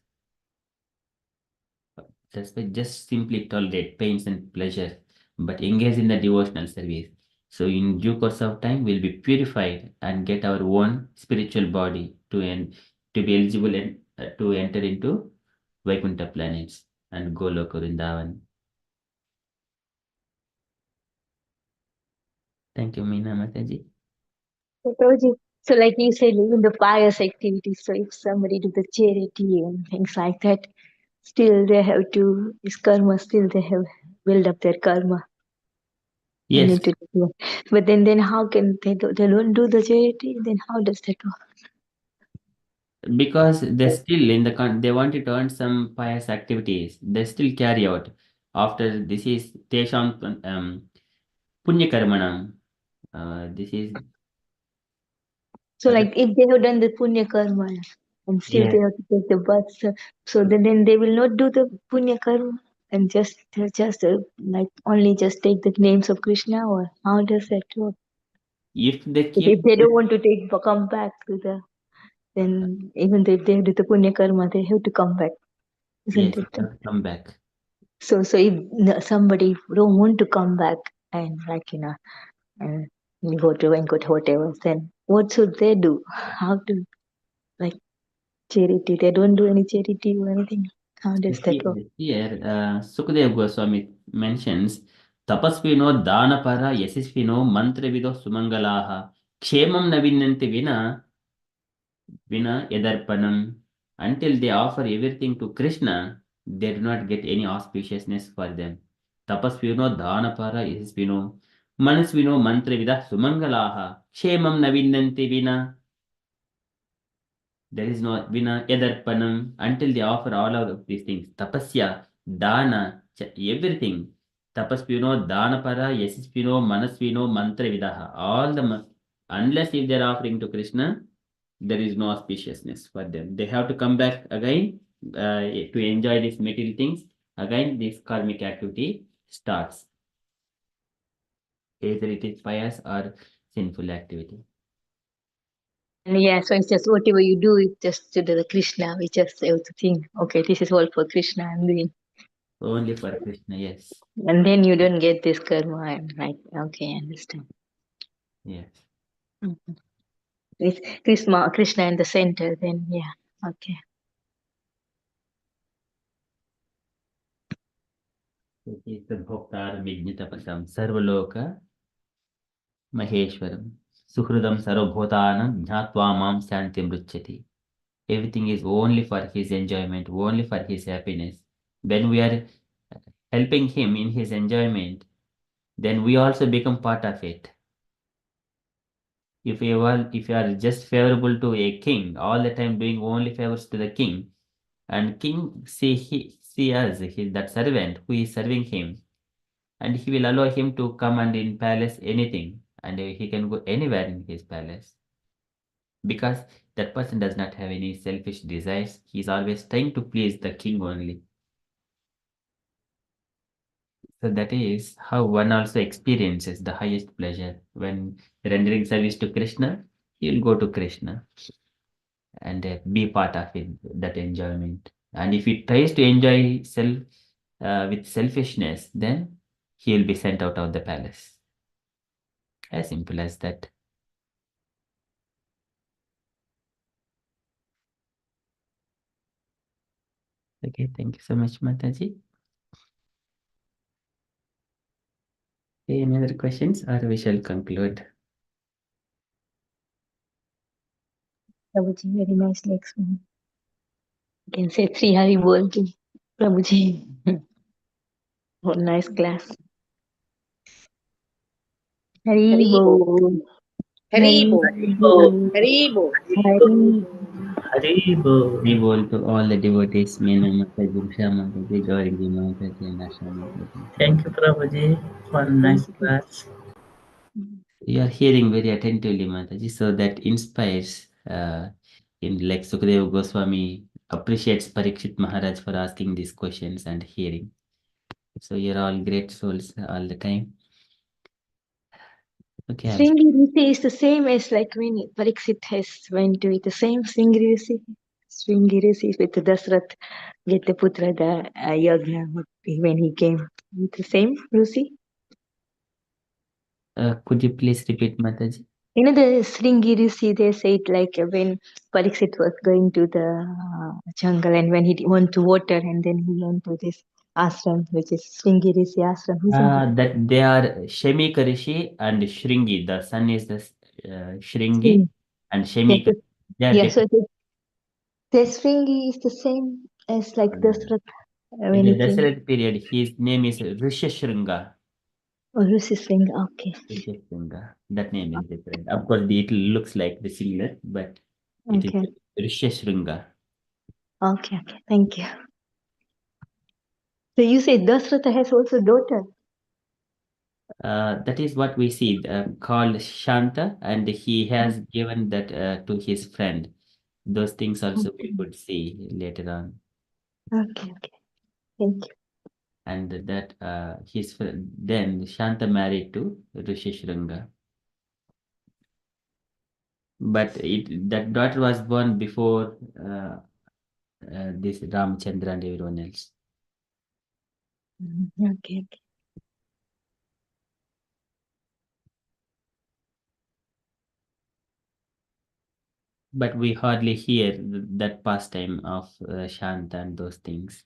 That's why just simply tolerate pains and pleasure, but engage in the devotional service. So in due course of time, we'll be purified and get our own spiritual body to be eligible and to enter into Vaikuntha planets and Goloka Vrindavan. Thank you, Meena Mataji. So, Toji, so like you said, even the pious activities, so if somebody do the charity and things like that, still they have to, this karma, still they have build up their karma. They Yes, need to do. But then how can they don't do the charity? Then how does that work? because they still in the they wanted to earn some pious activities. They still carry out. After this is Tesham Punya Karmanam. This is So other. like if they have done the punya karma and still they Yes. have to take the birth, so then they will not do the punya karma and just like only just take the names of Krishna, or how does that work? If they If keep, they don't want to come back to the, then even if they do the punya karma, they have to come back, isn't yes, it? they have to come back. So if somebody don't want to come back and like and go to Venkut whatever, then what should they do? How to like charity? They don't do any charity or anything. How does that work? Here, Sukadev Goswami mentions, Tapasvino Danapara Yasisvino Mantravido Sumangalaha Kshemam Navinanti Vina Yadarpanam. Until they offer everything to Krishna, they do not get any auspiciousness for them. Tapasvino Danapara Yasisvino Manasvino Mantravida Sumangalaha Kshemam Navinanti Vina. There is no vina yadarpanam until they offer all of these things. Tapasya, dana, everything. Tapaspino, danapara, yasispino, manasvino, mantra vidaha. All the unless if they are offering to Krishna, there is no auspiciousness for them. They have to come back again to enjoy these material things. Again, this karmic activity starts. Either it is pious or sinful activity. And yeah, so it's just whatever you do, it's just to the Krishna. We just have to think, okay, this is all for Krishna I'm doing. Only for Krishna, yes. And then you don't get this karma. I'm like, okay, I understand. Yes. Mhm. With Krishna in the center, then yeah, okay. He is the Bhoktar Vignitapatam Sarvaloka Maheshwaram. Suhridam Sarvabhutanam Jnatva Mam Santim Ruchati. Everything is only for his enjoyment, only for his happiness. When we are helping him in his enjoyment, then we also become part of it. If you are just favorable to a king, all the time doing only favors to the king, and king see us, that servant who is serving him, and he will allow him to come and in palace anything, and he can go anywhere in his palace because that person does not have any selfish desires. He is always trying to please the king only. So that is how one also experiences the highest pleasure when rendering service to Krishna. He will go to Krishna and be part of it, that enjoyment. And if he tries to enjoy self with selfishness, then he will be sent out of the palace. As simple as that. Okay, thank you so much, Mataji. Okay, any other questions, or we shall conclude? Prabhuji very nicely explained. You can say Sri Hari Bol to Prabhuji. Oh, nice class. Hari Bol. Hari Haribo, Bol. Haribo. Hari Haribo. We want to all the devotees, Meena Mataji, Usha Mataji, Gauriji Mataji, and Asha Mataji. Thank you, Prabhuji, for a Thank nice you. class. You are hearing very attentively, Mataji, so that inspires. In like Sukadeva Goswami appreciates Parikshit Maharaj for asking these questions and hearing. So you're all great souls all the time. Okay, Sringi Rishi is the same as like when Pariksit has went to it, the same Sringi Rishi. Sringi Rishi with the Dasrath, with the Putra, the Ayodya, when he came. The same Rishi. could you please repeat, Mataji? You know the Sringi Rishi, they said like when Pariksit was going to the jungle and when he want to water and then he went to this ashram, which is Sringi Rishi ashram, isn't it? That they are Shemika Rishi and Shringi. The son is the Shringi Same. and Yes, Shemika. They are yeah, so different. the Sringi is the same as like Dasrath In when the he came. Dasarat period, his name is Rishashringa. Oh, Rishi Sringi, okay. Rishashringa. That name is different. Of course, it looks like the similar, but it is Okay, Rishashringa. okay, okay. Thank you. So you say Dasratha has also daughter. That is what we see called Shanta, and he has given that to his friend. Those things also we Okay, could see later on, okay, okay. Thank you. and that then Shanta married to Rishishringa, but that daughter was born before this Ramchandra and everyone else. Mhm, okay, okay. But we hardly hear that pastime of Shanta and those things.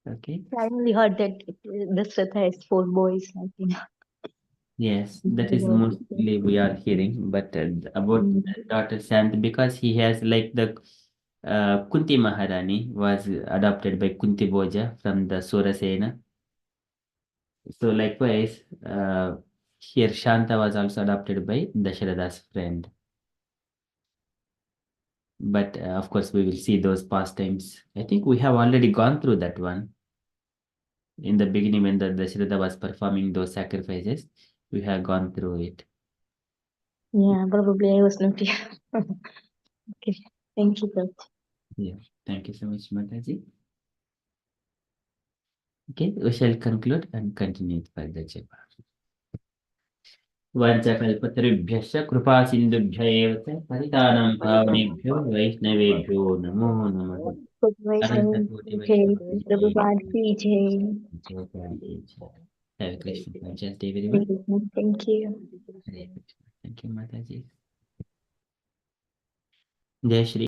Okay. I only heard that Dasratha has 4 boys. Like, Yes, that is about it. mostly we are hearing, but about the Mm, daughter Sant, because he has like the Kunti Maharani was adopted by Kunti Boja from the Surasena. So likewise, here Shanta was also adopted by Dasharatha's friend. But of course, we will see those pastimes. I think we have already gone through that one in the beginning when the Dasharatha was performing those sacrifices. We have gone through it. yeah, probably I was not here. Okay, thank you, Prabhu. Yeah. Thank you so much, Mataji. Okay, we shall conclude and continue further, Japa. वंशकल्पतरुभ्यश्च कृपासिन्धुभ्य एव च पतितानां पावनेभ्यो वैष्णवेभ्यो नमो नमः। Good Vaishnavi Jai, Prabhupada Ki Jai. Have a Krishna conscious day, Hare everyone. Krishna. Thank you. Hare Krishna. Thank you, Mataji. Jai Shri